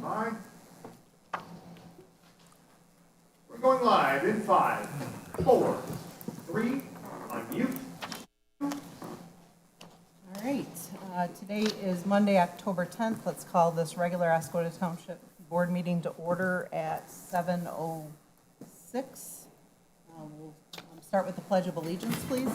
by. We're going live in 5, 4, 3, unmute. All right, today is Monday, October 10th. Let's call this regular Oscoda Township Board meeting to order at 7:06. We'll start with the Pledge of Allegiance, please.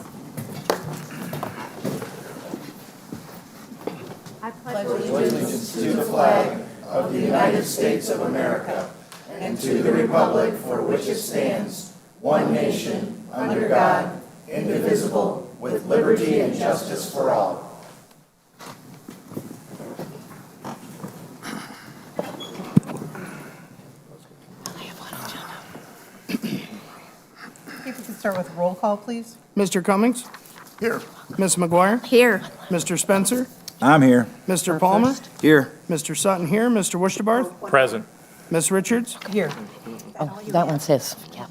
I pledge allegiance to the flag of the United States of America and to the republic for which it stands, one nation, under God, indivisible, with liberty and justice for all. If we could start with roll call, please. Mr. Cummings? Here. Ms. McGuire? Here. Mr. Spencer? I'm here. Mr. Palmer? Here. Mr. Sutton here. Mr. Worcestebarth? Present. Ms. Richards? Here. Oh, that one says, yeah.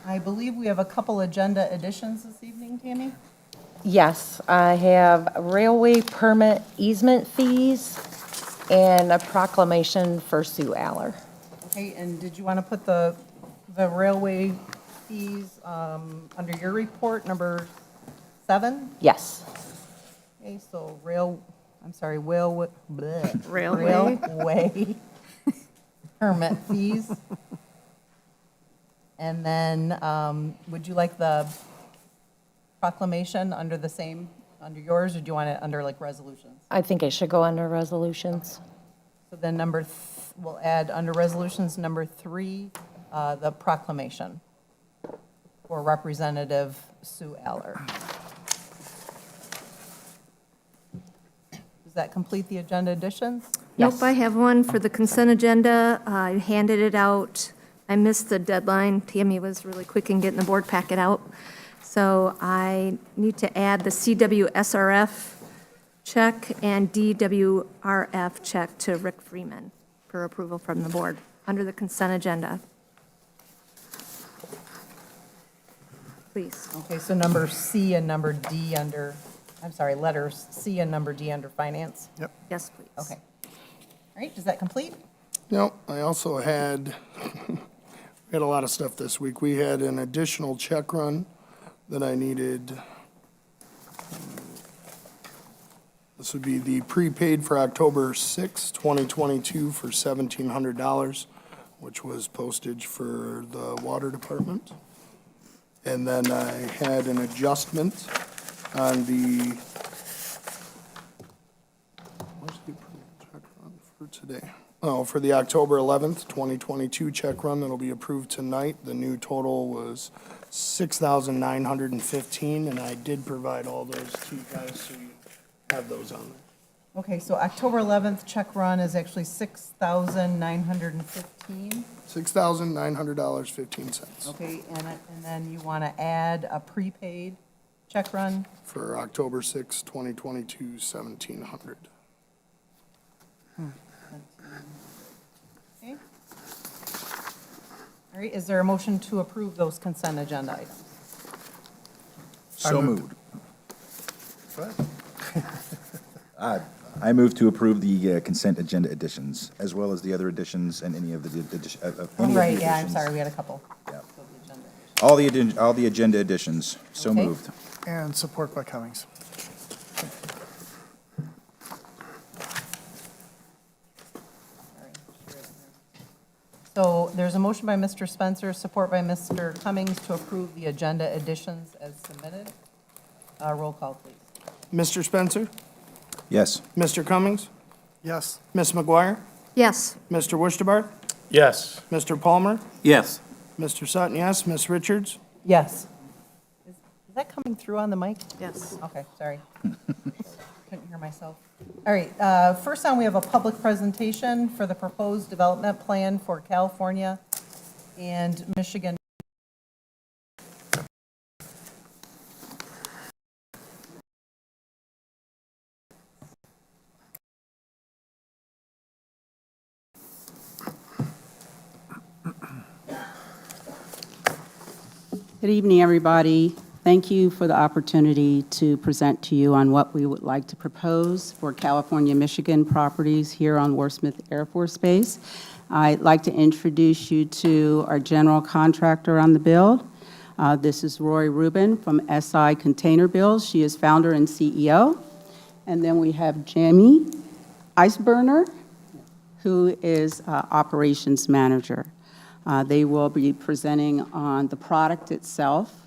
I believe we have a couple agenda additions this evening, Tammy. Yes, I have railway permit easement fees and a proclamation for Sue Aller. Okay, and did you want to put the railway fees under your report, number 7? Yes. Okay, so railway permit fees. And then, would you like the proclamation under the same, under yours, or do you want it under like resolutions? I think it should go under resolutions. So then we'll add under resolutions number 3, the proclamation for Representative Sue Aller. Does that complete the agenda additions? Yes. Nope, I have one for the consent agenda. I handed it out. I missed the deadline. Tammy was really quick in getting the board packet out. So I need to add the CWSRF check and DWRF check to Rick Freeman for approval from the board under the consent agenda. Please. Okay, so number C and number D under, letters C and number D under finance? Yep. Yes, please. Okay. All right, does that complete? No, I also had, we had a lot of stuff this week. We had an additional check run that I needed. This would be the prepaid for October 6, 2022 for $1,700, which was postage for the water department. And then I had an adjustment on the, where's the approved check run for today? Oh, for the October 11th, 2022 check run that'll be approved tonight. The new total was $6,915, and I did provide all those to you guys, so you have those on there. Okay, so October 11th check run is actually $6,915. $6,900.15 Okay, and then you want to add a prepaid check run? for October 6, 2022, $1,700. Okay. All right, is there a motion to approve those consent agenda items? So moved. I move to approve the consent agenda additions, as well as the other additions and any of the additions. Right, yeah, I'm sorry, we had a couple. Yeah. So the agenda. All the agenda additions. So Okay. moved. And support by Cummings. So there's a motion by Mr. Spencer, support by Mr. Cummings to approve the agenda additions as submitted. Roll call, please. Mr. Spencer? Yes. Mr. Cummings? Yes. Ms. McGuire? Yes. Mr. Worcestebarth? Yes. Mr. Palmer? Yes. Mr. Sutton, yes. Ms. Richards? Yes. Is that coming through on the mic? Yes. Okay, sorry. Couldn't hear myself. All right, first on, we have a public presentation for the proposed development plan for California and Michigan. Good evening, everybody. Thank you for the opportunity to present to you on what we would like to propose for California, Michigan properties here on Wordsmith Air Force Base. I'd like to introduce you to our general contractor on the build. This is Roy Rubin from SI Container Builds. She is founder and CEO. And then we have Jamie Iceburner, who is operations manager. They will be presenting on the product itself.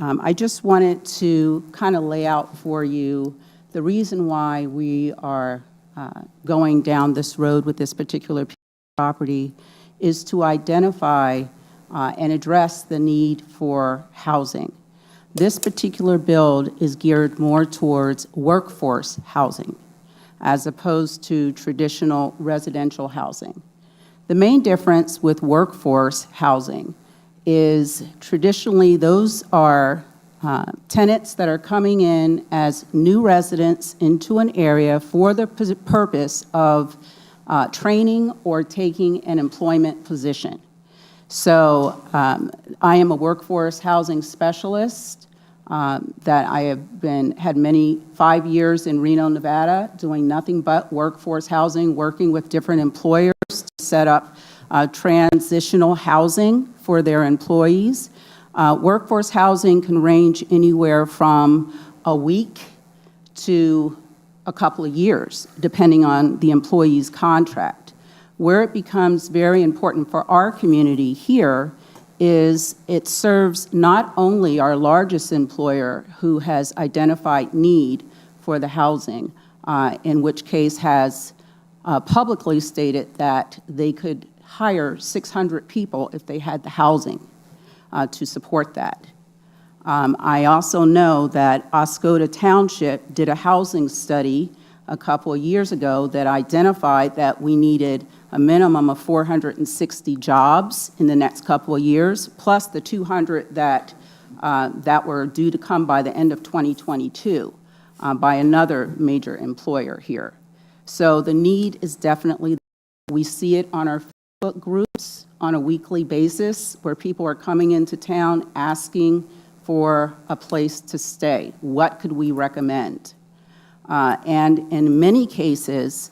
I just wanted to kind of lay out for you the reason why we are going down this road with this particular property is to identify and address the need for housing. This particular build is geared more towards workforce housing as opposed to traditional residential housing. The main difference with workforce housing is traditionally those are tenants that are coming in as new residents into an area for the purpose of training or taking an employment position. So I am a workforce housing specialist that I have had 5 years in Reno, Nevada, doing nothing but workforce housing, working with different employers to set up transitional housing for their employees. Workforce housing can range anywhere from a week to a couple of years, depending on the employee's contract. Where it becomes very important for our community here is it serves not only our largest employer who has identified need for the housing, in which case has publicly stated that they could hire 600 people if they had the housing to support that. I also know that Oscoda Township did a housing study a couple of years ago that identified that we needed a minimum of 460 jobs in the next couple of years, plus the 200 that were due to come by the end of 2022 by another major employer here. So the need is definitely there. We see it on our Facebook groups on a weekly basis where people are coming into town asking for a place to stay. What could we recommend? And in many cases,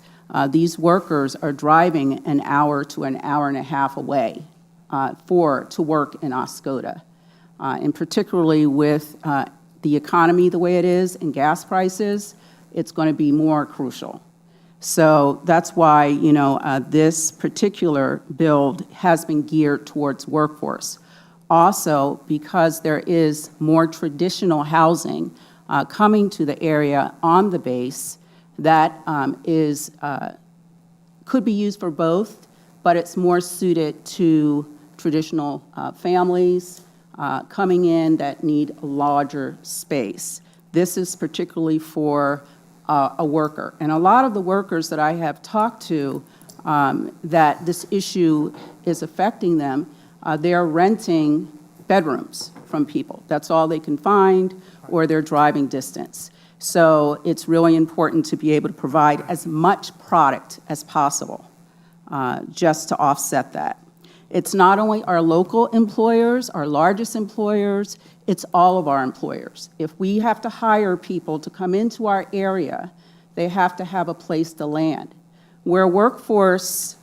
these workers are driving an hour to an hour and a half away to work in Oscoda. And particularly with the economy the way it is and gas prices, it's going to be more crucial. So that's why, this particular build has been geared towards workforce. Also, because there is more traditional housing coming to the area on the base that could be used for both, but it's more suited to traditional families coming in that need a larger space. This is particularly for a worker. And a lot of the workers that I have talked to that this issue is affecting them, they're renting bedrooms from people. That's all they can find, or they're driving distance. So it's really important to be able to provide as much product as possible just to offset that. It's not only our local employers, our largest employers, it's all of our employers. If we have to hire people to come into our area, they have to have a place to land. Where workforce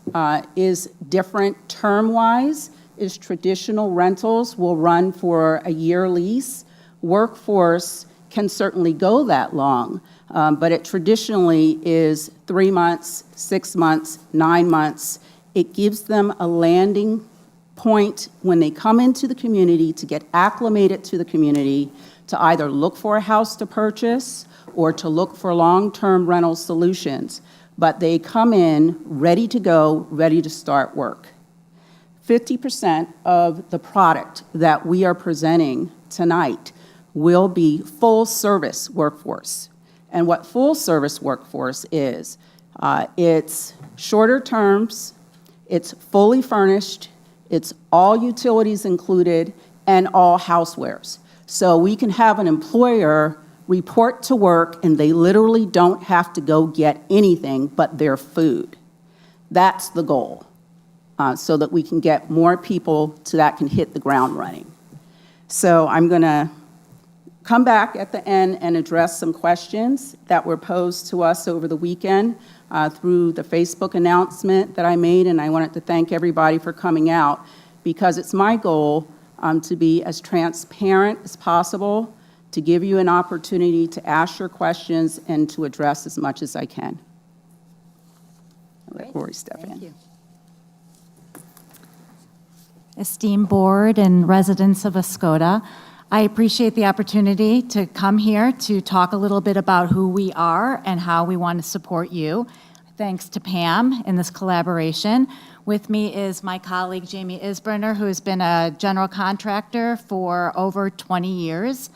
is different term-wise is traditional rentals will run for a year lease. Workforce can certainly go that long, but it traditionally is 3 months, 6 months, 9 months. It gives them a landing point when they come into the community to get acclimated to the community, to either look for a house to purchase or to look for long-term rental solutions. But they come in ready to go, ready to start work. 50% of the product that we are presenting tonight will be full-service workforce. And what full-service workforce is, it's shorter terms, it's fully furnished, it's all utilities included, and all housewares. So we can have an employer report to work, and they literally don't have to go get anything but their food. That's the goal, so that we can get more people that can hit the ground running. So I'm going to come back at the end and address some questions that were posed to us over the weekend through the Facebook announcement that I made, and I wanted to thank everybody for coming out, because it's my goal to be as transparent as possible, to give you an opportunity to ask your questions and to address as much as I can. I'll let Lori step in. Thank you. Esteemed board and residents of Oscoda, I appreciate the opportunity to come here to talk a little bit about who we are and how we want to support you. Thanks to Pam in this collaboration. With me is my colleague Jamie Isbrenner, who has been a general contractor for over 20 years.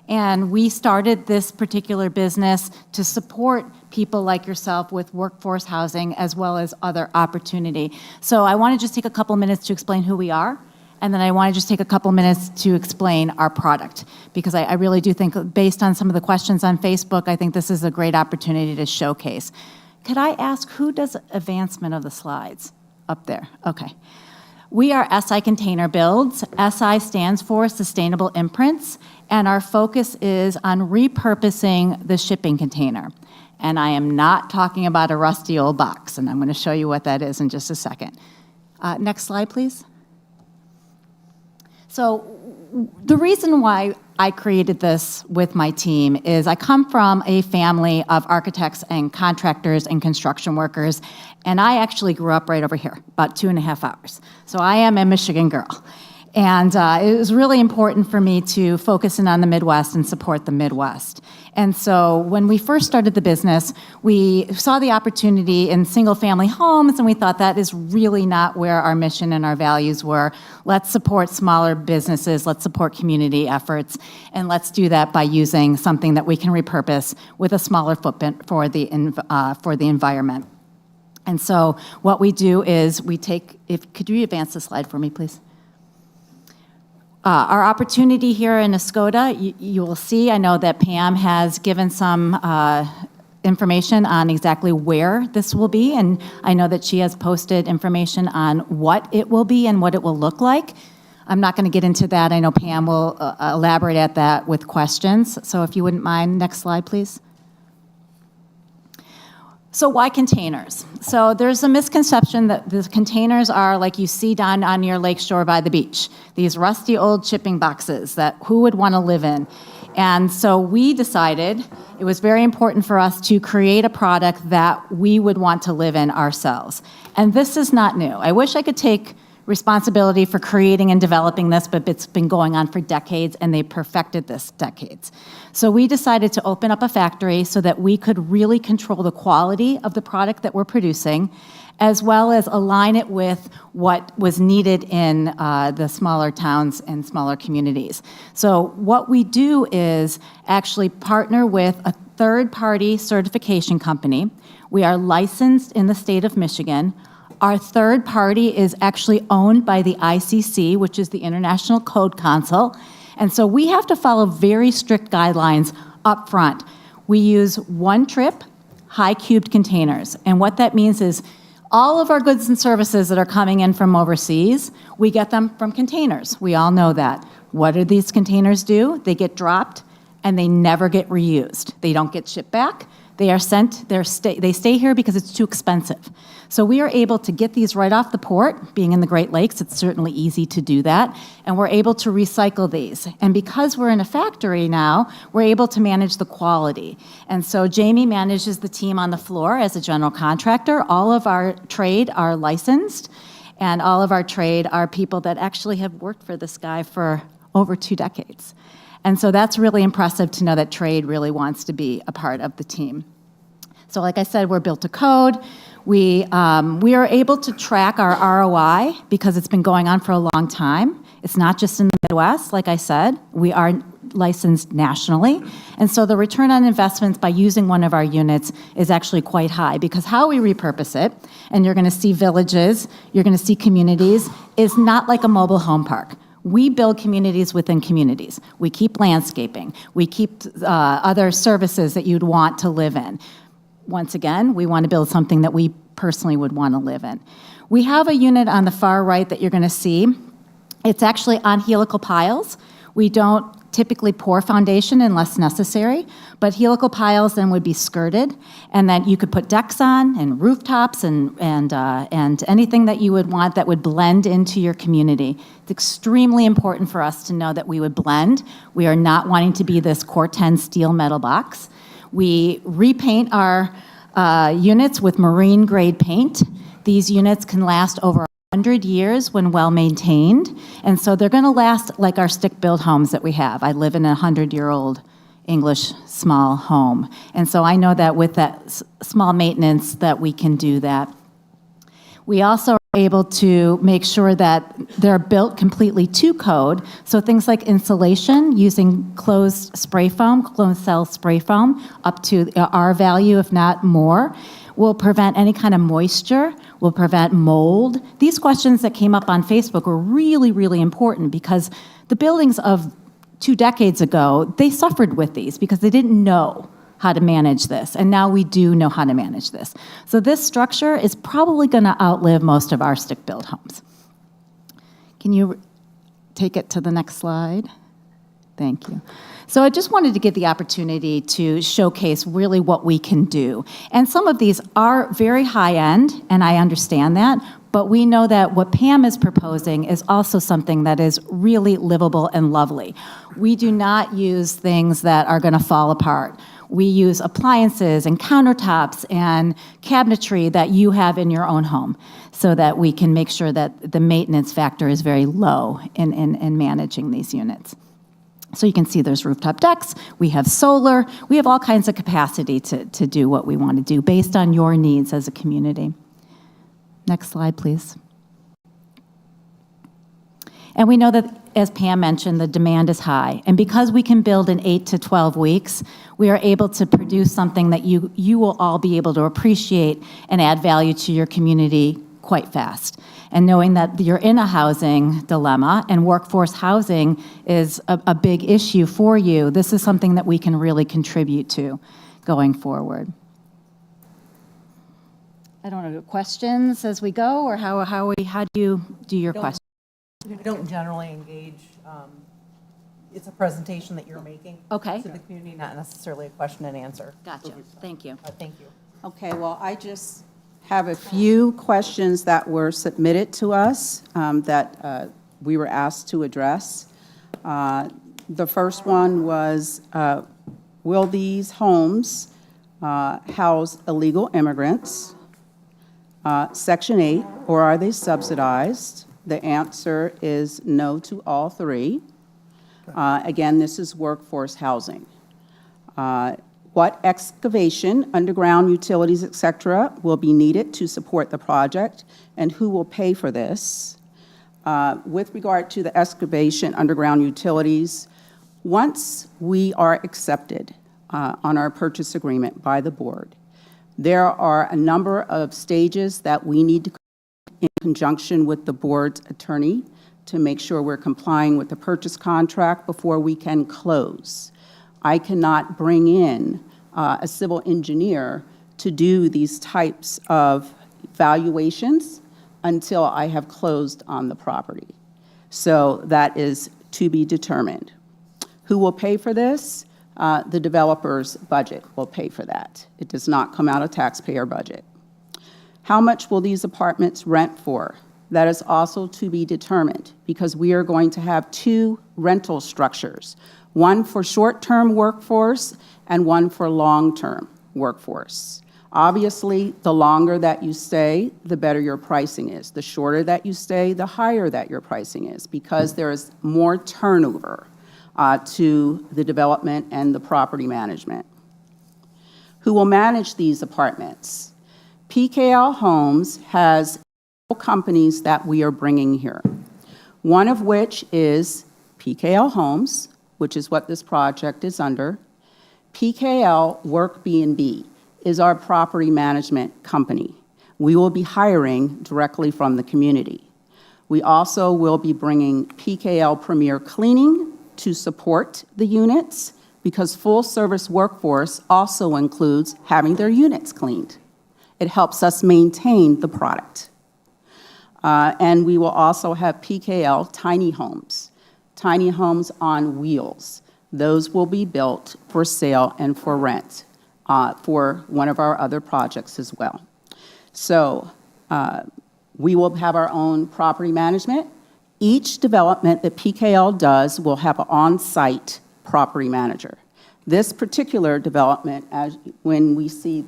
And we started this particular business to support people like yourself with workforce housing as well as other opportunity. So I want to just take a couple minutes to explain who we are, and then I want to just take a couple minutes to explain our product, because I really do think, based on some of the questions on Facebook, I think this is a great opportunity to showcase. Could I ask who does advancement of the slides up there? Okay. We are SI Container Builds. SI stands for Sustainable Imprints, and our focus is on repurposing the shipping container. And I am not talking about a rusty old box, and I'm going to show you what that is in just a second. Next slide, please. So the reason why I created this with my team is I come from a family of architects and contractors and construction workers, and I actually grew up right over here, about 2.5 hours. So I am a Michigan girl. And it was really important for me to focus in on the Midwest and support the Midwest. And so when we first started the business, we saw the opportunity in single-family homes, and we thought that is really not where our mission and our values were. Let's support smaller businesses, let's support community efforts, and let's do that by using something that we can repurpose with a smaller footprint for the environment. And so what we do is we take, could you advance the slide for me, please? Our opportunity here in Oscoda, you will see, I know that Pam has given some information on exactly where this will be, and I know that she has posted information on what it will be and what it will look like. I'm not going to get into that. I know Pam will elaborate at that with questions. So if you wouldn't mind, next slide, please. So why containers? So there's a misconception that the containers are like you see down on your lakeshore by the beach, these rusty old shipping boxes that who would want to live in. And so we decided it was very important for us to create a product that we would want to live in ourselves. And this is not new. I wish I could take responsibility for creating and developing this, but it's been going on for decades, and they perfected this decades. So we decided to open up a factory so that we could really control the quality of the product that we're producing, as well as align it with what was needed in the smaller towns and smaller communities. So what we do is actually partner with a third-party certification company. We are licensed in the state of Michigan. Our third party is actually owned by the ICC, which is the International Code Council. And so we have to follow very strict guidelines up front. We use one-trip, high-cubed containers. And what that means is all of our goods and services that are coming in from overseas, we get them from containers. We all know that. What do these containers do? They get dropped, and they never get reused. They don't get shipped back. They are sent, they stay here because it's too expensive. So we are able to get these right off the port. Being in the Great Lakes, it's certainly easy to do that. And we're able to recycle these. And because we're in a factory now, we're able to manage the quality. And so Jamie manages the team on the floor as a general contractor. All of our trade are licensed, and all of our trade are people that actually have worked for this guy for over 2 decades. And so that's really impressive to know that trade really wants to be a part of the team. So like I said, we're built to code. We are able to track our ROI because it's been going on for a long time. It's not just in the Midwest, like I said. We are licensed nationally. And so the return on investments by using one of our units is actually quite high, because how we repurpose it, and you're going to see villages, you're going to see communities, is not like a mobile home park. We build communities within communities. We keep landscaping. We keep other services that you'd want to live in. Once again, we want to build something that we personally would want to live in. We have a unit on the far right that you're going to see. It's actually on helical piles. We don't typically pour foundation unless necessary, but helical piles then would be skirted, and then you could put decks on and rooftops and anything that you would want that would blend into your community. It's extremely important for us to know that we would blend. We are not wanting to be this Corten steel metal box. We repaint our units with marine grade paint. These units can last over 100 years when well maintained, and so they're going to last like our stick-built homes that we have. I live in a 100-year-old English small home, and so I know that with that small maintenance that we can do that. We also are able to make sure that they're built completely to code, so things like insulation using closed spray foam, closed cell spray foam, up to R value, if not more, will prevent any kind of moisture, will prevent mold. These questions that came up on Facebook were really, really important because the buildings of 2 decades ago, they suffered with these because they didn't know how to manage this, and now we do know how to manage this. So this structure is probably going to outlive most of our stick-built homes. Can you take it to the next slide? Thank you. So I just wanted to get the opportunity to showcase really what we can do. And some of these are very high-end, and I understand that, but we know that what Pam is proposing is also something that is really livable and lovely. We do not use things that are going to fall apart. We use appliances and countertops and cabinetry that you have in your own home so that we can make sure that the maintenance factor is very low in managing these units. So you can see there's rooftop decks, we have solar, we have all kinds of capacity to do what we want to do based on your needs as a community. Next slide, please. And we know that, as Pam mentioned, the demand is high. And because we can build in 8 to 12 weeks, we are able to produce something that you will all be able to appreciate and add value to your community quite fast. And knowing that you're in a housing dilemma and workforce housing is a big issue for you, this is something that we can really contribute to going forward. I don't know, questions as we go, or how do you do your questions? We don't generally engage, it's a presentation that you're making. Okay. To the community, not necessarily a question and answer. Gotcha, thank you. Thank you. Okay, well, I just have a few questions that were submitted to us that we were asked to address. The first one was, will these homes house illegal immigrants? Section 8, or are they subsidized? The answer is no to all three. Again, this is workforce housing. What excavation, underground utilities, et cetera, will be needed to support the project, and who will pay for this? With regard to the excavation, underground utilities, once we are accepted on our purchase agreement by the board, there are a number of stages that we need to in conjunction with the board's attorney to make sure we're complying with the purchase contract before we can close. I cannot bring in a civil engineer to do these types of valuations until I have closed on the property. So that is to be determined. Who will pay for this? The developer's budget will pay for that. It does not come out of taxpayer budget. How much will these apartments rent for? That is also to be determined because we are going to have 2 rental structures, one for short-term workforce and one for long-term workforce. Obviously, the longer that you stay, the better your pricing is. The shorter that you stay, the higher that your pricing is because there is more turnover to the development and the property management. Who will manage these apartments? PKL Homes has companies that we are bringing here, one of which is PKL Homes, which is what this project is under. PKL Work B&B is our property management company. We will be hiring directly from the community. We also will be bringing PKL Premier Cleaning to support the units because full-service workforce also includes having their units cleaned. It helps us maintain the product. And we will also have PKL Tiny Homes. tiny homes on wheels. Those will be built for sale and for rent for one of our other projects as well. So we will have our own property management. Each development that PKL does will have an on-site property manager. This particular development, when we see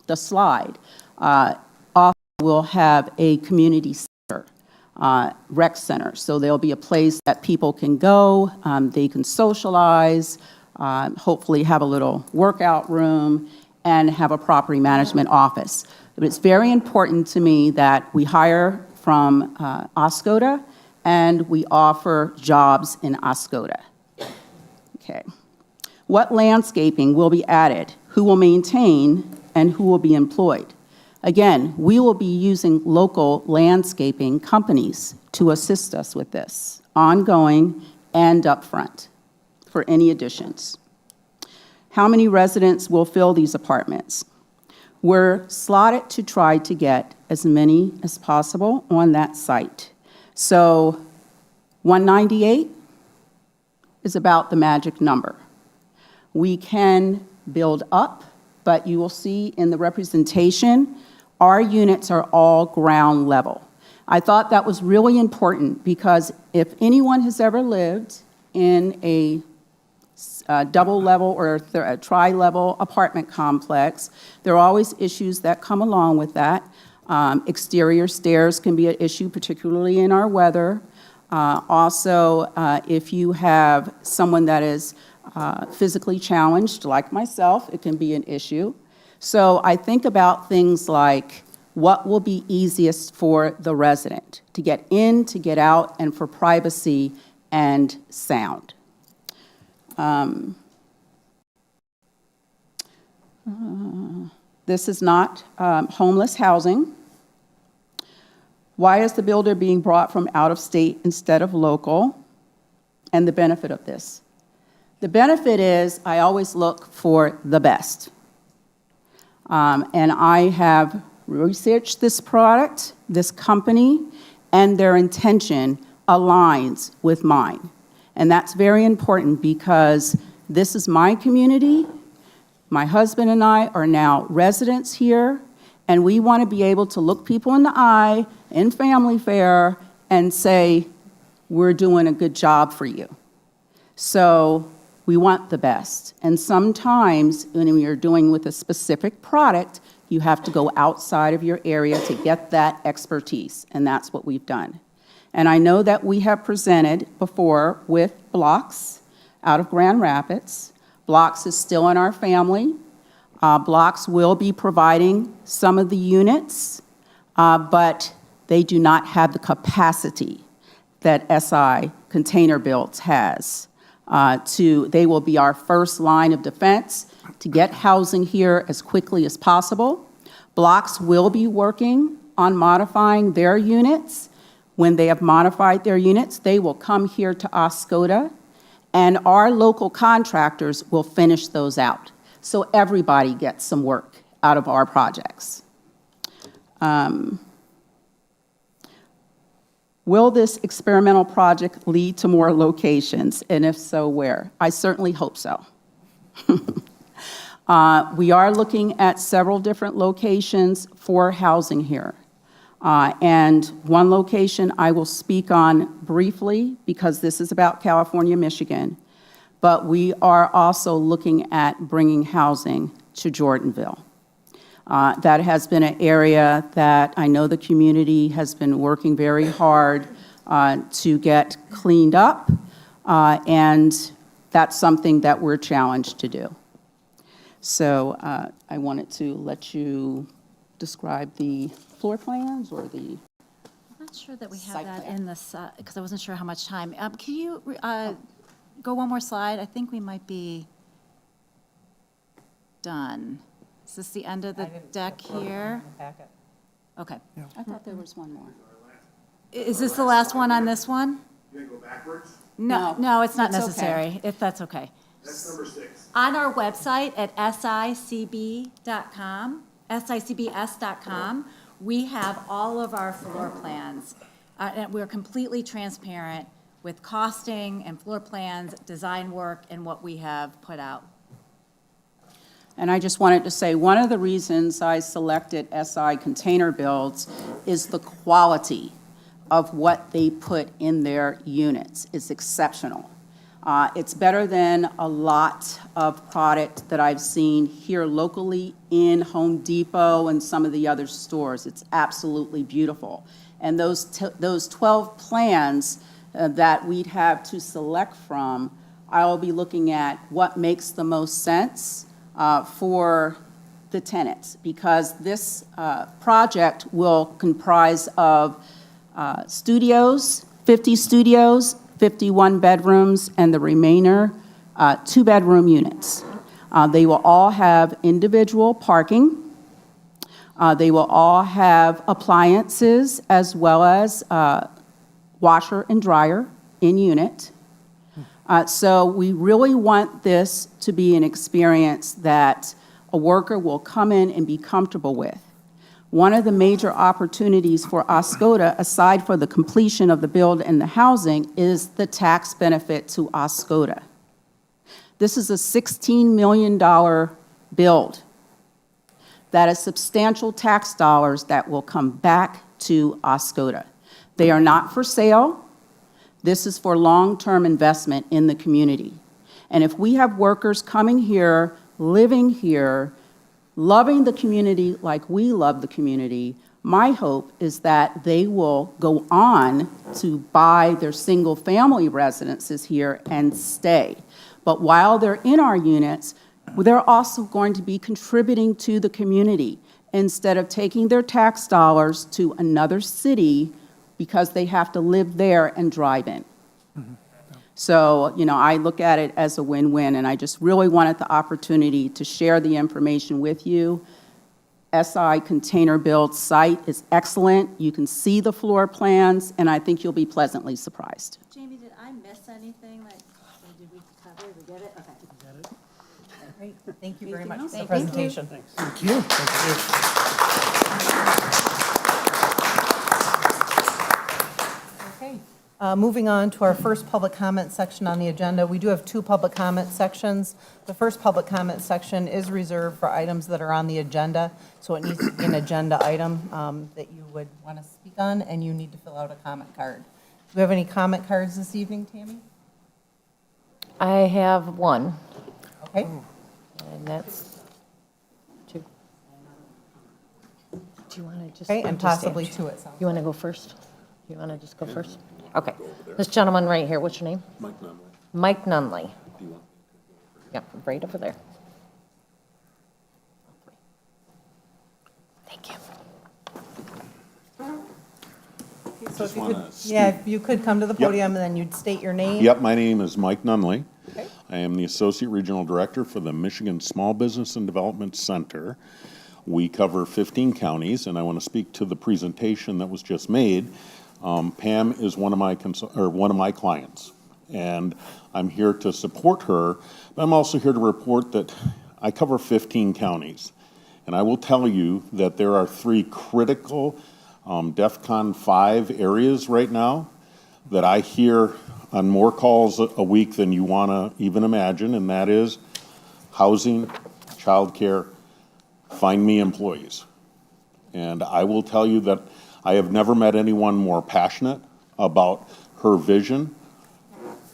the slide, also will have a community center, rec center. So there'll be a place that people can go, they can socialize, hopefully have a little workout room, and have a property management office. But it's very important to me that we hire from Oscoda and we offer jobs in Oscoda. Okay. What landscaping will be added? Who will maintain and who will be employed? Again, we will be using local landscaping companies to assist us with this, ongoing and upfront, for any additions. How many residents will fill these apartments? We're slotted to try to get as many as possible on that site. So 198 is about the magic number. We can build up, but you will see in the representation, our units are all ground level. I thought that was really important because if anyone has ever lived in a double level or a tri-level apartment complex, there are always issues that come along with that. Exterior stairs can be an issue, particularly in our weather. Also, if you have someone that is physically challenged, like myself, it can be an issue. So I think about things like what will be easiest for the resident to get in, to get out, and for privacy and sound. This is not homeless housing. Why is the builder being brought from out of state instead of local? And the benefit of this. The benefit is I always look for the best. And I have researched this product, this company, and their intention aligns with mine. And that's very important because this is my community. My husband and I are now residents here, and we want to be able to look people in the eye in family fare and say, we're doing a good job for you. So we want the best. And sometimes when you're doing with a specific product, you have to go outside of your area to get that expertise, and that's what we've done. And I know that we have presented before with Blocks out of Grand Rapids. Blocks is still in our family. Blocks will be providing some of the units, but they do not have the capacity that SI Container Built has. They will be our first line of defense to get housing here as quickly as possible. Blocks will be working on modifying their units. When they have modified their units, they will come here to Oscoda, and our local contractors will finish those out. So everybody gets some work out of our projects. Will this experimental project lead to more locations, and if so, where? I certainly hope so. We are looking at several different locations for housing here. And one location I will speak on briefly because this is about California, Michigan, but we are also looking at bringing housing to Jordanville. That has been an area that I know the community has been working very hard to get cleaned up, and that's something that we're challenged to do. So I wanted to let you describe the floor plans or the... I'm not sure that we have Site that plan. in this, because I wasn't sure how much time. Can you go one more slide? I think we might be done. Is this the end of the deck here? Okay. I thought there was one more. Is this the last one on this one? You gonna go backwards? No, it's not That's okay. necessary, if that's okay. That's number 6. On our website at sicb.com, sicbs.com, we have all of our floor plans. And we're completely transparent with costing and floor plans, design work, and what we have put out. And I just wanted to say, one of the reasons I selected SI Container Builds is the quality of what they put in their units is exceptional. It's better than a lot of product that I've seen here locally in Home Depot and some of the other stores. It's absolutely beautiful. And those 12 plans that we'd have to select from, I'll be looking at what makes the most sense for the tenants, because this project will comprise of studios, 50 studios, 51 bedrooms, and the remainder, 2-bedroom units. They will all have individual parking. They will all have appliances as well as washer and dryer in unit. So we really want this to be an experience that a worker will come in and be comfortable with. One of the major opportunities for Oscoda, aside for the completion of the build and the housing, is the tax benefit to Oscoda. This is a $16 million build. That is substantial tax dollars that will come back to Oscoda. They are not for sale. This is for long-term investment in the community. And if we have workers coming here, living here, loving the community like we love the community, my hope is that they will go on to buy their single-family residences here and stay. But while they're in our units, they're also going to be contributing to the community instead of taking their tax dollars to another city because they have to live there and drive in. So, I look at it as a win-win, and I just really wanted the opportunity to share the information with you. SI Container Build site is excellent. You can see the floor plans, and I think you'll be pleasantly surprised. Jamie, did I miss anything? Did we cover it? We get it? Okay. Great, thank you very much for the Thank you. presentation. Thank you. Okay, moving on to our first public comment section on the agenda. We do have 2 public comment sections. The first public comment section is reserved for items that are on the agenda, so it needs to be an agenda item that you would want to speak on, and you need to fill out a comment card. Do we have any comment cards this evening, Tammy? I have one, Okay, and that's 2. Do you want to just? okay, and just possibly stand? 2 it sounds. You want to go first? You want to just go first? Okay. This gentleman right here, what's your name? Mike Nunley. Mike Nunley. Do you want? Yep, right over there. Thank you. So if you wanna could, yeah, if you could come to the podium, and then you'd state your name. Yep, my name is Mike Nunley. Okay. I am the Associate Regional Director for the Michigan Small Business and Development Center. We cover 15 counties, and I want to speak to the presentation that was just made. Pam is one of my clients, and I'm here to support her, but I'm also here to report that I cover 15 counties. And I will tell you that there are 3 critical DEFCON 5 areas right now that I hear on more calls a week than you want to even imagine, and that is housing, childcare, find me employees. And I will tell you that I have never met anyone more passionate about her vision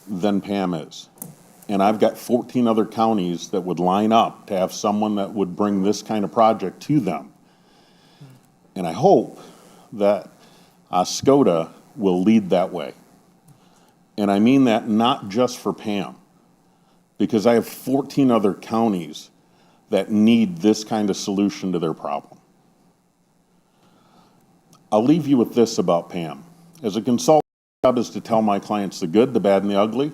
than Pam is. And I've got 14 other counties that would line up to have someone that would bring this kind of project to them. And I hope that Oscoda will lead that way. And I mean that not just for Pam, because I have 14 other counties that need this kind of solution to their problem. I'll leave you with this about Pam. As a consultant, my job is to tell my clients the good, the bad, and the ugly,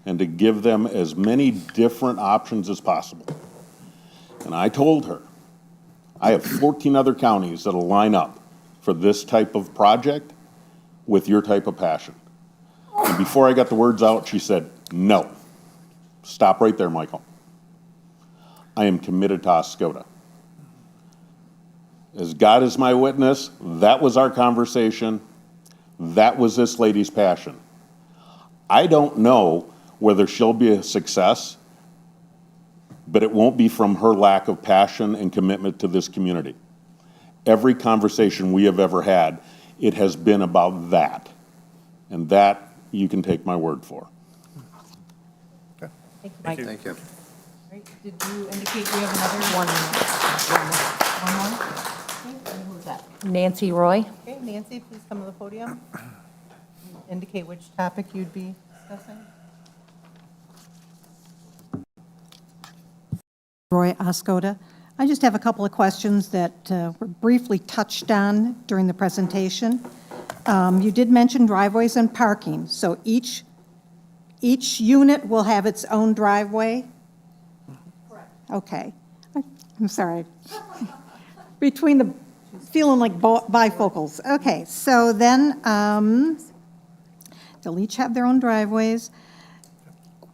and to give them as many different options as possible. And I told her, I have 14 other counties that'll line up for this type of project with your type of passion. And before I got the words out, she said, no. Stop right there, Michael. I am committed to Oscoda. As God is my witness, that was our conversation. That was this lady's passion. I don't know whether she'll be a success, but it won't be from her lack of passion and commitment to this community. Every conversation we have ever had, it has been about that. And that you can take my word for. Thank you, Mike. Thank you. All right, did you indicate you have another? One more? Okay, and who's that? Nancy Roy? Okay, Nancy, please come to the podium. Indicate which topic you'd be discussing. Roy Oscoda. I just have a couple of questions that were briefly touched on during the presentation. You did mention driveways and parking, so each unit will have its own driveway? Correct. Okay. I'm sorry. Between the, feeling like bifocals. Okay, so then they'll each have their own driveways.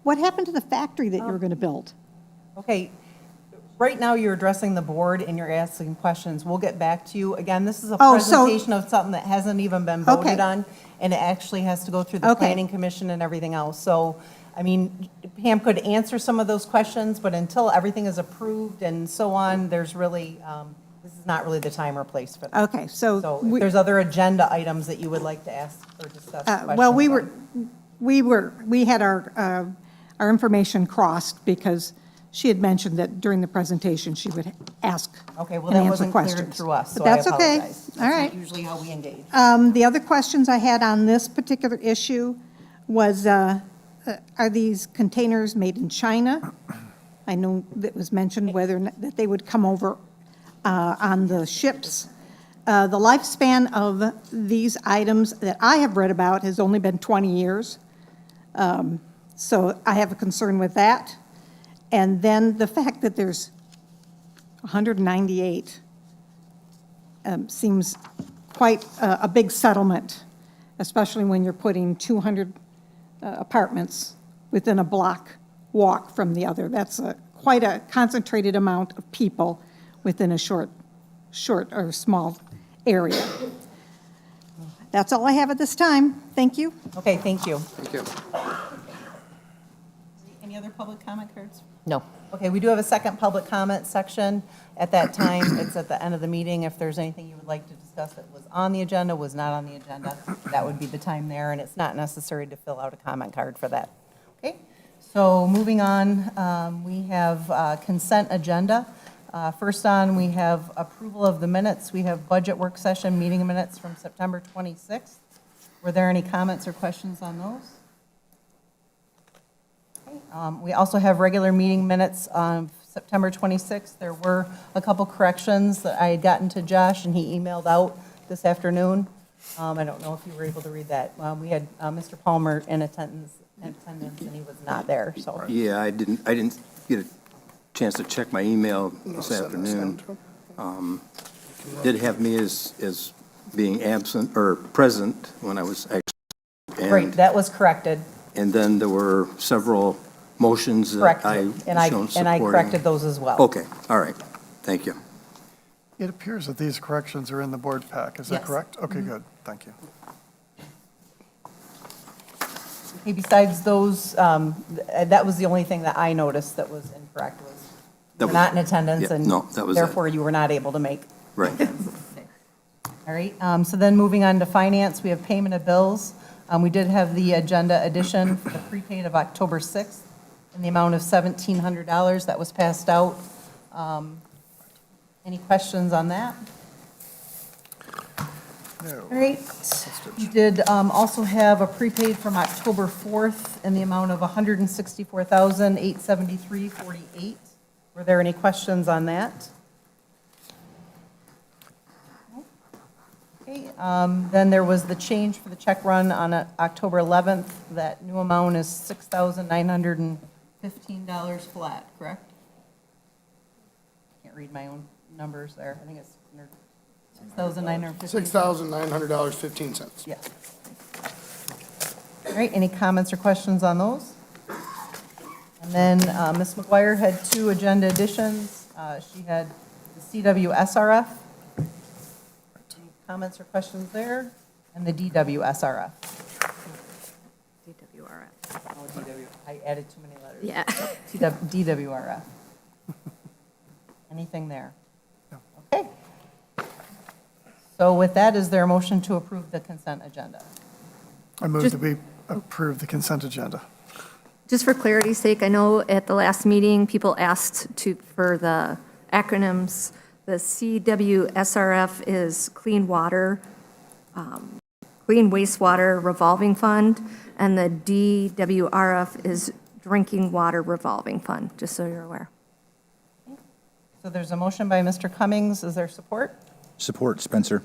What happened to the factory that you were going to build? Okay, right now you're addressing the board and you're asking questions. We'll get back to you. Again, this is a Oh, so- presentation of something that hasn't even been Okay. voted on, and it actually has to go through the Okay. planning commission and everything else. So, I mean, Pam could answer some of those questions, but until everything is approved and so on, there's really, this is not really the time or place for that. Okay, so So we- if there's other agenda items that you would like to ask or discuss questions Well, on. we had our information crossed because she had mentioned that during the presentation, she would ask Okay, well, and that answer wasn't cleared questions. through us, so But I that's okay. apologize. All right. That's not usually how we engage. The other questions I had on this particular issue was, are these containers made in China? I know that was mentioned whether or not that they would come over on the ships. The lifespan of these items that I have read about has only been 20 years. So I have a concern with that. And then the fact that there's 198 seems quite a big settlement, especially when you're putting 200 apartments within a block walk from the other. That's quite a concentrated amount of people within a short or small area. That's all I have at this time. Thank you. Okay, thank you. Thank you. Any other public comment cards? No. Okay, we do have a second public comment section. At that time, it's at the end of the meeting. If there's anything you would like to discuss that was on the agenda, was not on the agenda, that would be the time there, and it's not necessary to fill out a comment card for that. Okay, so moving on, we have consent agenda. First on, we have approval of the minutes. We have budget work session meeting minutes from September 26th. Were there any comments or questions on those? We also have regular meeting minutes on September 26th. There were a couple corrections that I had gotten to Josh, and he emailed out this afternoon. I don't know if you were able to read that. We had Mr. Palmer in attendance, and he was not there, so. Yeah, I didn't get a chance to check my email this afternoon. Did have me as being absent, or present, when I was actually. Great, that was corrected. And then there were several motions that I Corrected, and I shown supporting. and I corrected those as well. Okay, all right, thank you. It appears that these corrections are in the board pack. Is that Yes. correct? Okay, good. Thank you. Okay, besides those, that was the only thing that I noticed that was incorrect, was That you're was- not in attendance, yeah, and no, that was it. therefore you were not able to make. Right. All right, so then moving on to finance, we have payment of bills. We did have the agenda addition for the prepaid of October 6th in the amount of $1,700 that was passed out. Any questions on that? No. All right, we did also have a prepaid from October 4th in the amount of $164,873.48. Were there any questions on that? Okay, then there was the change for the check run on October 11th. That new amount is $6,915 flat, correct? Can't read my own numbers there. I think it's $6,915. $6,900.15. Yeah. All right, any comments or questions on those? And then Ms. McGuire had two agenda additions. She had the CWSRF. Any comments or questions there? And the DWSRF. DWRF. Oh, DW, I added too many letters. Yeah. DWRF. Anything there? Okay. So with that, is there a motion to approve the consent agenda? I move Just- that we approve the consent agenda. Just for clarity's sake, I know at the last meeting, people asked for the acronyms. The CWSRF is Clean Water, Clean Wastewater Revolving Fund, and the DWRF is Drinking Water Revolving Fund, just so you're aware. So there's a motion by Mr. Cummings. Is there support? Support, Spencer.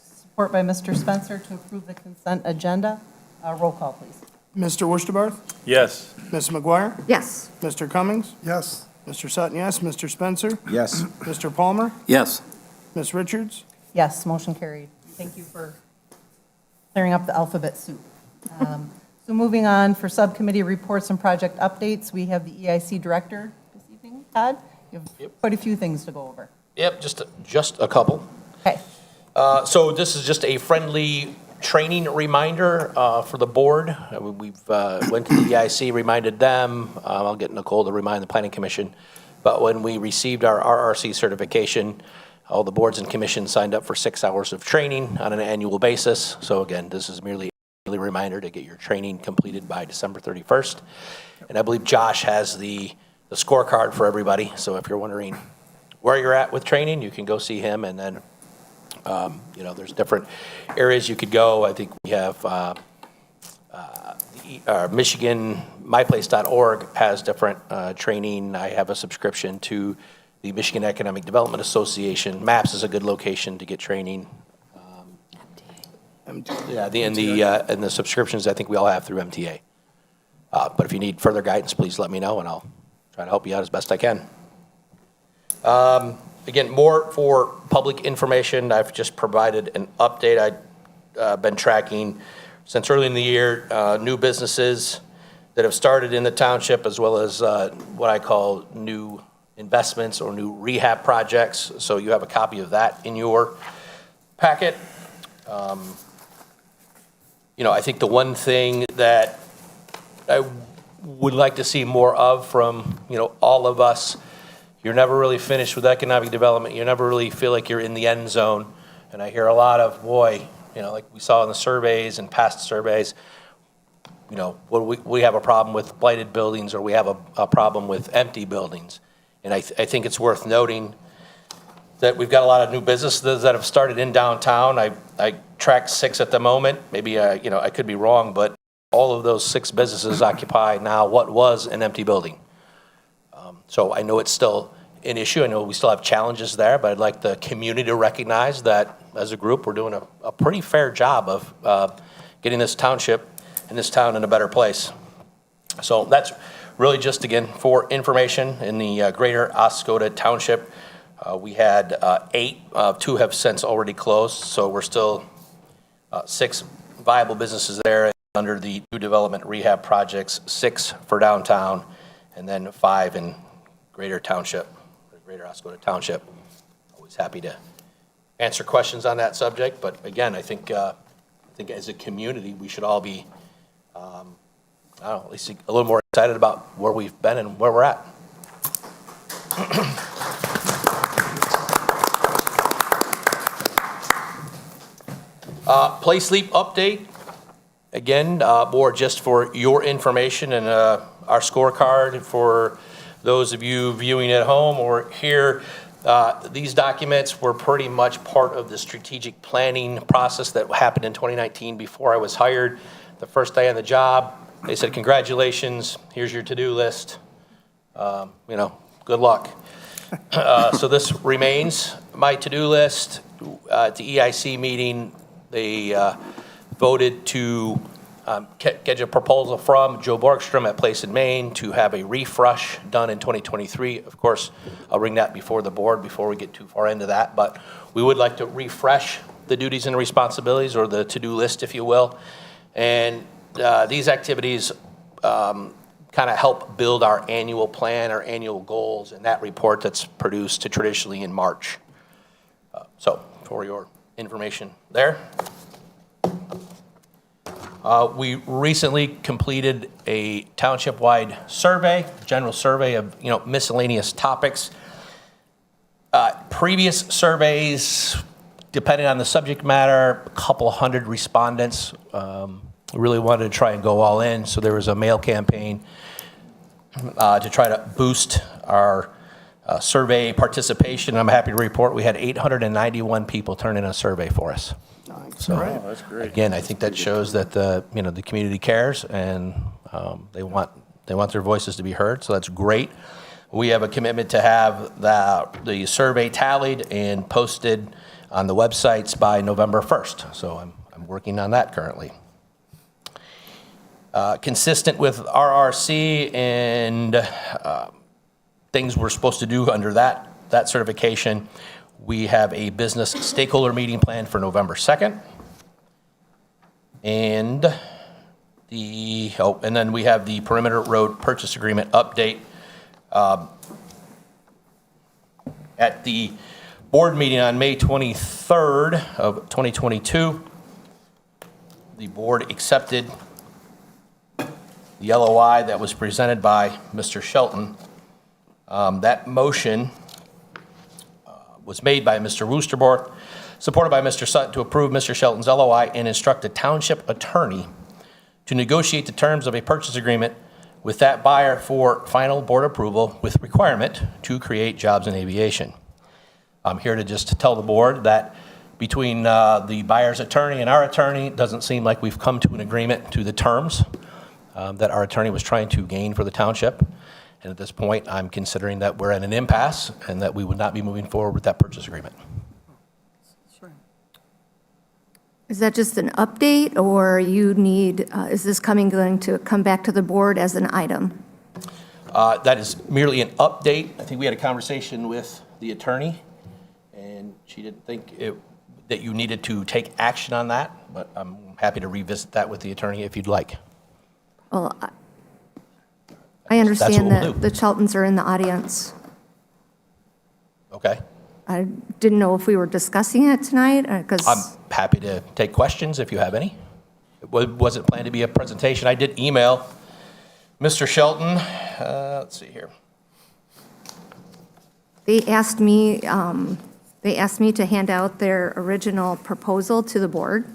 Support by Mr. Spencer to approve the consent agenda. Roll call, please. Mr. Worcester. Yes. Ms. McGuire? Yes. Mr. Cummings? Yes. Mr. Sutton, yes. Mr. Spencer? Yes. Mr. Palmer? Yes. Ms. Richards? Yes, motion carried. Thank you for clearing up the alphabet soup. So moving on, for subcommittee reports and project updates, we have the EIC director this evening. Todd, you have quite a few things to go over. Yep, just a couple. Okay. So this is just a friendly training reminder for the board. We've went to the EIC, reminded them. I'll get Nicole to remind the Planning Commission. But when we received our RRC certification, all the boards and commissions signed up for 6 hours of training on an annual basis. So again, this is merely a reminder to get your training completed by December 31st. And I believe Josh has the scorecard for everybody. So if you're wondering where you're at with training, you can go see him, and then there's different areas you could go. I think we have Michigan, myplace.org has different training. I have a subscription to the Michigan Economic Development Association. MAPS is a good location to get training. Yeah, and the subscriptions I think we all have through MTA. But if you need further guidance, please let me know, and I'll try to help you out as best I can. Again, more for public information. I've just provided an update. I've been tracking since early in the year new businesses that have started in the township, as well as what I call new investments or new rehab projects. So you have a copy of that in your packet. I think the one thing that I would like to see more of from all of us, you're never really finished with economic development. You never really feel like you're in the end zone. And I hear a lot of, like we saw in the surveys and past surveys, we have a problem with blighted buildings, or we have a problem with empty buildings. And I think it's worth noting that we've got a lot of new businesses that have started in downtown. I track 6 at the moment. Maybe, I could be wrong, but all of those 6 businesses occupy now what was an empty building. So I know it's still an issue. I know we still have challenges there, but I'd like the community to recognize that as a group, we're doing a pretty fair job of getting this township and this town in a better place. So that's really just, again, for information. In the greater Oscoda Township, we had 8. 2 have since already closed, so we're still 6 viable businesses there under the new development rehab projects, 6 for downtown, and then 5 in greater township, greater Oscoda Township. Always happy to answer questions on that subject, but again, I think as a community, we should all be, at least a little more excited about where we've been and where we're at. Play sleep update. Again, more just for your information and our scorecard for those of you viewing at home or here. These documents were pretty much part of the strategic planning process that happened in 2019 before I was hired. The first day on the job, they said, congratulations, here's your to-do list. Good luck. So this remains my to-do list. At the EIC meeting, they voted to get a proposal from Joe Borgstrom at Place in Maine to have a refresh done in 2023. Of course, I'll bring that before the board before we get too far into that, but we would like to refresh the duties and responsibilities, or the to-do list, if you will. And these activities kind of help build our annual plan, our annual goals, and that report that's produced traditionally in March. So for your information there. We recently completed a township-wide survey, general survey of, miscellaneous topics. Previous surveys, depending on the subject matter, a couple hundred respondents. We really wanted to try and go all in, so there was a mail campaign to try to boost our survey participation. I'm happy to report we had 891 people turn in a survey for us. So, That's great. again, I think that shows that the community cares, and they want their voices to be heard, so that's great. We have a commitment to have the survey tallied and posted on the websites by November 1st, so I'm working on that currently. Consistent with RRC and things we're supposed to do under that certification, we have a business stakeholder meeting planned for November 2nd. And then we have the perimeter road purchase agreement update. At the board meeting on May 23rd of 2022, the board accepted the LOI that was presented by Mr. Shelton. That motion was made by Mr. Woosterbork, supported by Mr. Sutton, to approve Mr. Shelton's LOI and instruct the township attorney to negotiate the terms of a purchase agreement with that buyer for final board approval with requirement to create jobs in aviation. I'm here to just tell the board that between the buyer's attorney and our attorney, it doesn't seem like we've come to an agreement to the terms that our attorney was trying to gain for the township. And at this point, I'm considering that we're at an impasse and that we would not be moving forward with that purchase agreement. Is that just an update, or is this going to come back to the board as an item? That is merely an update. I think we had a conversation with the attorney, and she didn't think that you needed to take action on that, but I'm happy to revisit that with the attorney if you'd like. Well, I understand what we'll that do. the Cheltons are in the audience. Okay? I didn't know if we were discussing it tonight, because... I'm happy to take questions if you have any. It wasn't planned to be a presentation. I did email Mr. Shelton. Let's see here. They asked me to hand out their original proposal to the board.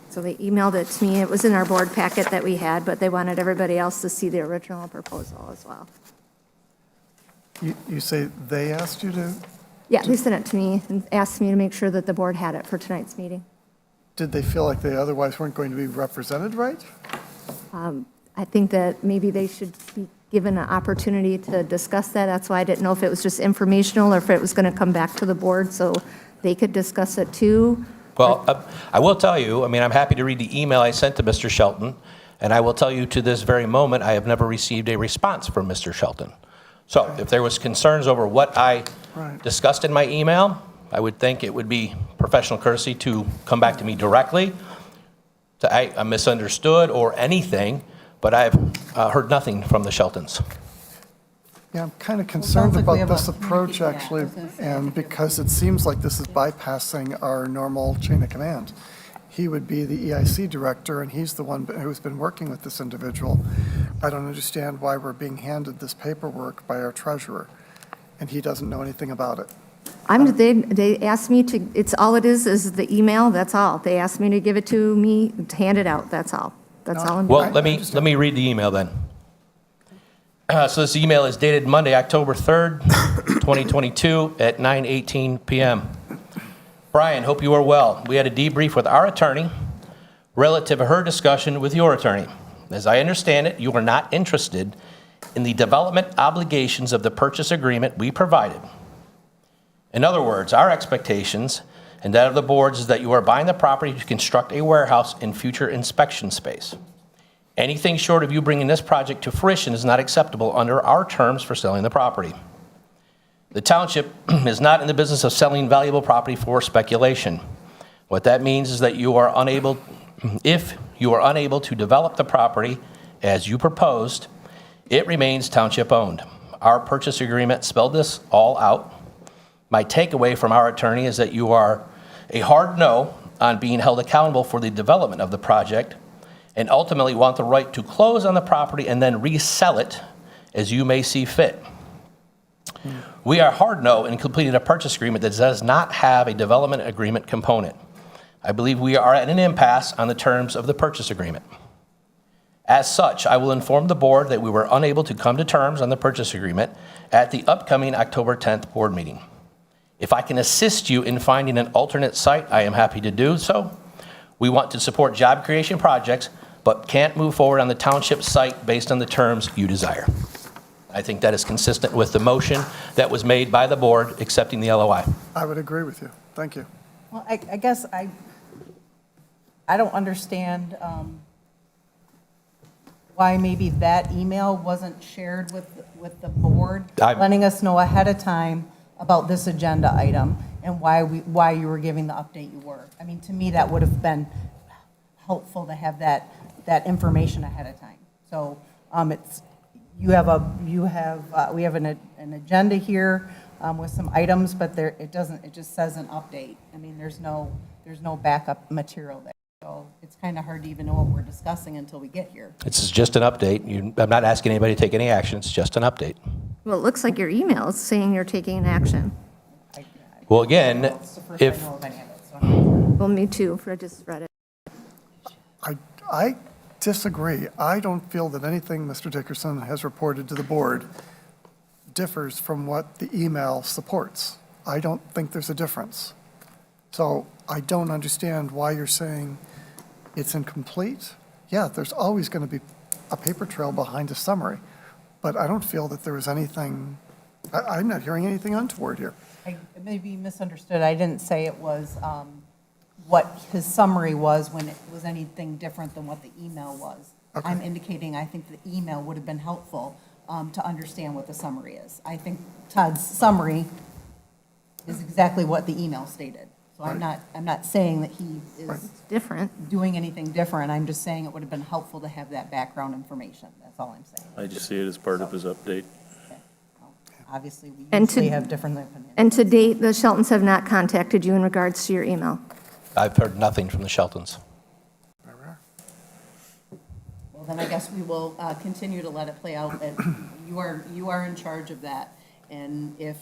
So they emailed it to me. It was in our board packet that we had, but they wanted everybody else to see the original proposal as well. You say they asked you to, Yeah, they sent it to me and asked me to make sure that the board had it for tonight's meeting. did they feel like they otherwise weren't going to be represented right? I think that maybe they should be given an opportunity to discuss that. That's why I didn't know if it was just informational or if it was going to come back to the board so they could discuss it too. Well, I will tell you, I'm happy to read the email I sent to Mr. Shelton, and I will tell you to this very moment, I have never received a response from Mr. Shelton. So if there was concerns over what I discussed in my email, I would think it would be professional courtesy to come back to me directly, to I misunderstood or anything, but I've heard nothing from the Sheltons. Yeah, I'm kind of concerned like we about have this a- approach, actually, and because it seems like this is bypassing our normal chain of command. He would be the EIC director, and he's the one who's been working with this individual. I don't understand why we're being handed this paperwork by our treasurer, and he doesn't know anything about it. They asked me to, it's all it is the email, that's all. They asked me to give it to me, to hand it out, that's all. That's all I'm doing. Well, let me read the email then. So this email is dated Monday, October 3rd, 2022 at 9:18 p.m. Brian, hope you are well. We had a debrief with our attorney relative to her discussion with your attorney. As I understand it, you are not interested in the development obligations of the purchase agreement we provided. In other words, our expectations and that of the boards is that you are buying the property to construct a warehouse and future inspection space. Anything short of you bringing this project to fruition is not acceptable under our terms for selling the property. The township is not in the business of selling valuable property for speculation. What that means is that if you are unable to develop the property as you proposed, it remains township owned. Our purchase agreement spelled this all out. My takeaway from our attorney is that you are a hard no on being held accountable for the development of the project, and ultimately want the right to close on the property and then resell it as you may see fit. We are hard no in completing a purchase agreement that does not have a development agreement component. I believe we are at an impasse on the terms of the purchase agreement. As such, I will inform the board that we were unable to come to terms on the purchase agreement at the upcoming October 10th board meeting. If I can assist you in finding an alternate site, I am happy to do so. We want to support job creation projects, but can't move forward on the township site based on the terms you desire. I think that is consistent with the motion that was made by the board accepting the LOI. I would agree with you. Thank you. Well, I guess I don't understand why maybe that email wasn't shared with the board, letting us know ahead of time about this agenda item and why you were giving the update you were. I mean, to me, that would have been helpful to have that information ahead of time. So we have an agenda here with some items, but it just says an update. I mean, there's no backup material there. So it's kind of hard to even know what we're discussing until we get here. It's just an update. I'm not asking anybody to take any action. It's just an update. Well, it looks like your email is saying you're taking an action. Well, again, It's the first if, I know of any of it, so I'm not sure. Well, me too, I just read it. I disagree. I don't feel that anything Mr. Dickerson has reported to the board differs from what the email supports. I don't think there's a difference. So I don't understand why you're saying it's incomplete. Yeah, there's always going to be a paper trail behind a summary, but I don't feel that there was anything, I'm not hearing anything untoward here. I maybe misunderstood. I didn't say it was what his summary was when it was anything different than what the email was. Okay. I'm indicating I think the email would have been helpful to understand what the summary is. I think Todd's summary is exactly what the email stated. So I'm not saying that he is Different. doing anything different. I'm just saying it would have been helpful to have that background information. That's all I'm saying. I just see it as part of his update. Okay. Well, obviously, we And to- usually have different opinions. And to date, the Sheltons have not contacted you in regards to your email. I've heard nothing from the Sheltons. Well, then I guess we will continue to let it play out. You are in charge of that. And if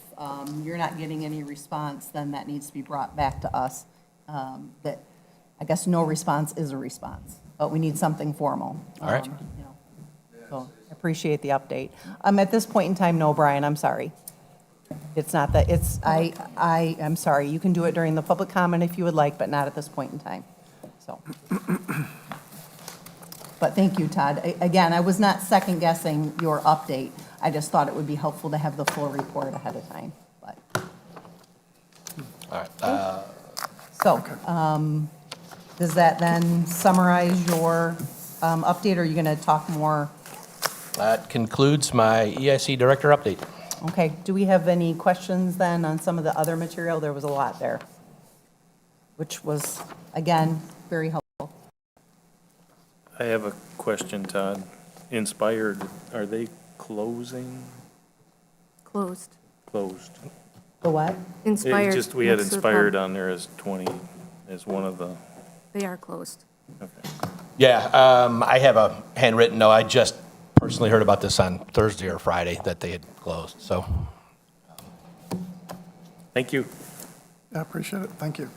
you're not getting any response, then that needs to be brought back to us. That, I guess no response is a response, but we need something formal. All right. So I appreciate the update. At this point in time, no, Brian, I'm sorry. It's not that, I'm sorry. You can do it during the public comment if you would like, but not at this point in time. So. But thank you, Todd. Again, I was not second guessing your update. I just thought it would be helpful to have the full report ahead of time, but. All right. So, does that then summarize your update, or are you going to talk more? That concludes my EIC Director update. Okay, do we have any questions then on some of the other material? There was a lot there, which was, again, very helpful. I have a question, Todd. Inspired, are they closing? Closed. Closed. The what? Inspired. It just, we had next to the Inspired pub. on there as 20, as one of the, They are closed. okay. Yeah, I have a handwritten note. I just personally heard about this on Thursday or Friday that they had closed, so. Thank you. I appreciate it. Thank you.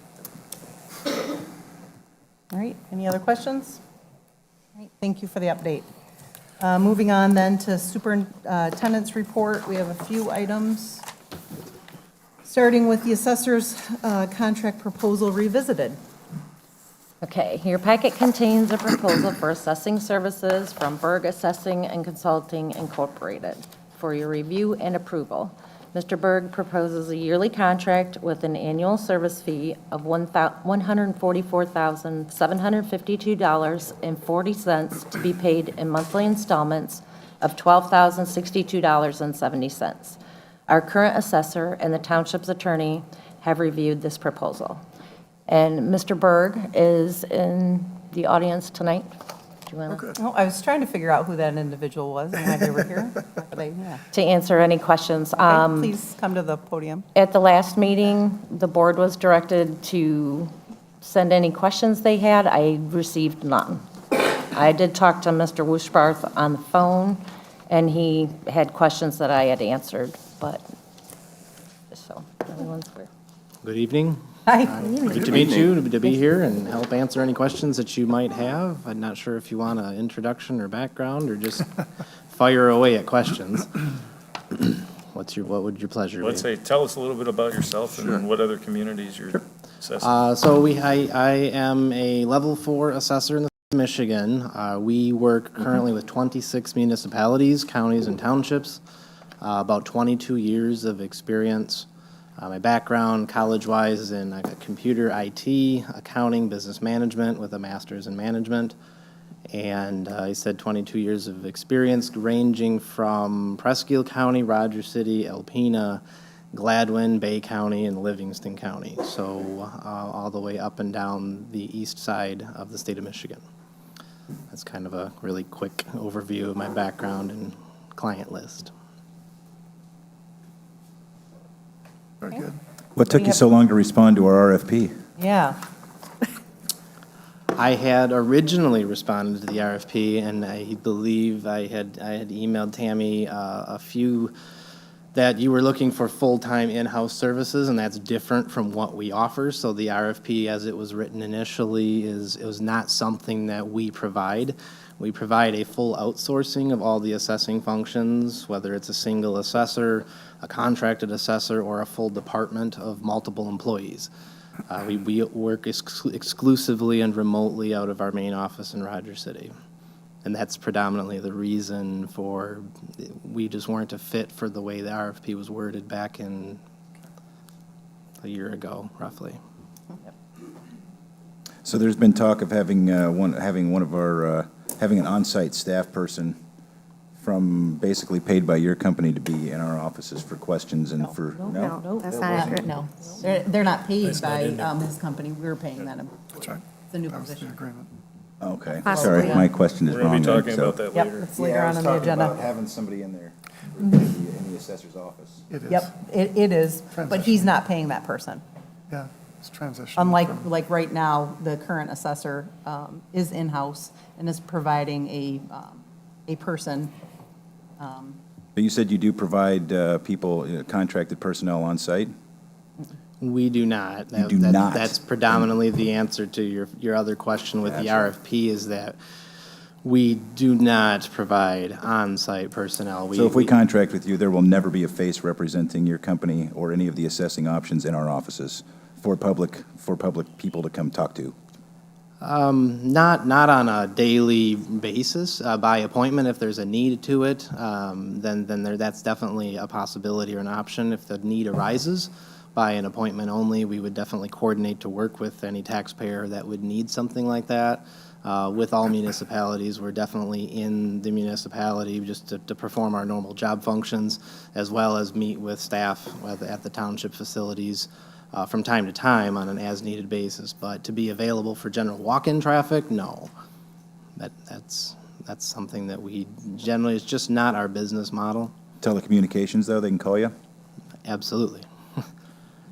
All right, any other questions? All right, thank you for the update. Moving on then to superintendent's report, we have a few items. Starting with the assessor's contract proposal revisited. Okay, your packet contains a proposal for assessing services from Berg Assessing and Consulting Incorporated for your review and approval. Mr. Berg proposes a yearly contract with an annual service fee of $144,752.40 to be paid in monthly installments of $12,062.70. Our current assessor and the township's attorney have reviewed this proposal. And Mr. Berg is in the audience tonight. Do you want Oh, I was trying to figure out who that individual was and why they were here. to answer any questions? Okay, please come to the podium. At the last meeting, the board was directed to send any questions they had. I received none. I did talk to Mr. Wushbarth on the phone, and he had questions that I had answered, but, so, everyone's clear. Good evening. Hi. Good to meet you, to be here and help answer any questions that you might have. I'm not sure if you want an introduction or background, or just fire away at questions. What would your pleasure be? Let's say, tell us a little bit about yourself and what other communities you're assessing. I am a level 4 assessor in the state of Michigan. We work currently with 26 municipalities, counties, and townships. About 22 years of experience. My background, college-wise, is in computer IT, accounting, business management with a master's in management. And I said 22 years of experience ranging from Presque County, Rogers City, Alpena, Gladwin, Bay County, and Livingston County. So all the way up and down the east side of the state of Michigan. That's kind of a really quick overview of my background and client list. Very good. What took you so long to respond to our RFP? Yeah. I had originally responded to the RFP, and I believe I had emailed Tammy a few that you were looking for full-time in-house services, and that's different from what we offer. So the RFP, as it was written initially, it was not something that we provide. We provide a full outsourcing of all the assessing functions, whether it's a single assessor, a contracted assessor, or a full department of multiple employees. We work exclusively and remotely out of our main office in Rogers City. And that's predominantly the reason for, we just weren't a fit for the way the RFP was worded back in a year ago, roughly. So there's been talk of having having an on-site staff person from, basically paid by your company to be in our offices for questions and for, no? No, that's not accurate. No, they're not paid by his company, we're paying them. That's right. It's a new That was the position. agreement. Okay, Possibly, sorry, yeah. my question is We're wrong. going to be then, talking so- about that Yep, later. it's later on the agenda. Having somebody in there in the assessor's office. It is. Yep, it is, but Transition. he's not paying that person. Yeah, it's transition. Unlike, from- like right now, the current assessor is in-house and is providing a person. But you said you do provide people, contracted personnel on site? We do not. You do not. That's predominantly the answer to your other question with the RFP, is that we do not provide on-site personnel. So if we contract with you, there will never be a face representing your company or any of the assessing options in our offices for public people to come talk to? Not on a daily basis, by appointment. If there's a need to it, then that's definitely a possibility or an option. If the need arises by an appointment only, we would definitely coordinate to work with any taxpayer that would need something like that. With all municipalities, we're definitely in the municipality just to perform our normal job functions, as well as meet with staff at the township facilities from time to time on an as-needed basis. But to be available for general walk-in traffic, no. That's something that we generally, it's just not our business model. Telecommunications, though, they can call you? Absolutely.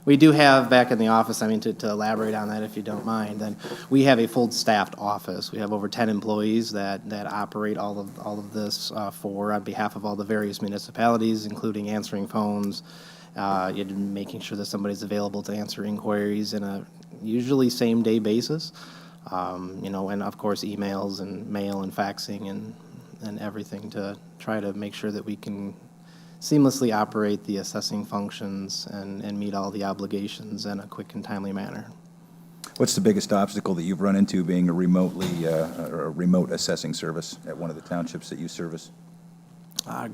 We do have back in the office, I mean, to elaborate on that if you don't mind, then we have a full staffed office. We have over 10 employees that operate all of this on behalf of all the various municipalities, including answering phones, making sure that somebody's available to answer inquiries in a usually same-day basis, and of course emails and mail and faxing and everything to try to make sure that we can seamlessly operate the assessing functions and meet all the obligations in a quick and timely manner. What's the biggest obstacle that you've run into being a remote assessing service at one of the townships that you service?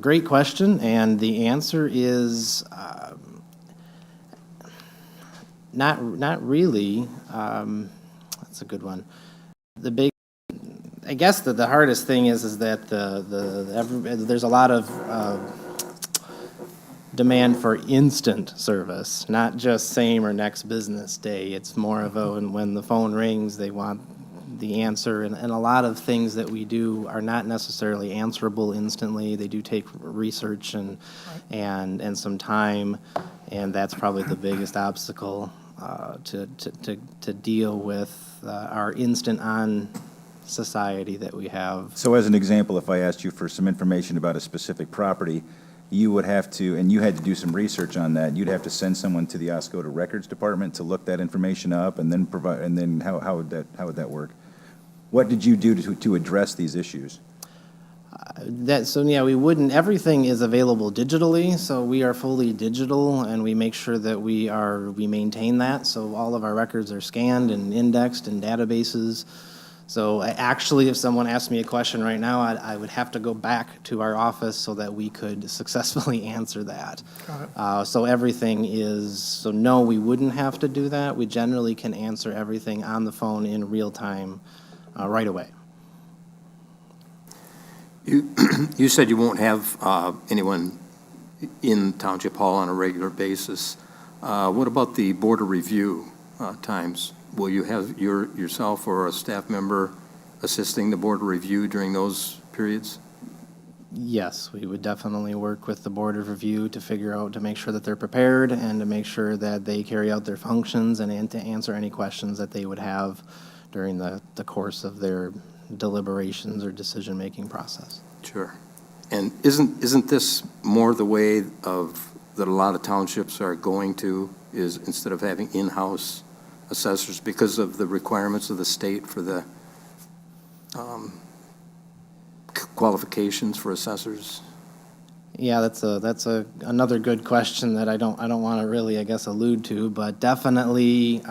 Great question, and the answer is not really. That's a good one. I guess the hardest thing is that there's a lot of demand for instant service, not just same or next business day. It's more of when the phone rings, they want the answer, and a lot of things that we do are not necessarily answerable instantly. They do take research and some time, and that's probably the biggest obstacle. to deal with our instant-on society that we have. So as an example, if I asked you for some information about a specific property, you would have to, and you had to do some research on that, you'd have to send someone to the Oscoda Records Department to look that information up and then provide, and then how would that work? What did you do to address these issues? We wouldn't, everything is available digitally, so we are fully digital, and we make sure that we maintain that, so all of our records are scanned and indexed in databases. So actually, if someone asked me a question right now, I would have to go back to our office so that we could successfully answer that. So everything is, so no, we wouldn't have to do that. We generally can answer everything on the phone in real time, right away. You said you won't have anyone in Township Hall on a regular basis. What about the board of review times? Will you have yourself or a staff member assisting the board of review during those periods? Yes, we would definitely work with the board of review to figure out, to make sure that they're prepared and to make sure that they carry out their functions and to answer any questions that they would have during the course of their deliberations or decision-making process. Sure. And isn't this more the way that a lot of townships are going to, is instead of having in-house assessors because of the requirements of the state for the qualifications for assessors? Yeah, that's another good question that I don't want to really, I guess, allude to, but definitely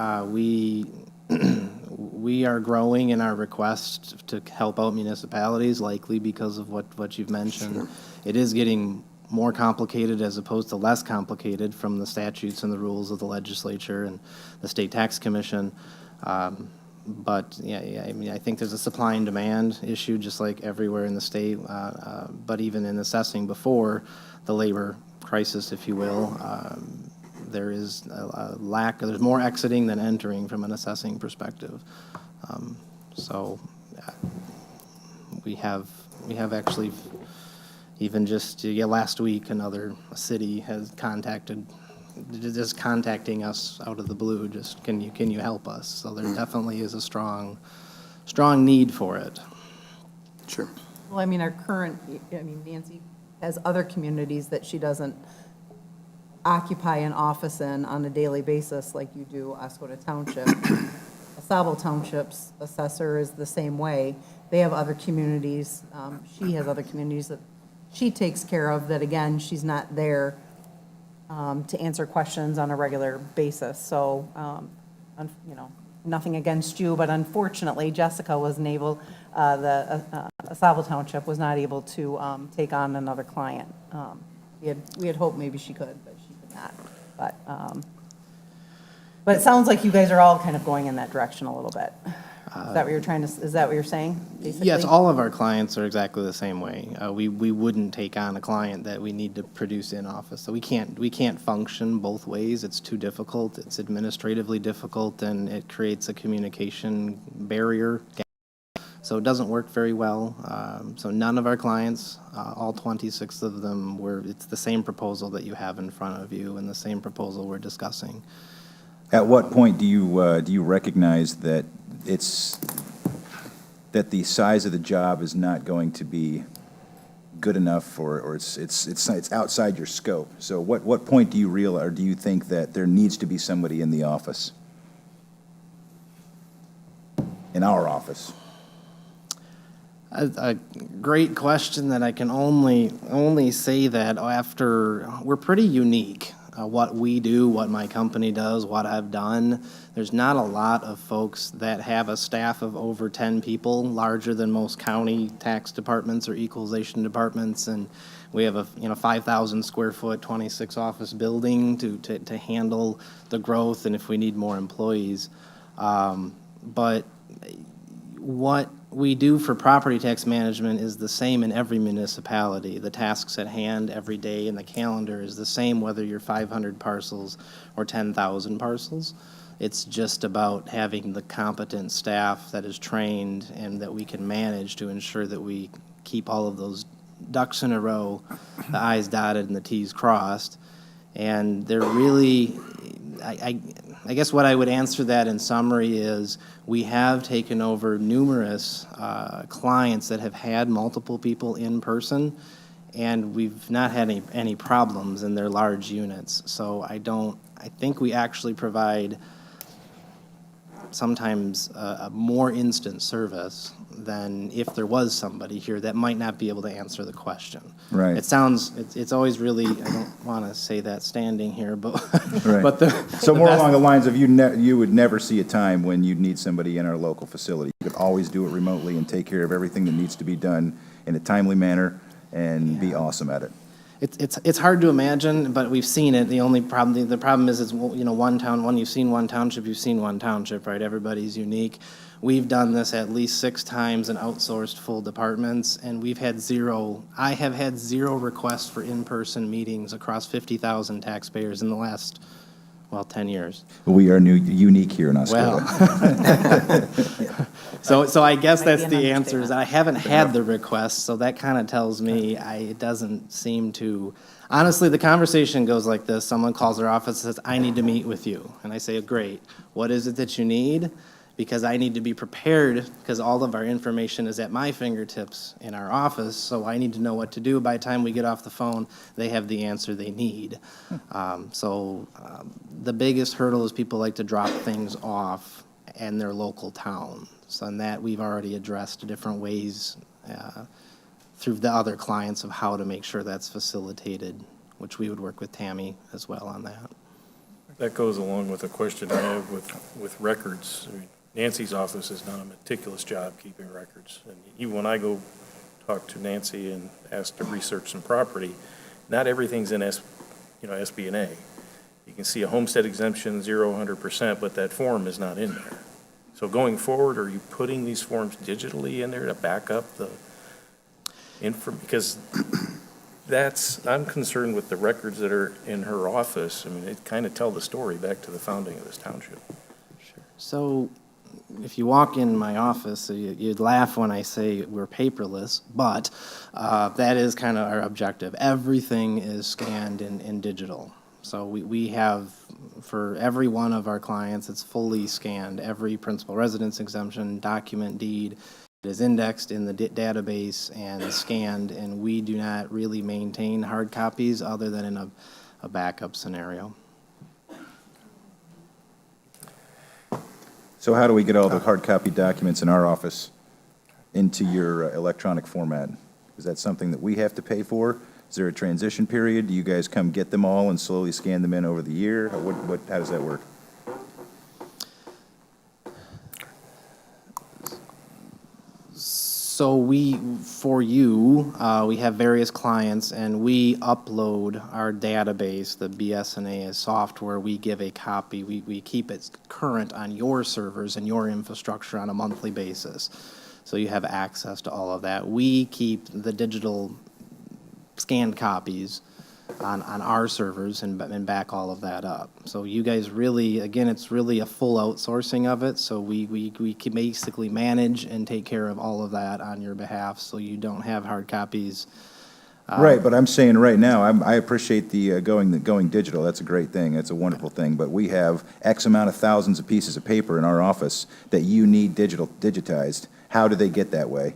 we are growing in our request to help out municipalities, likely because of what you've mentioned. Sure. It is getting more complicated as opposed to less complicated from the statutes and the rules of the legislature and the State Tax Commission. But yeah, I mean, I think there's a supply and demand issue just like everywhere in the state. But even in assessing before the labor crisis, if you will, there is a lack, there's more exiting than entering from an assessing perspective. So we have actually, even just last week, another city has contacting us out of the blue, just can you help us? So there definitely is a strong need for it. Sure. Well, I mean, Nancy has other communities that she doesn't occupy an office in on a daily basis like you do Oscoda Township. Asable Township's assessor is the same way. They have other communities. She has other communities that she takes care of that, again, she's not there to answer questions on a regular basis. So, nothing against you, but unfortunately, Jessica wasn't able, Asable Township was not able to take on another client. We had hoped maybe she could, but she could not. But it sounds like you guys are all kind of going in that direction a little bit. Is that what you're saying, basically? Yes, all of our clients are exactly the same way. We wouldn't take on a client that we need to produce in office. So we can't function both ways. It's too difficult. It's administratively difficult, and it creates a communication barrier. So it doesn't work very well. So none of our clients, all 26 of them, it's the same proposal that you have in front of you and the same proposal we're discussing. At what point do you recognize that the size of the job is not going to be good enough, or it's outside your scope? So what point do you realize, or do you think that there needs to be somebody in the office, in our office? A great question that I can only say that after, we're pretty unique. What we do, what my company does, what I've done. There's not a lot of folks that have a staff of over 10 people, larger than most county tax departments or equalization departments, and we have a 5,000 square foot, 26 office building to handle the growth and if we need more employees. But what we do for property tax management is the same in every municipality. The tasks at hand every day in the calendar is the same whether you're 500 parcels or 10,000 parcels. It's just about having the competent staff that is trained and that we can manage to ensure that we keep all of those ducks in a row, the I's dotted and the T's crossed. And they're really, I guess what I would answer that in summary is, we have taken over numerous clients that have had multiple people in person, and we've not had any problems in their large units. So I think we actually provide sometimes a more instant service than if there was somebody here that might not be able to answer the question. Right. It's always really, I don't want to say that standing here, but, Right. but So more along the lines of you would never see a time when you'd need somebody in our local facility. You could always do it remotely and take care of everything that needs to be done in a timely manner and be awesome at it. It's hard to imagine, but we've seen it. The problem is, you know, when you've seen one township, you've seen one township, right? Everybody's unique. We've done this at least 6 times and outsourced full departments, and I have had zero requests for in-person meetings across 50,000 taxpayers in the last, 10 years. We are unique here in Oscoda. So I guess that's the answer, is that I haven't had the requests, so that kind of tells me it doesn't seem to, honestly, the conversation goes like this. Someone calls our office and says, I need to meet with you. And I say, great, what is it that you need? Because I need to be prepared, because all of our information is at my fingertips in our office, so I need to know what to do. By the time we get off the phone, they have the answer they need. The biggest hurdle is people like to drop things off in their local town. So in that, we've already addressed different ways through the other clients of how to make sure that's facilitated, which we would work with Tammy as well on that. That goes along with a question I have with records. I mean, Nancy's office has done a meticulous job keeping records. And even when I go talk to Nancy and ask to research some property, not everything's in SB&A. You can see a homestead exemption, 100%, but that form is not in there. So going forward, are you putting these forms digitally in there to back up the info? Because I'm concerned with the records that are in her office. I mean, it kind of tell the story back to the founding of this township. So if you walk in my office, you'd laugh when I say we're paperless, but that is kind of our objective. Everything is scanned in digital. So we have, for every one of our clients, it's fully scanned. Every principal residence exemption, document, deed, it is indexed in the database and scanned, and we do not really maintain hard copies other than in a backup scenario. So how do we get all the hard copy documents in our office into your electronic format? Is that something that we have to pay for? Is there a transition period? Do you guys come get them all and slowly scan them in over the year? How does that work? So we have various clients, and we upload our database, the BSNA software. We give a copy. We keep it current on your servers and your infrastructure on a monthly basis. So you have access to all of that. We keep the digital scanned copies on our servers and back all of that up. So you guys really, again, it's really a full outsourcing of it. So we can basically manage and take care of all of that on your behalf, so you don't have hard copies. Right, but I'm saying right now, I appreciate the going digital. That's a great thing. That's a wonderful thing. But we have X amount of thousands of pieces of paper in our office that you need digitized. How do they get that way?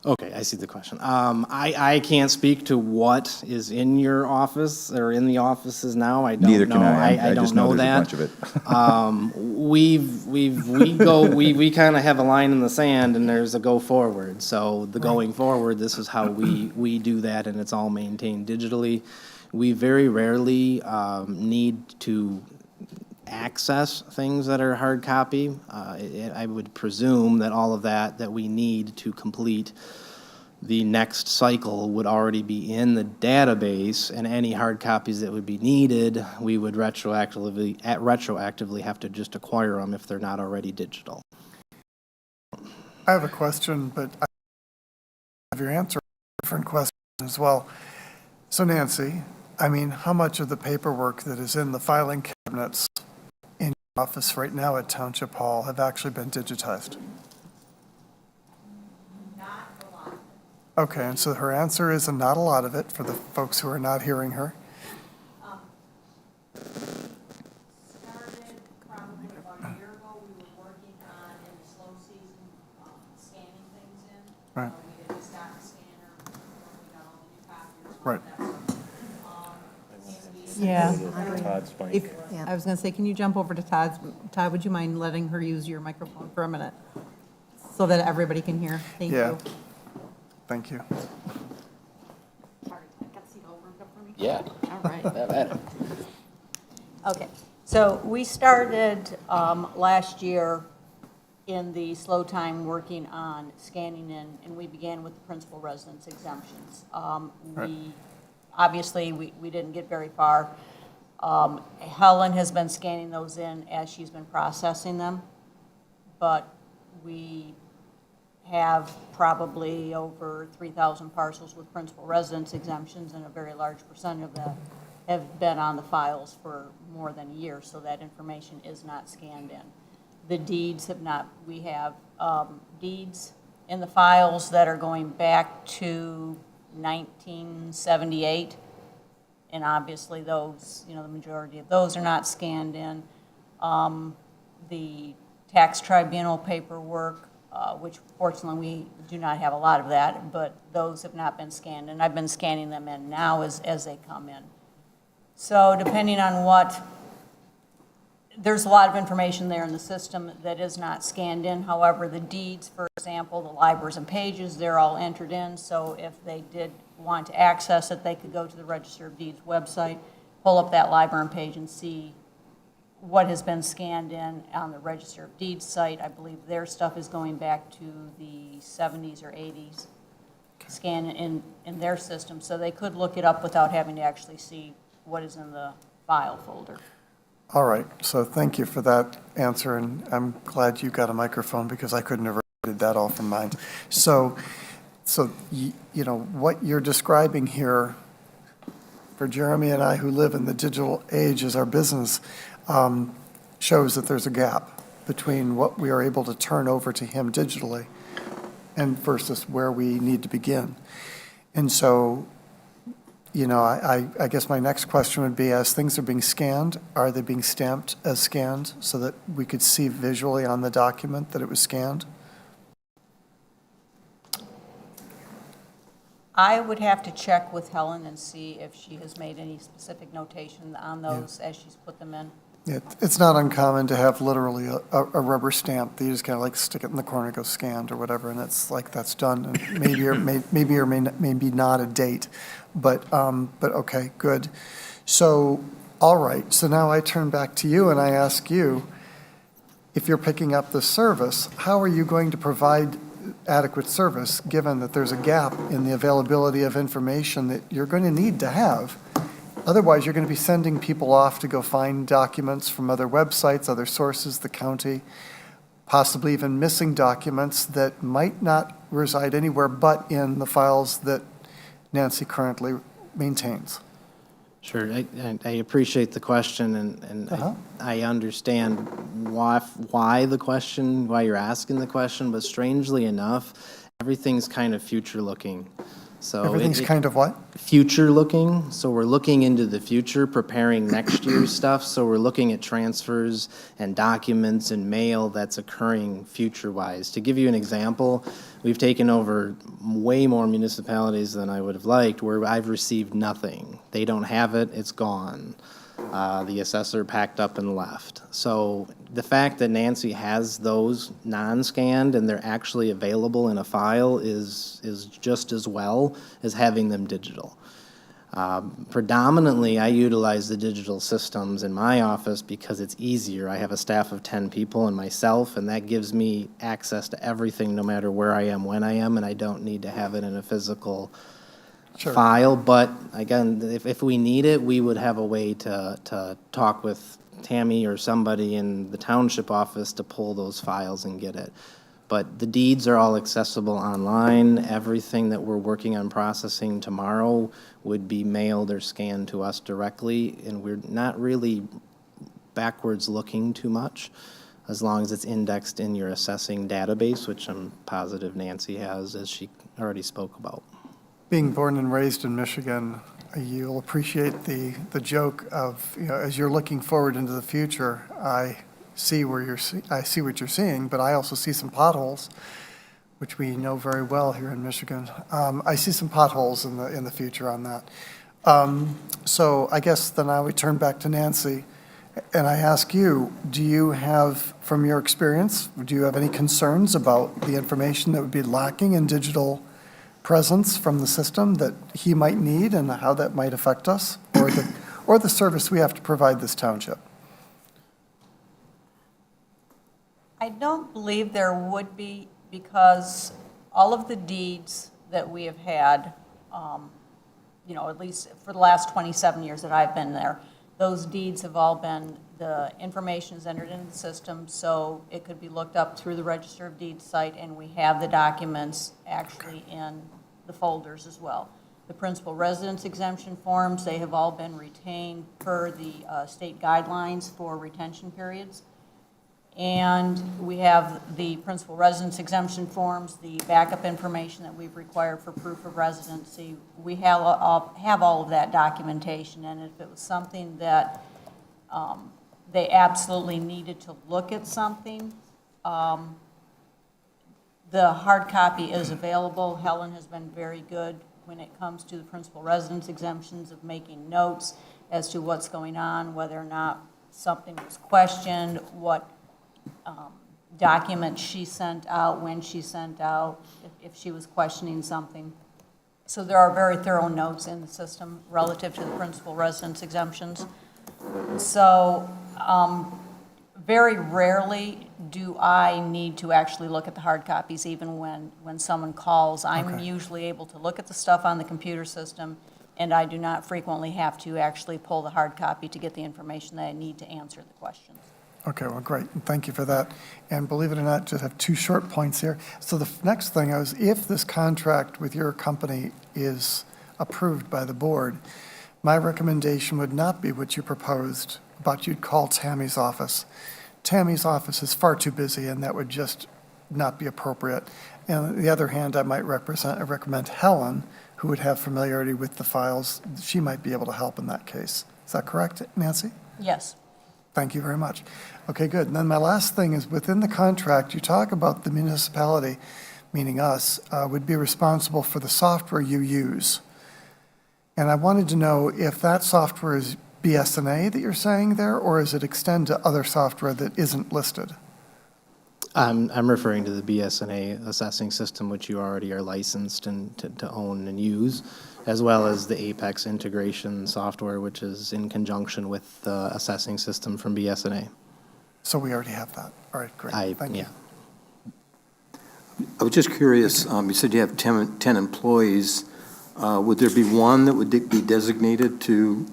Okay, I see the question. I can't speak to what is in your office or in the offices now. I don't know. Neither can I. I just don't know there's that. a bunch of it. We kind of have a line in the sand, and there's a go forward. So the going forward, this is how we do that, and it's all maintained digitally. We very rarely need to access things that are hard copy. I would presume that all of that we need to complete the next cycle would already be in the database, and any hard copies that would be needed, we would retroactively have to just acquire them if they're not already digital. I have a question, but I have your answer a different question as well. So Nancy, I mean, how much of the paperwork that is in the filing cabinets in your office right now at Township Hall have actually been digitized? Not a lot. Okay, and so her answer is not a lot of it for the folks who are not hearing her. Started Right. We had just gotten a scanner when we got all the new copiers. Right. Yeah. Todd's mic. If, I was going to say, can you jump over to Todd's? Todd, would you mind letting her use your microphone for a minute? So that everybody can hear. Thank Yeah. you. Thank you. Yeah. All right. Have at it. Okay, so we started last year in the slow time working on scanning in, and we began with the principal residence exemptions. Obviously, we didn't get very far. Helen has been scanning those in as she's been processing them, but we have probably over 3,000 parcels with principal residence exemptions, and a very large percent of that have been on the files for more than a year, so that information is not scanned in. The deeds have not, we have deeds in the files that are going back to 1978, and obviously those, the majority of those are not scanned in. The tax tribunal paperwork, which fortunately we do not have a lot of that, but those have not been scanned, and I've been scanning them in now as they come in. So depending on what, there's a lot of information there in the system that is not scanned in. However, the deeds, for example, the libraries and pages, they're all entered in, so if they did want to access it, they could go to the Register of Deeds website, pull up that library and page and see what has been scanned in on the Register of Deeds site. I believe their stuff is going back to the 70s or 80s, scan in their system, so they could look it up without having to actually see what is in the file folder. All right, so thank you for that answer, and I'm glad you got a microphone because I couldn't have did that all from mine. So what you're describing here for Jeremy and I who live in the digital age as our business shows that there's a gap between what we are able to turn over to him digitally and versus where we need to begin. And so, I guess my next question would be, as things are being scanned, are they being stamped as scanned so that we could see visually on the document that it was scanned? I would have to check with Helen and see if she has made any specific notation on those as she's put them in. It's not uncommon to have literally a rubber stamp that you just kind of like stick it in the corner, go scanned or whatever, and it's like that's done. And maybe not a date, but okay, good. So, all right. So now I turn back to you and I ask you, if you're picking up this service, how are you going to provide adequate service given that there's a gap in the availability of information that you're going to need to have? Otherwise, you're going to be sending people off to go find documents from other websites, other sources, the county, possibly even missing documents that might not reside anywhere but in the files that Nancy currently maintains. Sure, I appreciate the question, and I understand why the question, why you're asking the question, but strangely enough, everything's kind of future-looking. So Everything's kind of what? Future-looking, so we're looking into the future, preparing next year's stuff, so we're looking at transfers and documents and mail that's occurring future-wise. To give you an example, we've taken over way more municipalities than I would have liked, where I've received nothing. They don't have it, it's gone. The assessor packed up and left. So the fact that Nancy has those non-scanned and they're actually available in a file is just as well as having them digital. Predominantly, I utilize the digital systems in my office because it's easier. I have a staff of 10 people and myself, and that gives me access to everything no matter where I am, when I am, and I don't need to have it in a physical file. But again, if we need it, we would have a way to talk with Tammy or somebody in the township office to pull those files and get it. But the deeds are all accessible online. Everything that we're working on processing tomorrow would be mailed or scanned to us directly, and we're not really backwards looking too much, as long as it's indexed in your assessing database, which I'm positive Nancy has, as she already spoke about. Being born and raised in Michigan, you'll appreciate the joke of, as you're looking forward into the future, I see what you're seeing, but I also see some potholes. which we know very well here in Michigan. I see some potholes in the future on that. So I guess then I would turn back to Nancy, and I ask you, do you have, from your experience, do you have any concerns about the information that would be lacking in digital presence from the system that he might need and how that might affect us, or the service we have to provide this township? I don't believe there would be, because all of the deeds that we have had, at least for the last 27 years that I've been there, those deeds have all been, the information is entered into the system, so it could be looked up through the Register of Deeds site, and we have the documents actually in the folders as well. The principal residence exemption forms, they have all been retained per the state guidelines for retention periods. And we have the principal residence exemption forms, the backup information that we've required for proof of residency. We have all of that documentation, and if it was something that they absolutely needed to look at something, the hard copy is available. Helen has been very good when it comes to the principal residence exemptions of making notes as to what's going on, whether or not something was questioned, what documents she sent out, when she sent out, if she was questioning something. So there are very thorough notes in the system relative to the principal residence exemptions. So very rarely do I need to actually look at the hard copies, even when someone calls. I'm usually able to look at the stuff on the computer system, and I do not frequently have to actually pull the hard copy to get the information that I need to answer the questions. Okay, well, great. Thank you for that. And believe it or not, just have two short points here. So the next thing is, if this contract with your company is approved by the board, my recommendation would not be what you proposed, but you'd call Tammy's office. Tammy's office is far too busy, and that would just not be appropriate. And on the other hand, I might recommend Helen, who would have familiarity with the files. She might be able to help in that case. Is that correct, Nancy? Yes. Thank you very much. Okay, good. And then my last thing is, within the contract, you talk about the municipality, meaning us, would be responsible for the software you use. And I wanted to know if that software is BSNA that you're saying there, or does it extend to other software that isn't listed? I'm referring to the BSNA assessing system, which you already are licensed and to own and use, as well as the Apex integration software, which is in conjunction with the assessing system from BSNA. So we already have that. All right, great. Thank you. I was just curious, you said you have 10 employees. Would there be one that would be designated to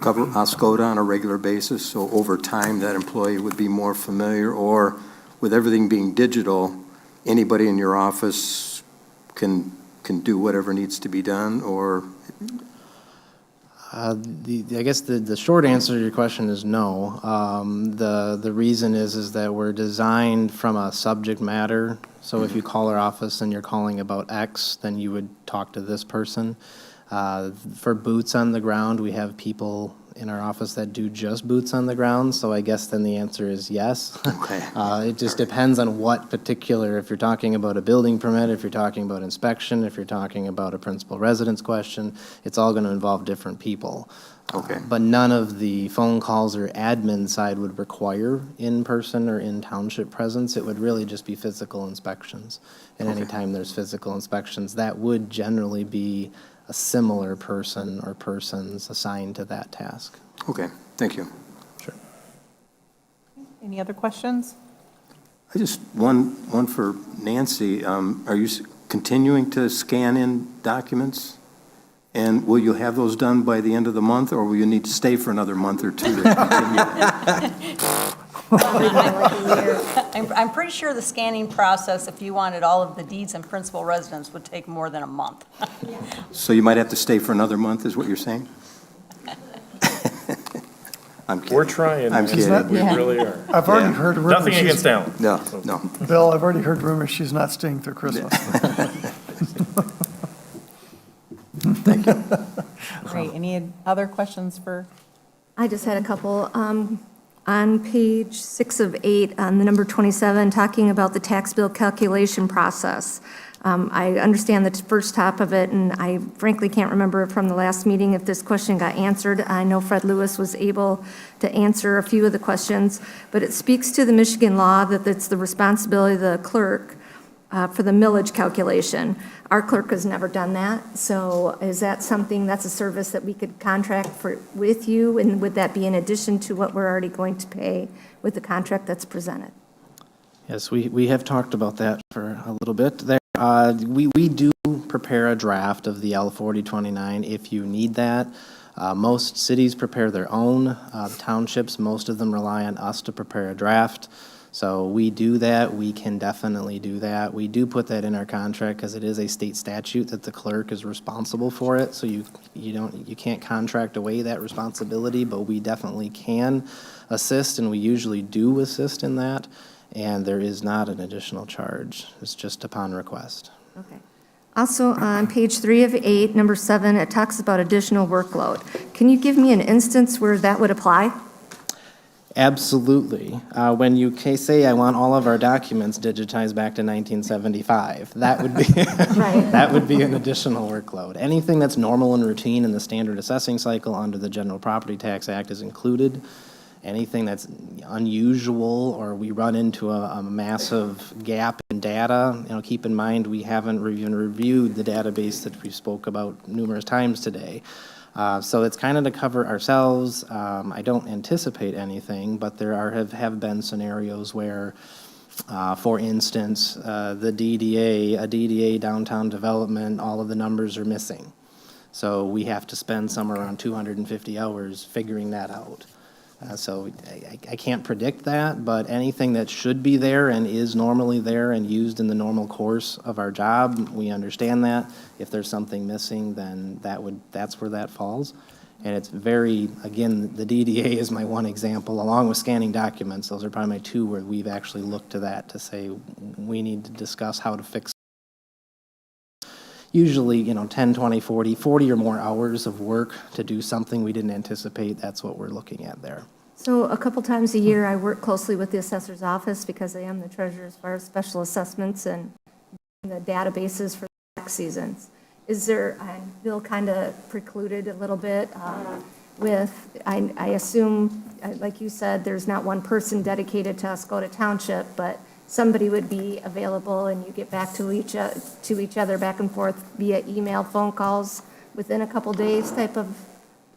cover Oscoda on a regular basis? So over time, that employee would be more familiar, or with everything being digital, anybody in your office can do whatever needs to be done, or? I guess the short answer to your question is no. The reason is that we're designed from a subject matter. So if you call our office and you're calling about X, then you would talk to this person. For boots on the ground, we have people in our office that do just boots on the ground, so I guess then the answer is yes. Okay. It just depends on what particular, if you're talking about a building permit, if you're talking about inspection, if you're talking about a principal residence question, it's all going to involve different people. Okay. But none of the phone calls or admin side would require in-person or in-township presence. It would really just be physical inspections. And anytime there's physical inspections, that would generally be a similar person or persons assigned to that task. Okay, thank you. Sure. Any other questions? I just, one for Nancy. Are you continuing to scan in documents? And will you have those done by the end of the month, or will you need to stay for another month or two to continue? I'm pretty sure the scanning process, if you wanted all of the deeds and principal residence, would take more than a month. So you might have to stay for another month, is what you're saying? I'm kidding. We're trying. I'm kidding. We really are. I've already heard rumors. Nothing against Alan. No. Bill, I've already heard rumors she's not staying through Christmas. Thank you. Great. Any other questions for? I just had a couple. On page 6 of 8, on the number 27, talking about the tax bill calculation process. I understand the first half of it, and I frankly can't remember from the last meeting if this question got answered. I know Fred Lewis was able to answer a few of the questions, but it speaks to the Michigan law that it's the responsibility of the clerk for the millage calculation. Our clerk has never done that, so is that something, that's a service that we could contract for, with you, and would that be in addition to what we're already going to pay with the contract that's presented? Yes, we have talked about that for a little bit there. We do prepare a draft of the L4029 if you need that. Most cities prepare their own. Townships, most of them rely on us to prepare a draft. So we do that. We can definitely do that. We do put that in our contract because it is a state statute that the clerk is responsible for it. So you can't contract away that responsibility, but we definitely can assist, and we usually do assist in that. And there is not an additional charge. It's just upon request. Okay. Also, on page 3 of 8, number 7, it talks about additional workload. Can you give me an instance where that would apply? Absolutely. When you say, I want all of our documents digitized back to 1975, that would be, that would be an additional workload. Anything that's normal and routine in the standard assessing cycle under the General Property Tax Act is included. Anything that's unusual or we run into a massive gap in data, keep in mind we haven't even reviewed the database that we spoke about numerous times today. So it's kind of to cover ourselves. I don't anticipate anything, but there have been scenarios where, for instance, the DDA, a DDA downtown development, all of the numbers are missing. So we have to spend somewhere around 250 hours figuring that out. So I can't predict that, but anything that should be there and is normally there and used in the normal course of our job, we understand that. If there's something missing, then that's where that falls. And it's very, again, the DDA is my one example, along with scanning documents. Those are probably my two where we've actually looked to that to say we need to discuss how to fix. Usually, 10, 20, 40 or more hours of work to do something we didn't anticipate. That's what we're looking at there. So a couple times a year, I work closely with the assessor's office because I am the treasurer as far as special assessments and the databases for tax seasons. Is there, I feel kind of precluded a little bit with, I assume, like you said, there's not one person dedicated to Oscoda Township, but somebody would be available and you get back to each other back and forth via email, phone calls within a couple days type of,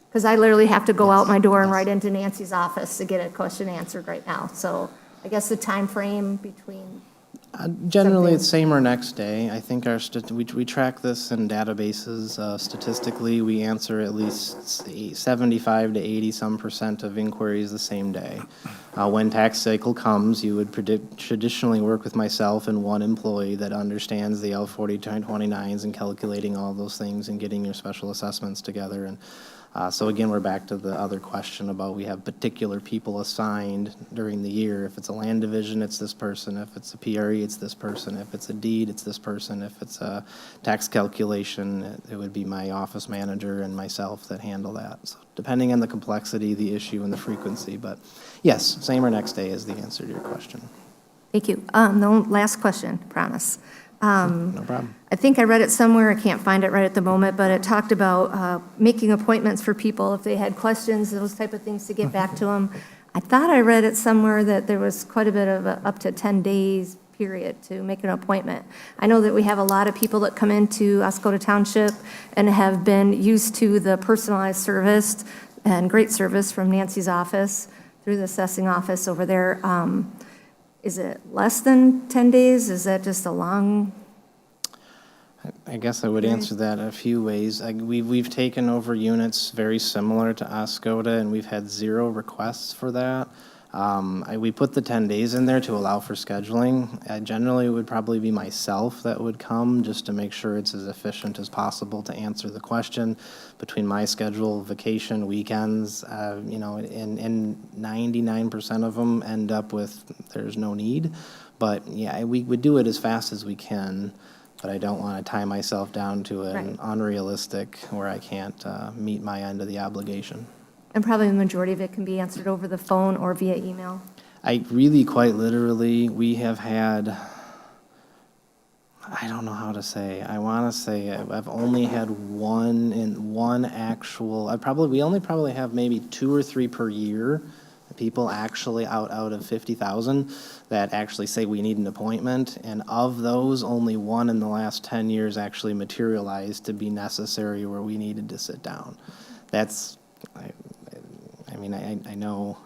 because I literally have to go out my door and right into Nancy's office to get a question answered right now. So I guess the time frame between. Generally, it's same or next day. I think we track this in databases. Statistically, we answer at least 75 to 80% of inquiries the same day. When tax cycle comes, you would traditionally work with myself and one employee that understands the L4029s and calculating all those things and getting your special assessments together. And so again, we're back to the other question about we have particular people assigned during the year. If it's a land division, it's this person. If it's a PRE, it's this person. If it's a deed, it's this person. If it's a tax calculation, it would be my office manager and myself that handle that. So depending on the complexity, the issue, and the frequency. But yes, same or next day is the answer to your question. Thank you. No, last question, promise. No problem. I think I read it somewhere, I can't find it right at the moment, but it talked about making appointments for people if they had questions, those type of things to get back to them. I thought I read it somewhere that there was quite a bit of up to 10 days period to make an appointment. I know that we have a lot of people that come into Oscoda Township and have been used to the personalized service and great service from Nancy's office through the assessing office over there. Is it less than 10 days? Is that just a long? I guess I would answer that a few ways. We've taken over units very similar to Oscoda, and we've had 0 requests for that. We put the 10 days in there to allow for scheduling. Generally, it would probably be myself that would come just to make sure it's as efficient as possible to answer the question between my schedule, vacation, weekends, and 99% of them end up with there's no need. But yeah, we would do it as fast as we can, but I don't want to tie myself down to an unrealistic where I can't meet my end of the obligation. And probably the majority of it can be answered over the phone or via email. I really, quite literally, we have had, I don't know how to say, I want to say I've only had one actual, we only probably have maybe 2 or 3 per year, people actually out of 50,000 that actually say we need an appointment. And of those, only one in the last 10 years actually materialized to be necessary where we needed to sit down. That's, I mean, I know.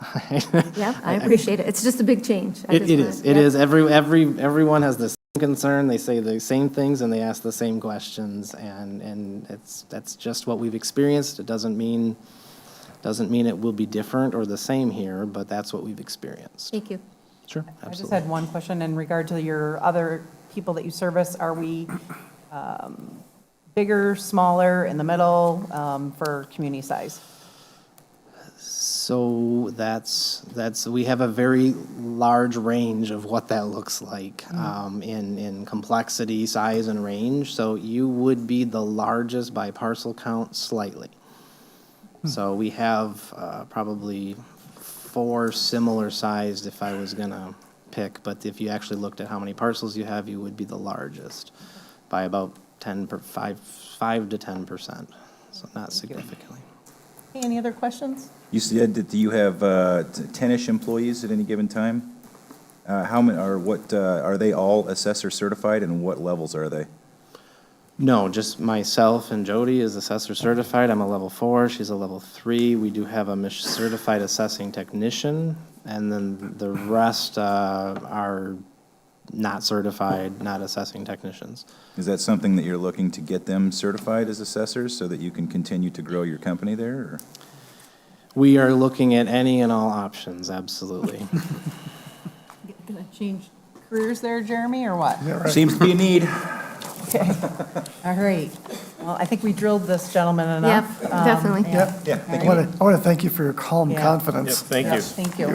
Yeah, I appreciate it. It's just a big change. It is. Everyone has the same concern. They say the same things and they ask the same questions. And that's just what we've experienced. It doesn't mean it will be different or the same here, but that's what we've experienced. Thank you. Sure, I just absolutely. had one question in regard to your other people that you service. Are we bigger, smaller, in the middle for community size? So we have a very large range of what that looks like in complexity, size, and range. So you would be the largest by parcel count slightly. So we have probably 4 similar sized if I was gonna pick, but if you actually looked at how many parcels you have, you would be the largest by about 5 to 10%, so not significantly. Okay, any other questions? You said that you have 10-ish employees at any given time? How many, or what, are they all assessor certified, and what levels are they? No, just myself and Jody is assessor certified. I'm a level 4, she's a level 3. We do have a certified assessing technician, and then the rest are not certified, not assessing technicians. Is that something that you're looking to get them certified as assessors so that you can continue to grow your company there, or? We are looking at any and all options, absolutely. Gonna change careers there, Jeremy, or what? Seems to be a need. Okay, all right. Well, I think we drilled this gentleman enough. Yep, definitely. Yeah. Yeah, thank I you. want to thank you for your calm Yeah. confidence. Yep, thank you. Yes, thank you. You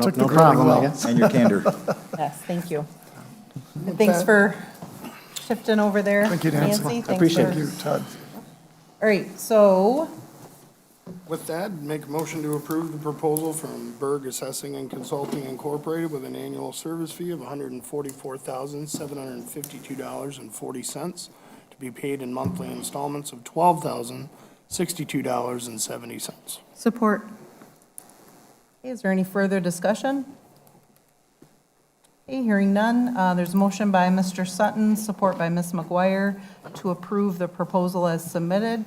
took the No grilling problem, I well. guess. And your candor. Yes, thank you. And thanks for shifting over there, Thank you, Nancy. Thanks Appreciate for- Thank you, Todd. All right, so, With that, make a motion to approve the proposal from Berg Assessing and Consulting Incorporated with an annual service fee of $144,752.40 to be paid in monthly installments of $12,062.70. Support. is there any further discussion? Okay, hearing none, there's a motion by Mr. Sutton, support by Ms. McGuire to approve the proposal as submitted.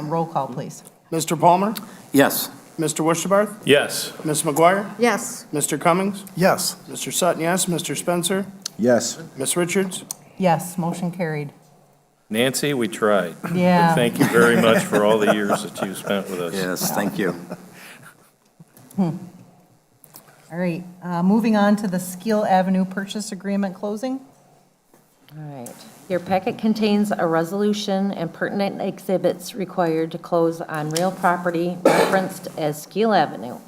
Roll call, please. Mr. Palmer? Yes. Mr. Wishbarth? Yes. Ms. McGuire? Yes. Mr. Cummings? Yes. Mr. Sutton, yes. Mr. Spencer? Yes. Ms. Richards? Yes, motion carried. Nancy, we tried. Yeah. Thank you very much for all the years that you've spent with us. Yes, thank you. All right, moving on to the Skill Avenue purchase agreement closing. All right. Your packet contains a resolution and pertinent exhibits required to close on real property referenced as Skeel Avenue.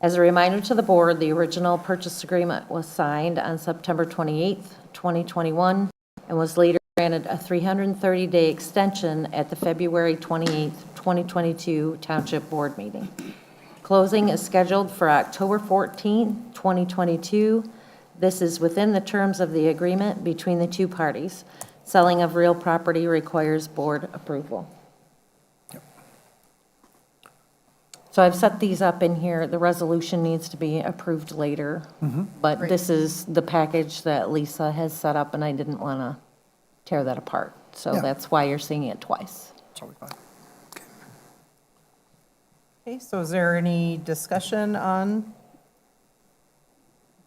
As a reminder to the board, the original purchase agreement was signed on September 28th, 2021, and was later granted a 330-day extension at the February 28th, 2022 Township Board meeting. Closing is scheduled for October 14, 2022. This is within the terms of the agreement between the two parties. Selling of real property requires board approval. So I've set these up in here. The resolution needs to be approved later. But this is the package that Lisa has set up, and I didn't want to tear that apart. So Yeah. that's why you're seeing it twice. Totally fine. Okay, so is there any discussion on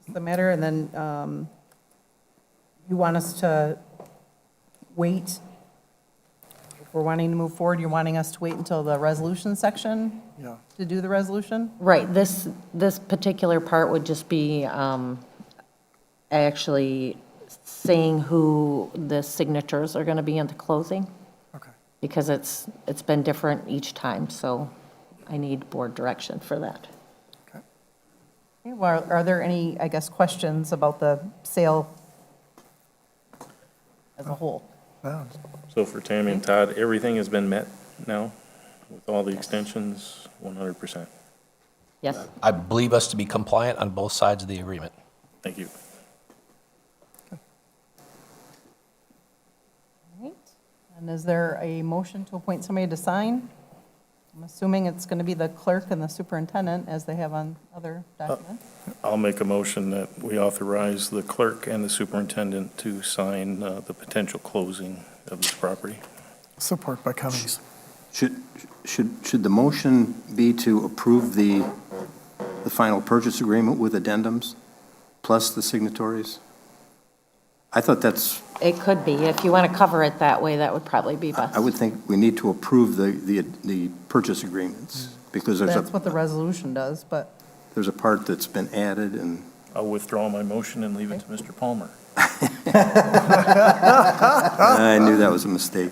the matter? And then you want us to wait? If we're wanting to move forward, you're wanting us to wait until the resolution section Yeah. to do the resolution? Right, this particular part would just be actually saying who the signatures are going to be in the closing, Okay. because it's been different each time, so I need board direction for that. Okay. Okay, well, are there any, I guess, questions about the sale as a whole? Wow. So for Tammy and Todd, everything has been met now with all the extensions? 100%. Yes? I believe us to be compliant on both sides of the agreement. Thank you. All right. And is there a motion to appoint somebody to sign? I'm assuming it's going to be the clerk and the superintendent, as they have on other documents. I'll make a motion that we authorize the clerk and the superintendent to sign the potential closing of this property. Support by Cummings. Should the motion be to approve the final purchase agreement with addendums, plus the signatories? I thought that's, It could be. If you want to cover it that way, that would probably be best. I would think we need to approve the purchase agreements, because That's what the resolution does, but there's a part that's been added, and I'll withdraw my motion and leave it to Mr. Palmer. I knew that was a mistake.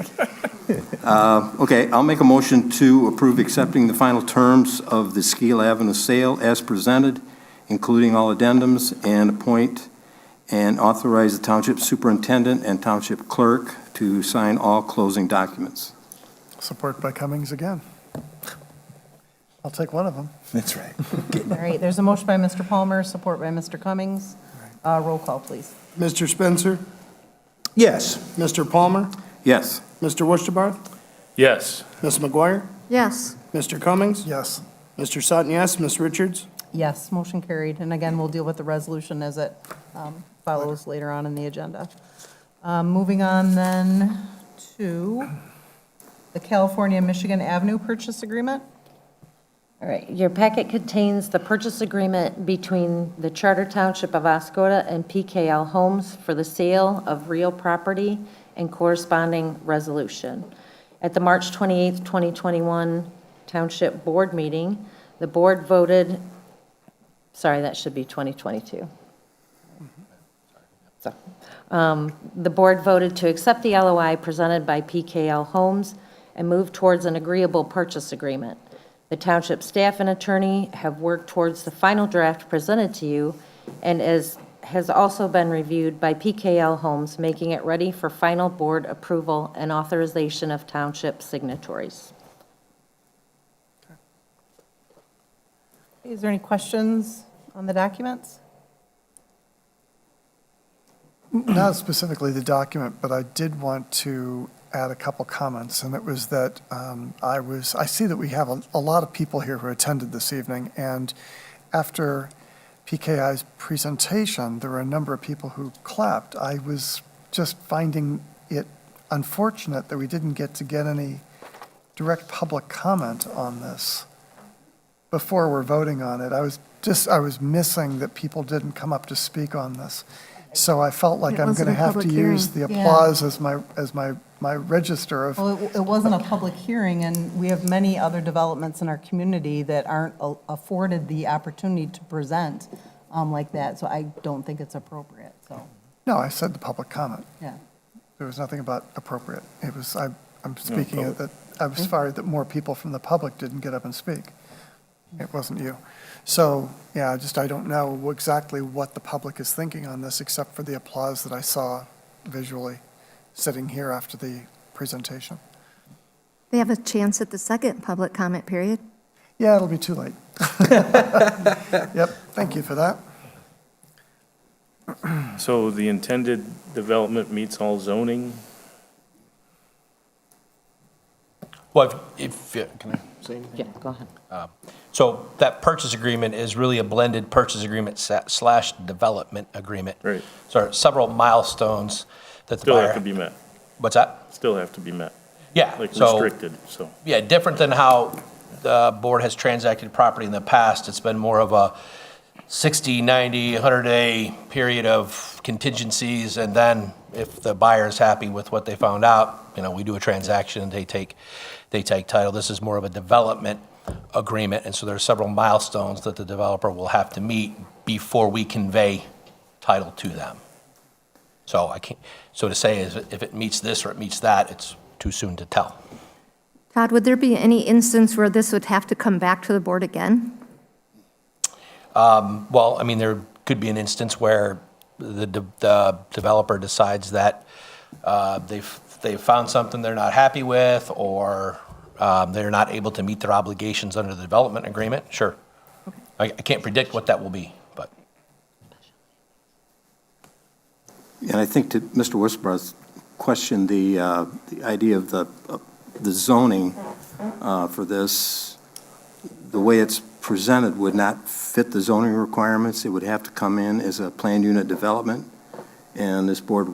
Okay, I'll make a motion to approve accepting the final terms of the Skeel Avenue sale as presented, including all addendums, and appoint and authorize the township superintendent and township clerk to sign all closing documents. Support by Cummings again. I'll take one of them. That's right. all right, there's a motion by Mr. Palmer, support by Mr. Cummings. Roll call, please. Mr. Spencer? Yes. Mr. Palmer? Yes. Mr. Worcester? Yes. Ms. McGuire? Yes. Mr. Cummings? Yes. Mr. Sutton, yes. Ms. Richards? Yes, motion carried. And again, we'll deal with the resolution as it follows later on in the agenda. Moving on then to the California-Michigan Avenue Purchase Agreement. All right, your packet contains the purchase agreement between the Charter Township of Oscoda and PKL Homes for the sale of real property and corresponding resolution. At the March 28th, 2021 Township Board meeting, the board voted, sorry, that should be 2022. So, the board voted to accept the LOI presented by PKL Homes and move towards an agreeable purchase agreement. The township staff and attorney have worked towards the final draft presented to you and has also been reviewed by PKL Homes, making it ready for final board approval and authorization of township signatories. Is there any questions on the documents? Not specifically the document, but I did want to add a couple comments, and it was that I see that we have a lot of people here who attended this evening, and after PKI's presentation, there were a number of people who clapped. I was just finding it unfortunate that we didn't get any direct public comment on this before we're voting on it. I was missing that people didn't come up to speak on this. So I felt like It I'm wasn't going to a have to public use hearing. the applause as my register of, Well, it wasn't a public hearing, and we have many other developments in our community that aren't afforded the opportunity to present like that, so I don't think it's appropriate, so, no, I said the public comment. yeah. There was nothing about appropriate. It was, I'm speaking of that, I was sorry that more people from the public didn't get up and speak. It wasn't you. So, yeah, I don't know exactly what the public is thinking on this, except for the applause that I saw visually sitting here after the presentation. They have a chance at the second public comment period. Yeah, it'll be too late. Yep, thank you for that. So the intended development meets all zoning? Well, can I say anything? Yeah, go ahead. So that purchase agreement is really a blended purchase agreement slash development agreement. Right. So there are several milestones that the Still buyer. have to be met. What's that? Still have to be met. Yeah. Like so- restricted, so. Yeah, different than how the board has transacted property in the past. It's been more of a 60, 90, 100-day period of contingencies, and then if the buyer is happy with what they found out, we do a transaction and they take title. This is more of a development agreement, and so there are several milestones that the developer will have to meet before we convey title to them. So to say is if it meets this or it meets that, it's too soon to tell. Todd, would there be any instance where this would have to come back to the board again? Well, there could be an instance where the developer decides that they've found something they're not happy with, or they're not able to meet their obligations under the development agreement, sure. I can't predict what that will be, but. And I think to Mr. Whisper's question, the idea of the zoning for this, the way it's presented would not fit the zoning requirements. It would have to come in as a planned unit development. And this board,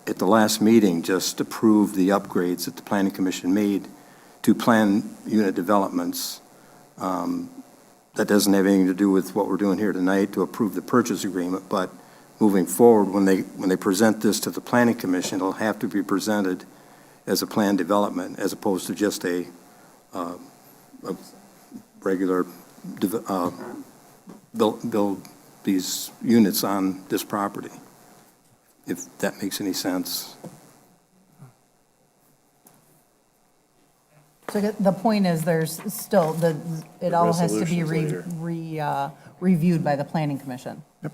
at the last meeting, just approved the upgrades that the Planning Commission made to planned unit developments. That doesn't have anything to do with what we're doing here tonight to approve the purchase agreement, but moving forward, when they present this to the Planning Commission, it'll have to be presented as a planned development as opposed to just a regular build these units on this property, if that makes any sense. So the point is, there's still, it all has to be resolution's later. reviewed by the Planning Commission. Yep.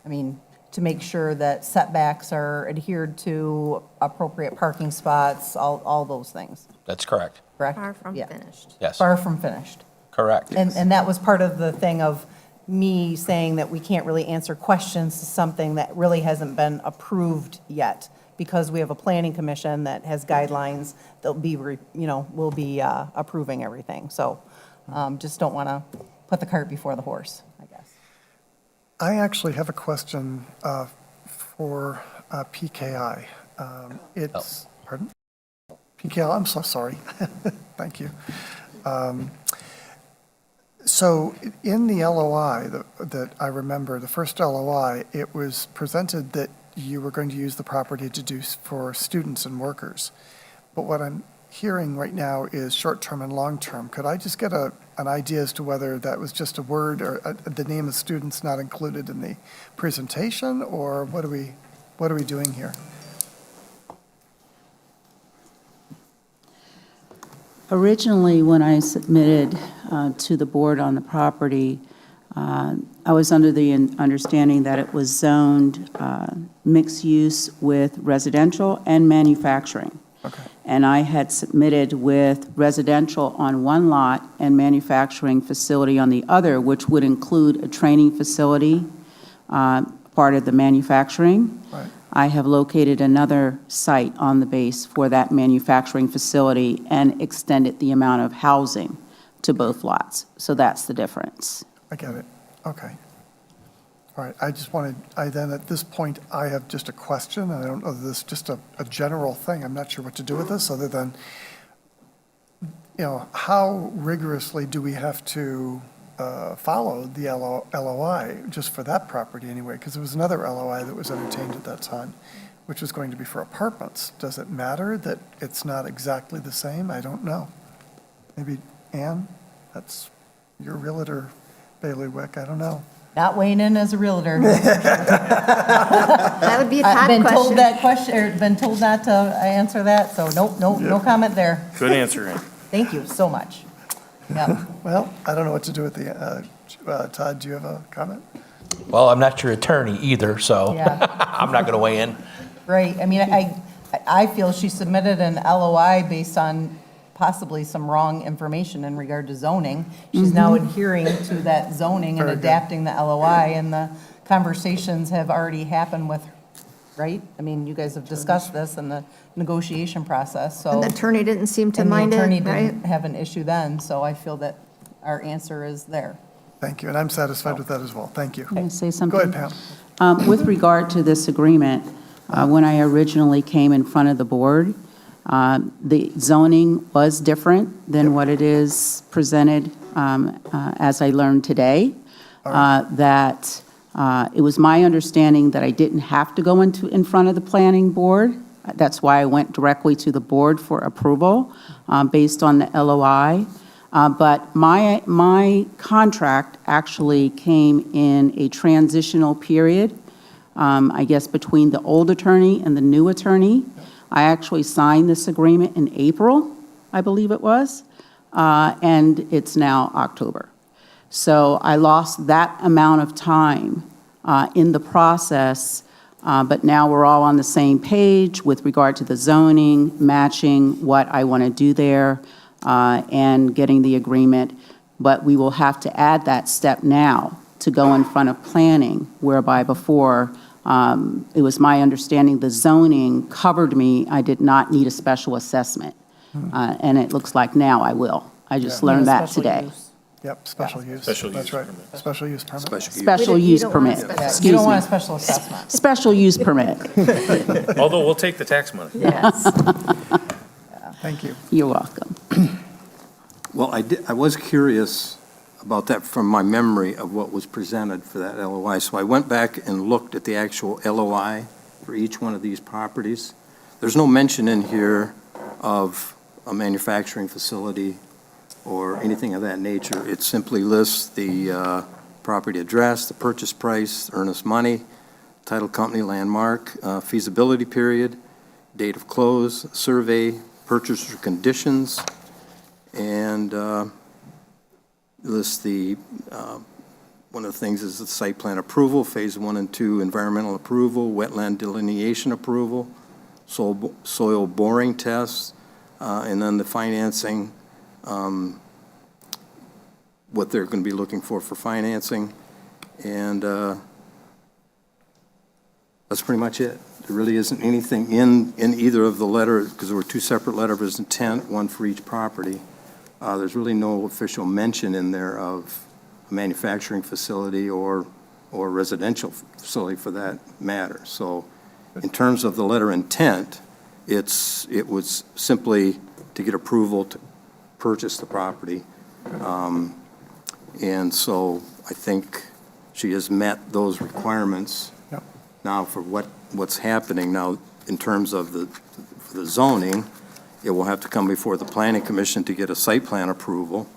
I mean, to make sure that setbacks are adhered to, appropriate parking spots, all those things, That's correct. correct? Far from Yeah. finished. Yes, Far from finished. correct. And that was part of the thing of me saying that we can't really answer questions to something that really hasn't been approved yet, because we have a planning commission that has guidelines that'll be, will be approving everything. So just don't want to put the cart before the horse, I guess. I actually have a question for PKI. Pardon? PKI, I'm so sorry. Thank you. So in the LOI that I remember, the first LOI, it was presented that you were going to use the property to do for students and workers. But what I'm hearing right now is short-term and long-term. Could I just get an idea as to whether that was just a word or the name of students not included in the presentation, or what are we doing here? Originally, when I submitted to the board on the property, I was under the understanding that it was zoned mixed use with residential and manufacturing. Okay. And I had submitted with residential on one lot and manufacturing facility on the other, which would include a training facility, part of the manufacturing. Right. I have located another site on the base for that manufacturing facility and extended the amount of housing to both lots. So that's the difference. I get it. Okay. All right. Then at this point, I have just a question, and I don't know if this is just a general thing. I'm not sure what to do with this, other than, how rigorously do we have to follow the LOI just for that property anyway? Because there was another LOI that was entertained at that time, which was going to be for apartments. Does it matter that it's not exactly the same? I don't know. Maybe, Ann, that's your realtor, bailiwick, I don't know. Not weighing in as a realtor. That would be a Todd I've been told question. that question, or been told not to answer that, so no comment there. Good answer, Ann. Thank you so much. Yeah. Well, I don't know what to do with the, Todd, do you have a comment? Well, I'm not your attorney either, so Yeah. I'm not going to weigh in. Right, I mean, I feel she submitted an LOI based on possibly some wrong information in regard to zoning. She's now adhering to that zoning and Very good. adapting the LOI, and the conversations have already happened with, right? I mean, you guys have discussed this in the negotiation process, so. And the attorney didn't seem to And the mind attorney it, right? didn't have an issue then, so I feel that our answer is there. Thank you, and I'm satisfied with that as well. Thank you. Can I say something? Go ahead, Pam. With regard to this agreement, when I originally came in front of the board, the zoning was different than what it is presented, as I learned today. That it was my understanding that I didn't have to go in front of the planning board. That's why I went directly to the board for approval based on the LOI. But my contract actually came in a transitional period, I guess, between the old attorney and the new attorney. I actually signed this agreement in April, I believe it was, and it's now October. So I lost that amount of time in the process, but now we're all on the same page with regard to the zoning, matching what I want to do there. and getting the agreement, but we will have to add that step now to go in front of planning, whereby before, it was my understanding the zoning covered me, I did not need a special assessment. And it looks like now I will. I just learned that Special today. use. Yep, special use. Special That's use right. permit. Special use permit. Special You use don't want a permit, special- You excuse don't want a me. special assessment. Special use permit. Although we'll take the tax money. Yes. Thank you. You're welcome. Well, I was curious about that from my memory of what was presented for that LOI. So I went back and looked at the actual LOI for each one of these properties. There's no mention in here of a manufacturing facility or anything of that nature. It simply lists the property address, the purchase price, earnest money, title company, landmark, feasibility period, date of close, survey, purchaser conditions, and lists the, one of the things is the site plan approval, phase 1 and 2 environmental approval, wetland delineation approval, soil boring tests, and then the financing, what they're going to be looking for financing, and that's pretty much it. There really isn't anything in either of the letters, because there were two separate letters of intent, one for each property. There's really no official mention in there of a manufacturing facility or residential facility for that matter. So in terms of the letter intent, it was simply to get approval to purchase the property. And so I think she has met those requirements. Yep. Now for what's happening now in terms of the zoning, it will have to come before the planning commission to get a site plan approval.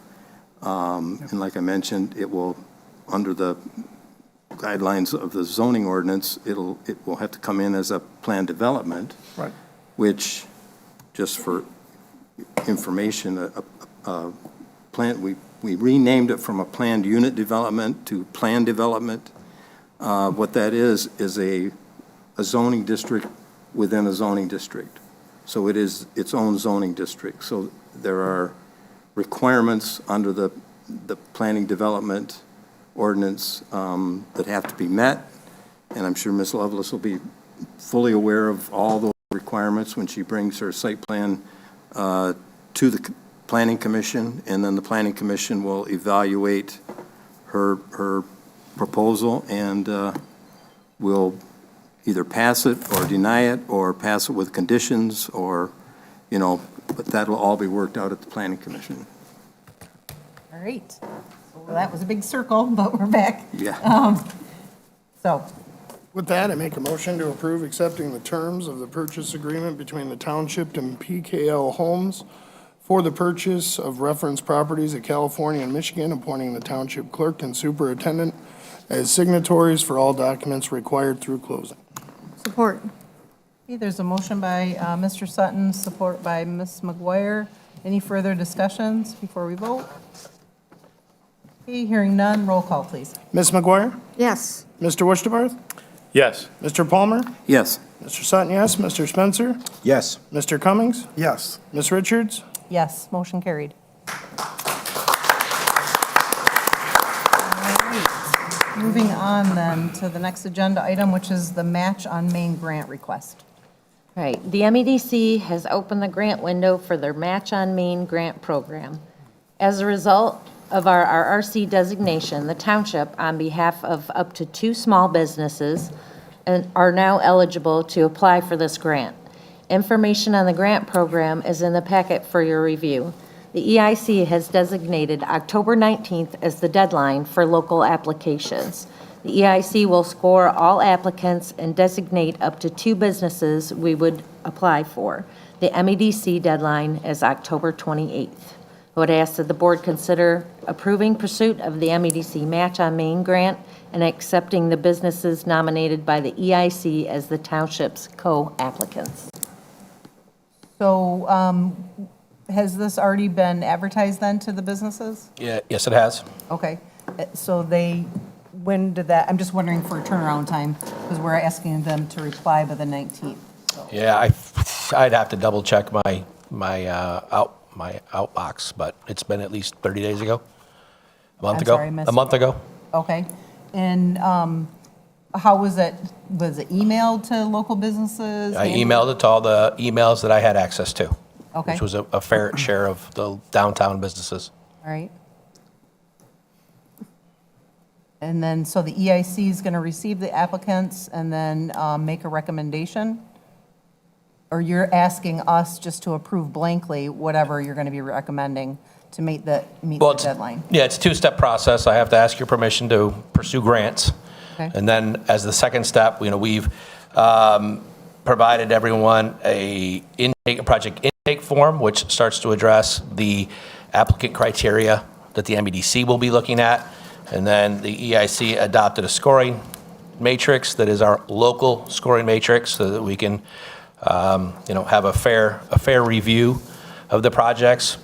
And like I mentioned, it will, under the guidelines of the zoning ordinance, it will have to come in as a planned development. Right. Which, just for information, we renamed it from a planned unit development to planned development. What that is a zoning district within a zoning district. So it is its own zoning district. So there are requirements under the planning development ordinance that have to be met, and I'm sure Ms. Lovelace will be fully aware of all those requirements when she brings her site plan to the planning commission, and then the planning commission will evaluate her proposal and will either pass it or deny it or pass it with conditions or, but that will all be worked out at the planning commission. All right. Well, that was a big circle, but we're back. Yeah. So, With that, I make a motion to approve accepting the terms of the purchase agreement between the Township and PKL Homes for the purchase of reference properties at California and Michigan, appointing the Township Clerk and Superintendent as signatories for all documents required through closing. Support. okay, there's a motion by Mr. Sutton, support by Ms. McGuire. Any further discussions before we vote? Okay, hearing none, roll call, please. Ms. McGuire? Yes. Mr. Wusterbarth? Yes. Mr. Palmer? Yes. Mr. Sutton, yes. Mr. Spencer? Yes. Mr. Cummings? Yes. Ms. Richards? Yes, motion carried. Moving on then to the next agenda item, which is the match on Main grant request. Right. The MEDC has opened the grant window for their Match on Main grant program. As a result of our RRC designation, the township, on behalf of up to 2 small businesses, are now eligible to apply for this grant. Information on the grant program is in the packet for your review. The EIC has designated October 19th as the deadline for local applications. The EIC will score all applicants and designate up to 2 businesses we would apply for. The MEDC deadline is October 28th. I would ask that the board consider approving pursuit of the MEDC Match on Main grant and accepting the businesses nominated by the EIC as the township's co-applicants. So has this already been advertised then to the businesses? Yeah, yes, it has. Okay, so when did that, I'm just wondering for a turnaround time, because we're asking them to reply by the 19th. Yeah, I'd have to double check my my outbox, but it's been at least 30 days ago, a month I'm ago, sorry, I missed a month ago. Okay. And how was it? Was it emailed to local businesses? I emailed it to all the emails that I had access to, Okay. which was a fair share of the downtown businesses. All right. And then, so the EIC is going to receive the applicants and then make a recommendation? Or you're asking us just to approve blankly whatever you're going to be recommending to meet the deadline? Yeah, it's a two-step process. I have to ask your permission to pursue grants. Okay. And then as the second step, we've provided everyone a project intake form, which starts to address the applicant criteria that the MEDC will be looking at. And then the EIC adopted a scoring matrix that is our local scoring matrix so that we can, have a fair review of the projects.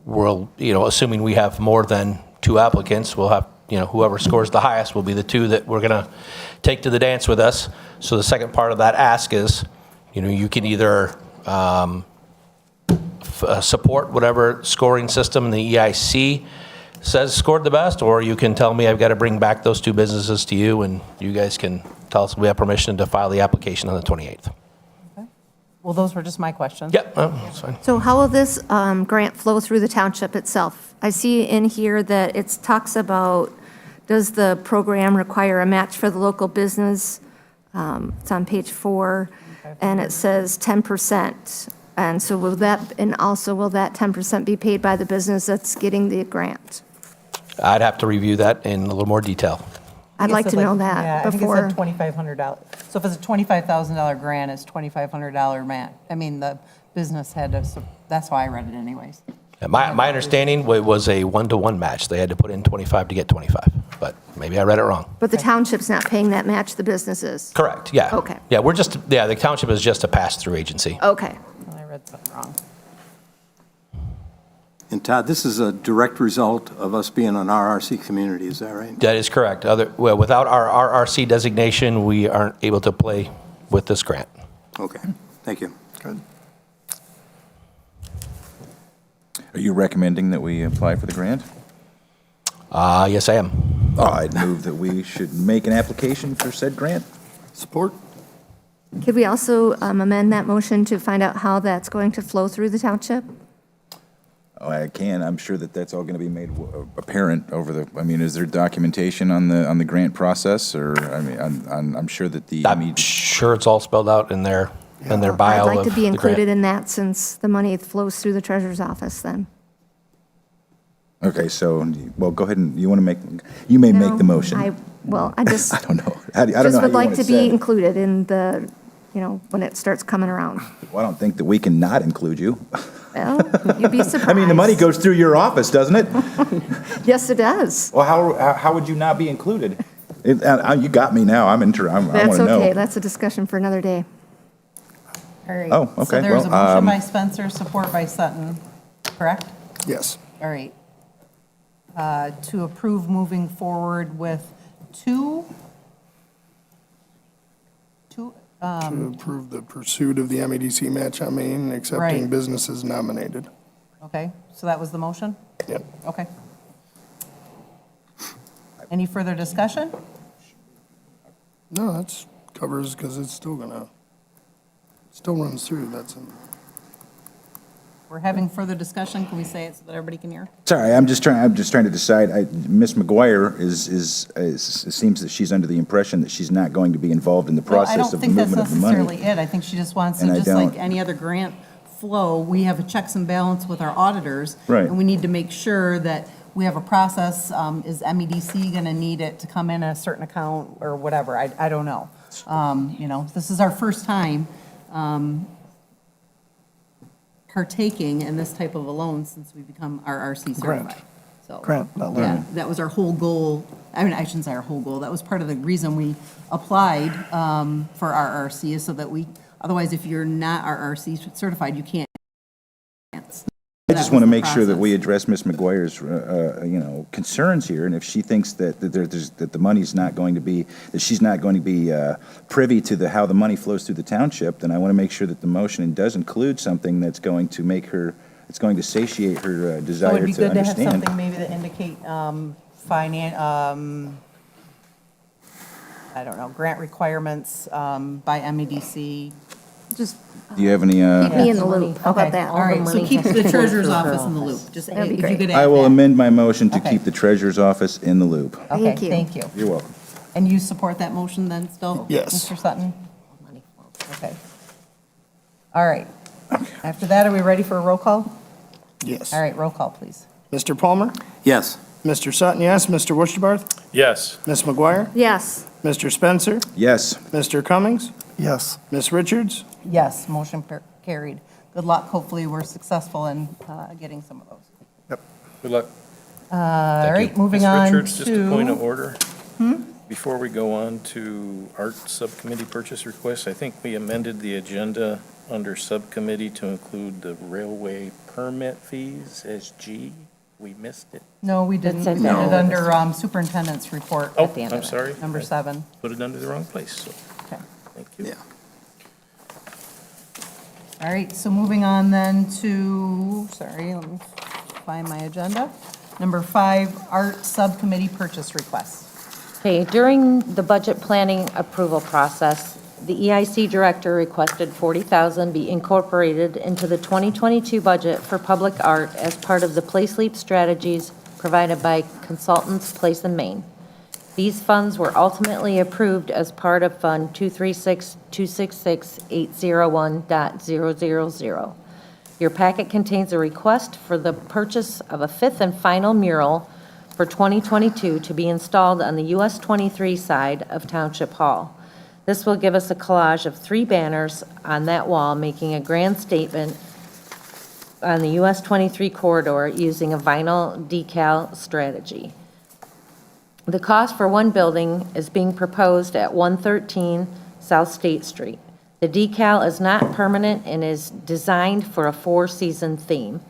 We'll, assuming we have more than 2 applicants, we'll have, whoever scores the highest will be the 2 that we're going to take to the dance with us. So the second part of that ask is, you can either support whatever scoring system the EIC says scored the best, or you can tell me I've got to bring back those 2 businesses to you, and you guys can tell us we have permission to file the application on the 28th. Well, those were just my questions. Yeah, that's fine. So how will this grant flow through the township itself? I see in here that it talks about, does the program require a match for the local business? It's on page 4, and it says 10%. And so will that 10% be paid by the business that's getting the grant? I'd have to review that in a little more detail. I'd like to know Yeah, that I think before. it said $2,500. So if it's a $25,000 grant, it's $2,500 match. I mean, the business had to, that's why I read it anyways. My understanding was a 1-to-1 match. They had to put in 25 to get 25, but maybe I read it wrong. But the township's not paying that match, the businesses? Correct, yeah. Okay. Yeah, the township is just a pass-through agency. Okay. I read something wrong. And Todd, this is a direct result of us being an RRC community, is that right? That is correct. Without our RRC designation, we aren't able to play with this grant. Okay, thank you. Good. Are you recommending that we apply for the grant? Yes, I am. I'd move that we should make an application for said grant. Support? Could we also amend that motion to find out how that's going to flow through the township? Oh, I can. I'm sure that that's all going to be made apparent over is there documentation on the grant process? Or, I'm sure that I'm sure it's all spelled out in their bio. I'd like to of be the included grant. in that since the money flows through the treasurer's office then. Okay, so, well, go ahead and, you want to make, you may make the motion. I just, I don't know. I don't know just how would you like want to it be said. included in the, when it starts coming around. Well, I don't think that we can not include you. Well, you'd be surprised. I mean, the money goes through your office, doesn't it? Yes, it does. Well, how would you not be included? You got me now. I want to know. That's okay. That's a discussion for another day. All right. Oh, okay. So there's a Well, motion by Spencer, support by Sutton, correct? Yes. All right. To approve moving forward with two, To approve the pursuit of the MEDC match on Main, accepting Right. businesses nominated. okay, so that was the motion? Yep. Okay. Any further discussion? No, that's covers, because it's still runs through, We're having further discussion, can we say it so that everybody can hear? Sorry, I'm just trying to decide. Ms. McGuire it seems that she's under the impression that she's not going to be involved in the process of the movement of the I don't think that's money. necessarily it. I think she just wants to, And I just like don't- any other grant flow, we have a checks and balance with our auditors. Right. And we need to make sure that we have a process. Is MEDC going to need it to come in a certain account or whatever? I don't know. This is our first time partaking in this type of a loan since we become RRC certified. Grant. So, Grant, not loan. yeah, that was our whole goal. I mean, I shouldn't say our whole goal. That was part of the reason we applied for RRC is so that otherwise if you're not RRC certified, you can't. I just want to make sure that we address Ms. McGuire's, concerns here, and if she thinks that the money's not going to be, that she's not going to be privy to how the money flows through the township, then I want to make sure that the motion does include something that's going to make her it's going to satiate her So desire it'd be to good to have understand. something maybe that indicate I don't know, grant requirements by MEDC. Just Do you have any? keep me in the loop. How about Okay, that? all right, so keep the treasurer's office in the loop, just That'd be if you great. could I add will that. amend my motion to Okay. keep the treasurer's office in the loop. Okay, Thank you. thank you. You're welcome. And you support that motion then still? Yes. Mr. Sutton? Okay. All right. After that, are we ready for a roll call? Yes. All right, roll call, please. Mr. Palmer? Yes. Mr. Sutton, yes. Mr. Worcester? Yes. Ms. McGuire? Yes. Mr. Spencer? Yes. Mr. Cummings? Yes. Ms. Richards? Yes, motion carried. Good luck. Hopefully, we're successful in getting some of those. Good luck. All right, moving Ms. on Richards, just a point of to, order. Before we go on to art subcommittee purchase requests, I think we amended the agenda under subcommittee to include the railway permit fees as G. We missed it. no, we didn't. That's We it. did it No. under superintendent's report. Oh, at the end I'm of it. sorry. Number 7. Put it under the wrong place, so, Okay. thank you. Yeah. All right, so moving on then to, sorry, let me find my agenda. Number 5, art subcommittee purchase requests. Okay, during the budget planning approval process, the EIC director requested $40,000 be incorporated into the 2022 budget for public art as part of the Place Leap strategies provided by Consultants Place and Main. These funds were ultimately approved as part of Fund 236-266-801.000. Your packet contains a request for the purchase of a 5th and final mural for 2022 to be installed on the US 23 side of Township Hall. This will give us a collage of 3 banners on that wall, making a grand statement on the US 23 corridor using a vinyl decal strategy. The cost for one building is being proposed at 113 South State Street. The decal is not permanent and is designed for a 4-season theme.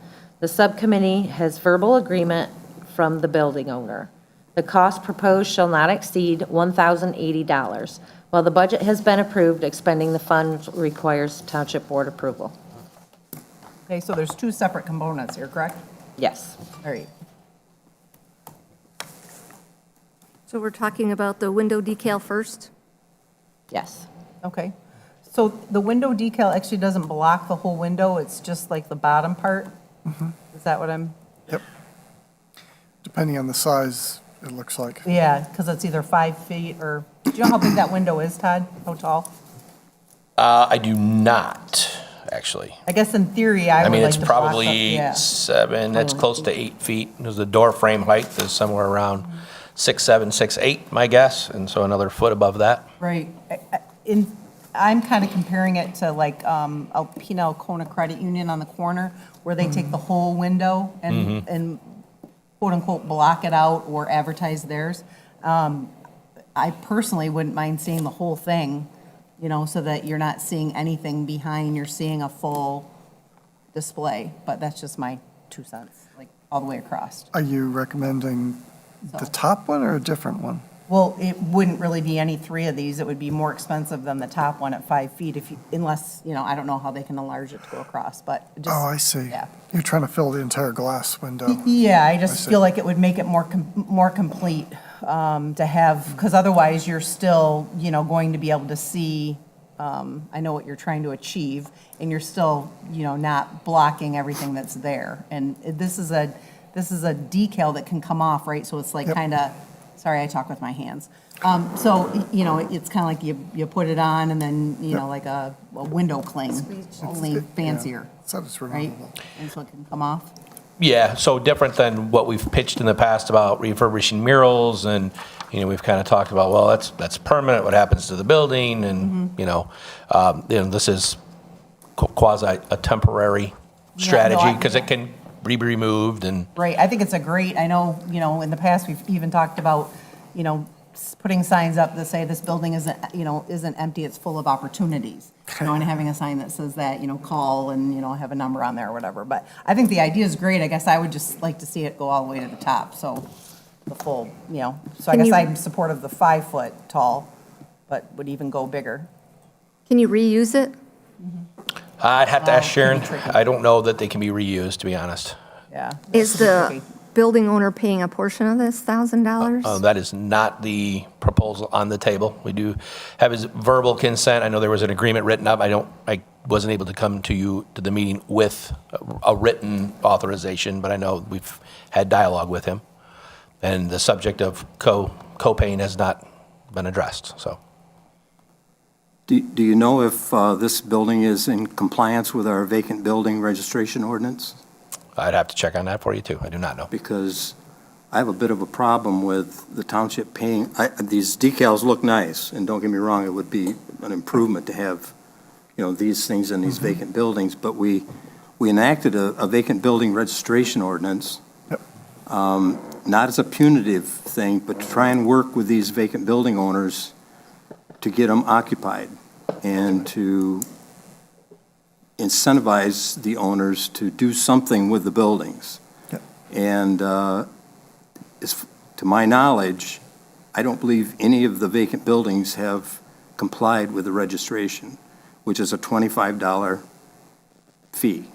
The subcommittee has verbal agreement from the building owner. The cost proposed shall not exceed $1,080. While the budget has been approved, expending the funds requires township board approval. Okay, so there's 2 separate components here, correct? Yes. All right. So we're talking about the window decal first? Yes. Okay. So the window decal actually doesn't block the whole window, it's just like the bottom part? Is that what I'm, Yep. Depending on the size, it looks like. yeah, because it's either 5 feet or, do you know how big that window is, Todd? How tall? I do not, actually. I guess in theory, I I would mean, like it's to block the- probably yeah. 7, that's close to 8 feet, because the door frame height is somewhere around 6'7", 6'8", my guess, and so another foot above that. Right. I'm kind of comparing it to like Alpena Kona Credit Union on the corner, where they take the whole window and quote unquote block it out or advertise theirs. I personally wouldn't mind seeing the whole thing, you know, so that you're not seeing anything behind, you're seeing a full display, but that's just my 2 cents, like all the way across. Are you recommending the top one or a different one? Well, it wouldn't really be any 3 of these. It would be more expensive than the top one at 5 feet if you, unless, you know, I don't know how they can enlarge it to go across, but just. Oh, I see. Yeah. You're trying to fill the entire glass window. Yeah, I I just see. feel like it would make it more complete to have, because otherwise you're still, you know, going to be able to see, I know what you're trying to achieve, and you're still, you know, not blocking everything that's there. And this is a decal that can come off, right? So it's like Yep. kind of, sorry, I talk with my hands. So, you know, it's kind of like you put it on and then, you know, like a window cling, only fancier, So it's right? removable. And so it can come off. Yeah, so different than what we've pitched in the past about refurbishing murals, and, you know, we've kind of talked about, well, that's permanent, what happens to the building, and, you know, this is quasi a temporary strategy, because it can be removed and. Right, I think it's a great, I know, you know, in the past, we've even talked about, you know, putting signs up that say this building isn't empty, it's full of opportunities. You know, and having a sign that says that, you know, call and, you know, have a number on there or whatever. But I think the idea is great. I guess I would just like to see it go all the way to the top, so the full, you know. So I Can guess you- I'm supportive of the 5-foot tall, but would even go bigger. Can you reuse it? I'd have to ask Oh, Sharon. pretty tricky. I don't know that they can be reused, to be honest. Yeah. Is Pretty the tricky. building owner paying a portion of this $1,000? That is not the proposal on the table. We do have his verbal consent. I know there was an agreement written up. I wasn't able to come to the meeting with a written authorization, but I know we've had dialogue with him. And the subject of co-paying has not been addressed, so. Do you know if this building is in compliance with our vacant building registration ordinance? I'd have to check on that for you, too. I do not know. Because I have a bit of a problem with the township paying, these decals look nice, and don't get me wrong, it would be an improvement to have, these things in these vacant buildings, but we enacted a vacant building registration ordinance, not as a punitive thing, but to try and work with these vacant building owners to get them occupied and to incentivize the owners to do something with the buildings. Yep. And to my knowledge, I don't believe any of the vacant buildings have complied with the registration, which is a $25 fee.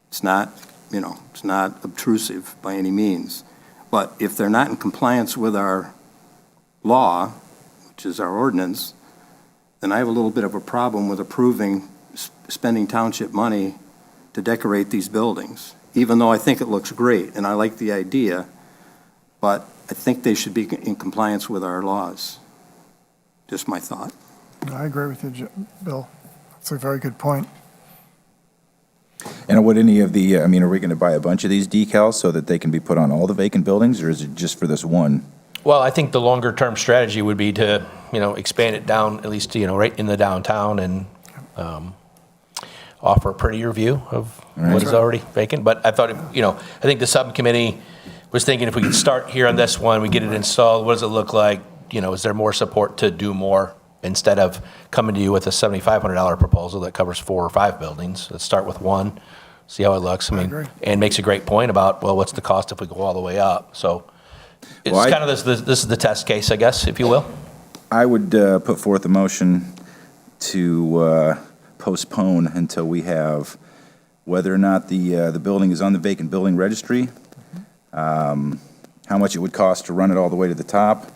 It's not, it's not obtrusive by any means. But if they're not in compliance with our law, which is our ordinance, then I have a little bit of a problem with approving spending township money to decorate these buildings, even though I think it looks great, and I like the idea, but I think they should be in compliance with our laws. Just my thought. I agree with you, Bill. That's a very good point. And would any of the, are we going to buy a bunch of these decals so that they can be put on all the vacant buildings, or is it just for this one? Well, I think the longer-term strategy would be to, expand it down, at least, right in the downtown and offer a prettier view of what is already vacant. But I thought, I think the subcommittee was thinking if we could start here on this one, we get it installed, what does it look like? Is there more support to do more instead of coming to you with a $7,500 proposal that covers 4 or 5 buildings? Let's start with one, see how it looks. I agree. And makes a great point about, well, what's the cost if we go all the way up? So it's Well, kind of this is the test case, I guess, if you will. I would put forth a motion to postpone until we have whether or not the building is on the vacant building registry, how much it would cost to run it all the way to the top,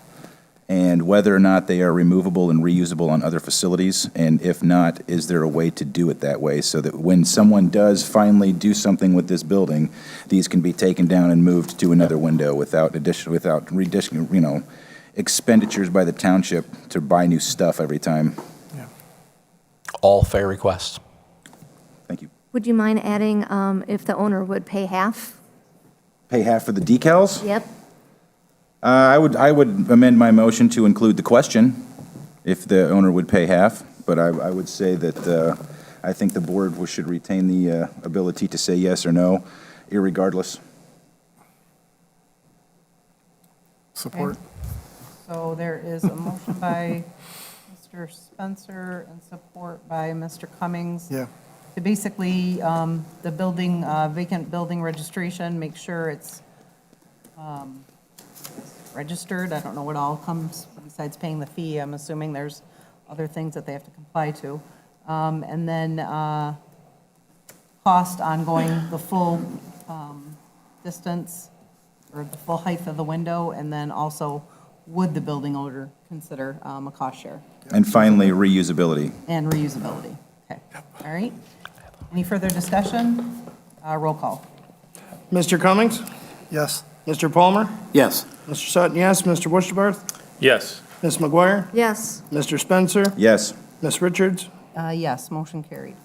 and whether or not they are removable and reusable on other facilities, and if not, is there a way to do it that way so that when someone does finally do something with this building, these can be taken down and moved to another window without expenditures by the township to buy new stuff every time. All fair requests. Thank you. Would you mind adding if the owner would pay half? Pay half for the decals? Yep. I would amend my motion to include the question, if the owner would pay half, but I would say that I think the board should retain the ability to say yes or no, irregardless. Support. So there is a motion by Mr. Spencer and support by Mr. Cummings. Yeah. To basically, the building, vacant building registration, make sure it's registered. I don't know what all comes besides paying the fee. I'm assuming there's other things that they have to comply to. And then cost on going the full distance or the full height of the window, and then also would the building owner consider a cost share And finally, reusability. and reusability. Okay, all right. Any further discussion? Roll call. Mr. Cummings? Yes. Mr. Palmer? Yes. Mr. Sutton, yes. Mr. Wishbarth? Yes. Ms. McGuire? Yes. Mr. Spencer? Yes. Ms. Richards? Yes, motion carried.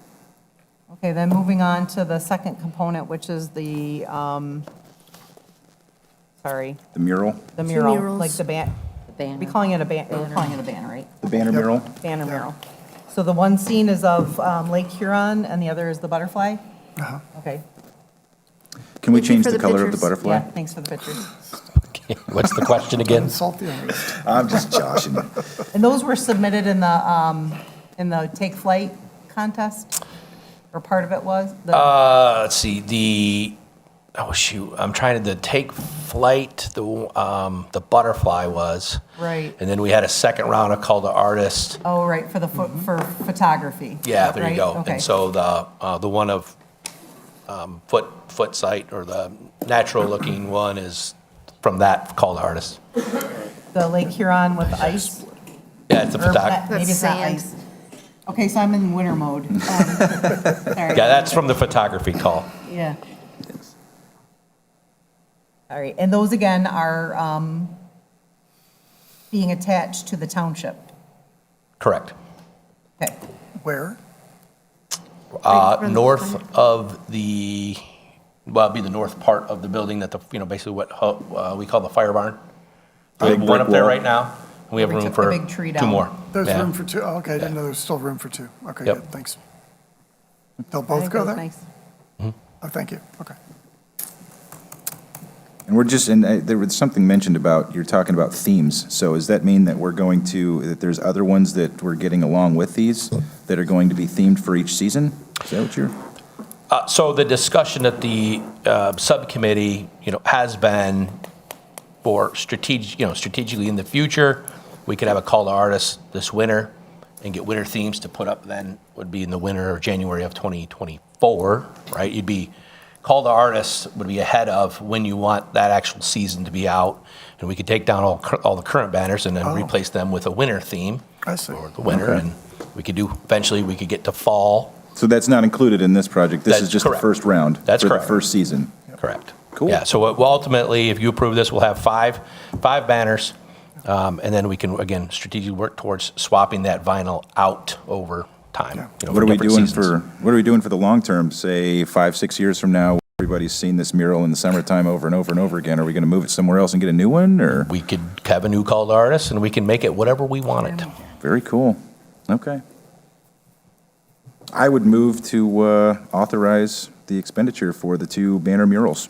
Okay, then moving on to the second component, which is the, sorry, The mural, the mural, murals. like the ban, Banner. we're calling it a banner, right? the banner mural. Banner mural. So the one scene is of Lake Huron and the other is the butterfly? Okay. Can we Thank you change for the the color of the pictures. butterfly? Yeah, thanks for the pictures. What's the question again? Insult the artist. I'm just joshing you. And those were submitted in the Take Flight contest? Or part of it was? Let's see, oh shoot, I'm trying to take flight, the butterfly was. Right. And then we had a second round of call to artists. Oh, right, for for photography. Yeah, there you right? go. Okay. And so the one of foot site, or the natural looking one, is from that call to artists. The Lake Huron with ice? Yeah, it's a Or photography. maybe it's not sand. ice. Okay, so I'm in winter mode. Sorry. Yeah, that's from the photography call. Yeah. All right, and those again are being attached to the township. Correct. Okay. Where? North of the, well, it'd be the north part of the building that basically what we call the fire barn. We have Big one brick up there wall. right now, and we have We room took the for big tree two down. more. There's Yeah. room for two. Oh, okay, I didn't know there's still room for two. Okay, Yep. good, thanks. They'll I both think go it there? was nice. Oh, thank you, okay. And we're just, and there was something mentioned about, you're talking about themes. So does that mean that that there's other ones that we're getting along with these that are going to be themed for each season? Is that what you're? So the discussion at the subcommittee, has been for strategically in the future, we could have a call to artists this winter and get winter themes to put up then, would be in the winter or January of 2024, right? Call to artists would be ahead of when you want that actual season to be out, and we could take down all the current banners and then replace them with a winter theme I see. for the winter, Okay. and eventually we could get to fall. So that's not included in this project? This That's is just correct. the first round? That's For correct. the first season? Correct. Cool. Yeah, so ultimately, if you approve this, we'll have five banners, and then we can, again, strategically work towards swapping that vinyl out over time. What are we different doing seasons. what are we doing for the long term? Say 5-6 years from now, everybody's seen this mural in the summertime over and over and over again. Are we going to move it somewhere else and get a new one, or? We could have a new call to artists, and we can make it whatever we want it. Very cool. Okay. I would move to authorize the expenditure for the 2 banner murals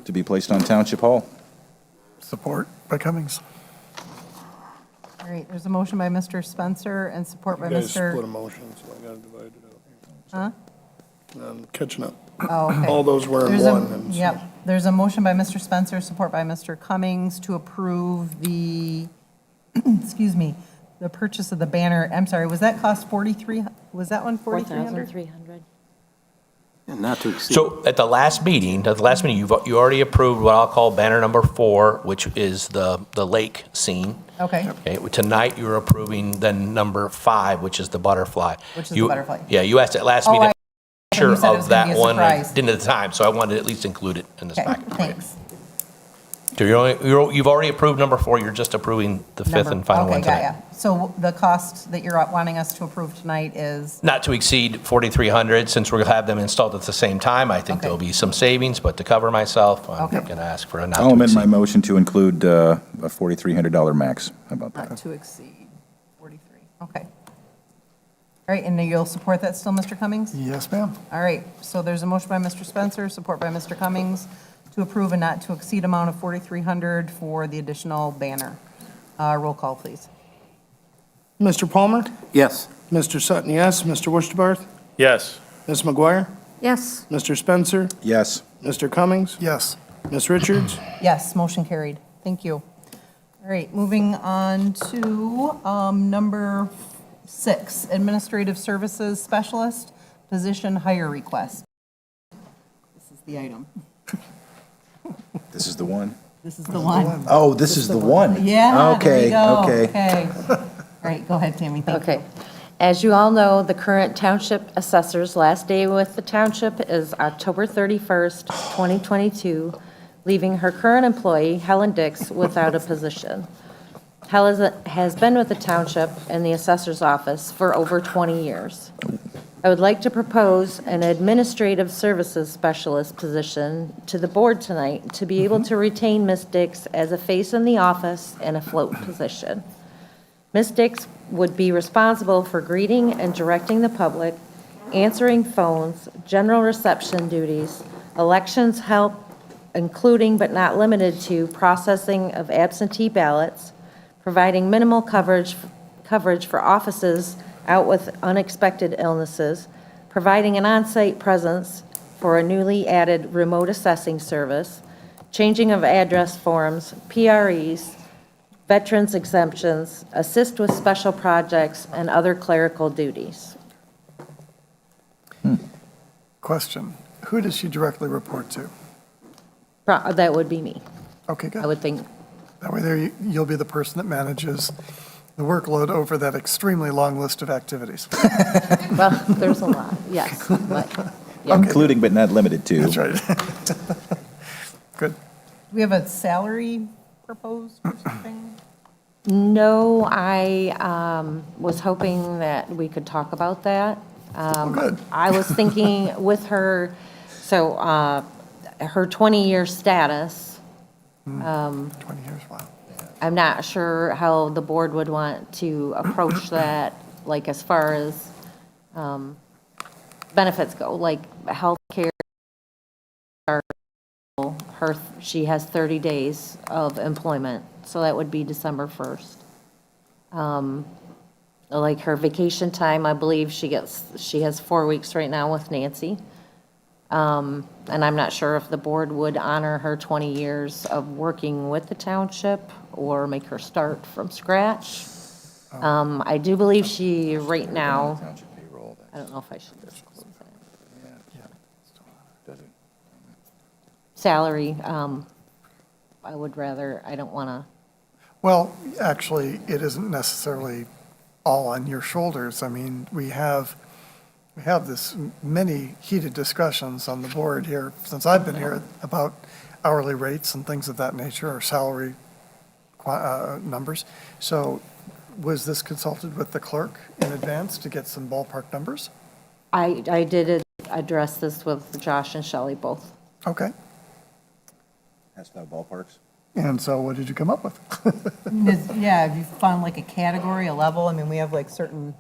to be placed on Township Hall. Support by Cummings. All right, there's a motion by Mr. Spencer and support by You guys split a Mr. motion, so I gotta divide it Huh? up. I'm catching up. Oh, okay. All those were in There's a- one. and so- Yep, there's a motion by Mr. Spencer, support by Mr. Cummings to approve the, excuse me, the purchase of the banner. I'm sorry, was that cost 43, was that one 4,300? 4,300. And not to exceed. So at the last meeting, you already approved what I'll call banner number 4, which is the lake scene. Okay, Okay, tonight you're approving then number 5, which is the butterfly. Which is the You- butterfly. Yeah, you asked at last Oh, meeting, I- sure you said it was of gonna be that a one. surprise. Didn't at the time, so I wanted to at least include it in this okay, packet. thanks. So you've already approved number 4, you're just approving the 5th Number- and final one Okay, got tonight. ya. So the cost that you're wanting us to approve tonight is, Not to exceed 4,300, since we'll have them installed at the same time. I think Okay. there'll be some savings, but to cover myself, I'm Okay. going to ask for a not I'll to amend my exceed. motion to include a $4,300 max. How about that? not to exceed 43, okay. All right, and you'll support that still, Mr. Cummings? Yes, ma'am. All right, so there's a motion by Mr. Spencer, support by Mr. Cummings, to approve a not to exceed amount of 4,300 for the additional banner. Roll call, please. Mr. Palmer? Yes. Mr. Sutton, yes. Mr. Wurstabarth? Yes. Ms. McGuire? Yes. Mr. Spencer? Yes. Mr. Cummings? Yes. Ms. Richards? Yes, motion carried. Thank you. All right, moving on to number 6, Administrative Services Specialist, position hire request. This is the item. This is the one? This is the one. Oh, this is the one? Yeah, there Okay, you go. okay. All right, go ahead, Tammy, thank you. Okay. As you all know, the current township assessor's last day with the township is October 31st, 2022, leaving her current employee, Helen Dix, without a position. Helen has been with the township and the assessor's office for over 20 years. I would like to propose an administrative services specialist position to the board tonight to be able to retain Ms. Dix as a face in the office and a float position. Ms. Dix would be responsible for greeting and directing the public, answering phones, general reception duties, elections help, including but not limited to processing of absentee ballots, providing minimal coverage for offices out with unexpected illnesses, providing an on-site presence, for a newly added remote assessing service, changing of address forms, PREs, veterans exemptions, assist with special projects, and other clerical duties. Question, who does she directly report to? That would be me, Okay, good. I would think. That way there, you'll be the person that manages the workload over that extremely long list of activities. Well, there's a lot, yes, but, yeah. Including but not limited to. That's right. Good. Do we have a salary proposed or something? No, I was hoping that we could talk about that. Good. I was thinking with her, so her 20-year status, 20 years, wow. I'm not sure how the board would want to approach that, like as far as benefits go, like healthcare. She has 30 days of employment, so that would be December 1st. Like her vacation time, I believe she has 4 weeks right now with Nancy. And I'm not sure if the board would honor her 20 years of working with the township or make her start from scratch. I do believe she, right now, I don't know if I should disclose that. Salary, I would rather, I don't want to. Well, actually, it isn't necessarily all on your shoulders. I mean, we have this many heated discussions on the board here since I've been here about hourly rates and things of that nature, or salary numbers. So was this consulted with the clerk in advance to get some ballpark numbers? I did address this with Josh and Shelley both. Okay. Asked about ballparks. And so what did you come up with? Yeah, have you found like a category, a level? I mean, we have like certain,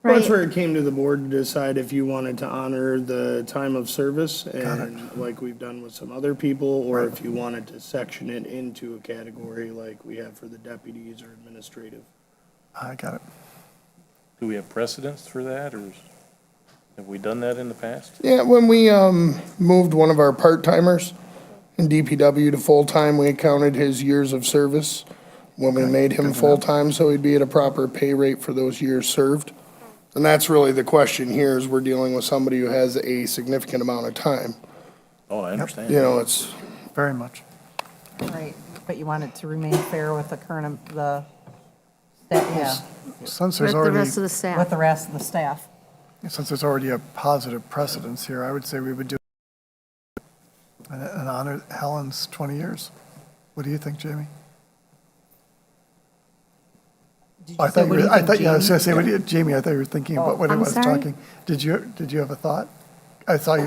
Well, that's where it came to the board to decide if you wanted to honor the time of service, and like we've done with some other people, or if you wanted to section it into a category like we have for the deputies or administrative. I got it. Do we have precedents for that, or have we done that in the past? Yeah, when we moved one of our part-timers in DPW to full-time, we counted his years of service when we made him full-time, so he'd be at a proper pay rate for those years served. And that's really the question here, is we're dealing with somebody who has a significant amount of time. Oh, I understand. You know, it's, Very much. right, but you want it to remain fair with the current, yeah, Since With there's the already, rest of the with staff. the rest of the staff. since there's already a positive precedence here, I would say we would do and honor Helen's 20 years. What do you think, Jamie? I thought, what do you I think, thought, yeah, I was Jamie? gonna say, Jamie, I thought you were thinking about what I I'm was sorry? talking. Did you have a thought? I thought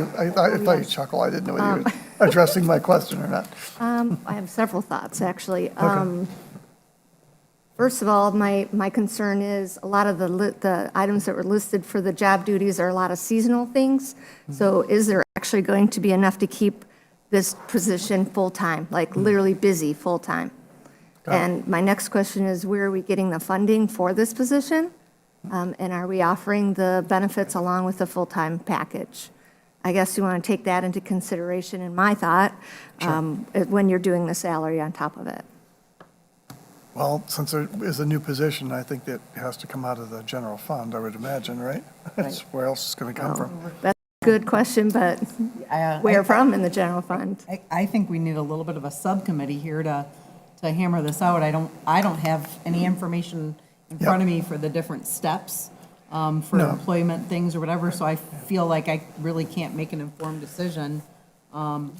you chuckle. I didn't know whether you were addressing my question or not. I have several thoughts, actually. First of all, my concern is a lot of the items that were listed for the job duties are a lot of seasonal things. So is there actually going to be enough to keep this position full-time, like literally busy full-time? And my next question is, where are we getting the funding for this position? And are we offering the benefits along with the full-time package? I guess you want to take that into consideration in my thought, when you're doing the salary on top of it. Well, since there is a new position, I think that has to come out of the general fund, I would imagine, right? That's where else it's going to come from. That's a good question, but where from in the general fund? I think we need a little bit of a subcommittee here to hammer this out. I don't have any information in front of me for the different steps for employment things or whatever, so I feel like I really can't make an informed decision. You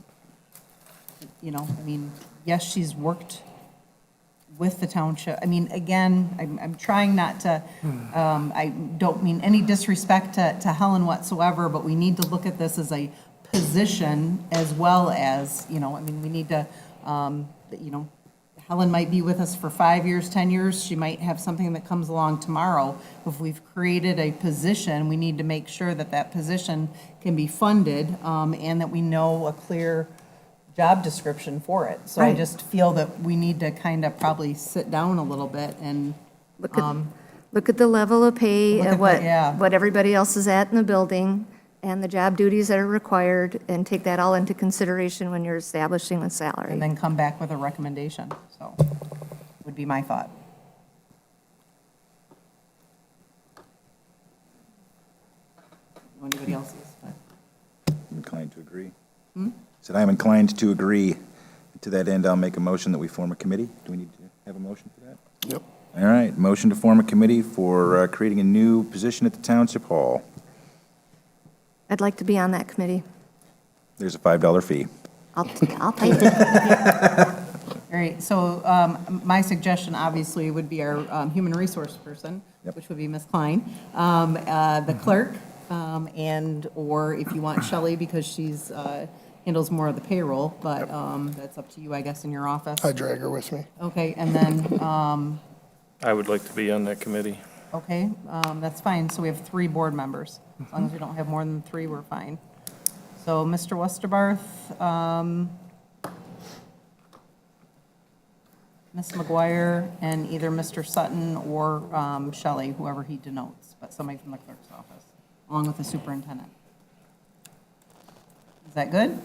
know, I mean, yes, she's worked with the township. I mean, again, I'm trying not to, I don't mean any disrespect to Helen whatsoever, but we need to look at this as a position as well as, you know, I mean, we need to, you know, Helen might be with us for 5 years, 10 years. She might have something that comes along tomorrow. If we've created a position, we need to make sure that that position can be funded and that we know a clear job description for it. So I Right. just feel that we need to kind of probably sit down a little bit and, Look at the level of pay Look and at the- yeah. what everybody else is at in the building, and the job duties that are required, and take that all into consideration when you're establishing the salary. And then come back with a recommendation, so, would be my thought. Anybody else's? Inclined to agree. Said I'm inclined to agree. To that end, I'll make a motion that we form a committee. Do we need to have a motion for that? Yep. All right, motion to form a committee for creating a new position at the Township Hall. I'd like to be on that committee. There's a $5 fee. I'll pay it. All right, so my suggestion obviously would be our human resource person, which would be Ms. Klein, the clerk, and/or if you want Shelley, because she's handles more of the payroll, but that's up to you, I guess, in your office. I drag her with me. Okay, and then, I would like to be on that committee. okay, that's fine. So we have 3 board members. As long as we don't have more than 3, we're fine. So Mr. Westerbarth, Ms. McGuire, and either Mr. Sutton or Shelley, whoever he denotes, but somebody from the clerk's office, along with the superintendent. Is that good?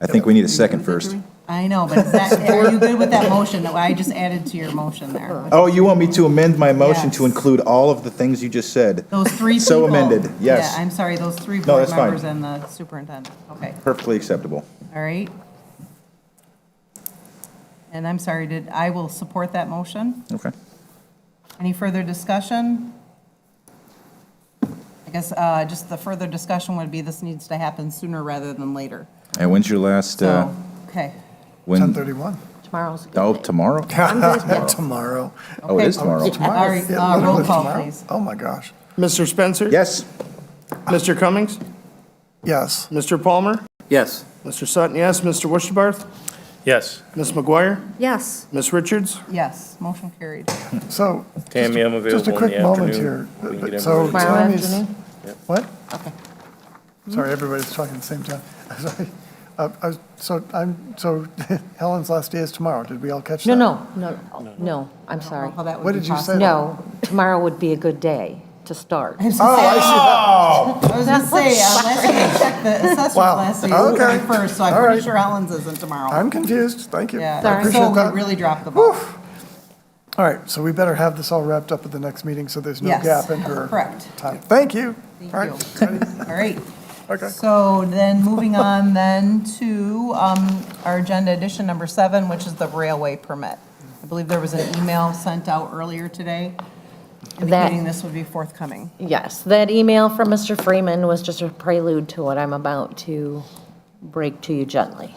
I think we need a second first. I know, but is that, are you good with that motion that I just added to your motion there? Oh, you want me to amend my motion to Yes. include all of the things you just said? Those 3 people. So amended, yes. Yeah, I'm sorry, those 3 No, board that's fine. members and the superintendent. Okay, Perfectly acceptable. all right. And I'm sorry, I will support that motion. Okay. Any further discussion? I guess just the further discussion would be this needs to happen sooner rather than later. And when's your last, So, okay. when? 10:31. Tomorrow's a good Oh, day. tomorrow? Tomorrow. Oh, it is tomorrow. All right, Yeah, roll literally call, tomorrow. please. Oh, my gosh. Mr. Spencer? Yes. Mr. Cummings? Yes. Mr. Palmer? Yes. Mr. Sutton, yes. Mr. Worcesterbarth? Yes. Ms. McGuire? Yes. Ms. Richards? Yes, motion carried. So. Tammy, I'm Just a available in quick the moment afternoon. here. We can get So everybody- Tomorrow Tammy's, afternoon? what? Okay. Sorry, everybody's talking at the same time. Sorry. So Helen's last day is tomorrow. Did we all catch that? No, I'm sorry. How that would What be did you say? possible. No, tomorrow would be a good day to start. I was gonna say, last time I checked the assessor's Wow. last day, Okay. first, so I'm All pretty right. sure Helen's isn't tomorrow. I'm confused. Thank you. I Yeah, appreciate so we that. really dropped the ball. All right, so we better have this all wrapped up at the next meeting so there's no Yes, gap in her correct. time. Thank you. Thank All right. you. All right. Okay. So then, moving on then to our agenda edition number 7, which is the railway permit. I believe there was an email sent out earlier today indicating this would be forthcoming. Yes, that email from Mr. Freeman was just a prelude to what I'm about to break to you gently.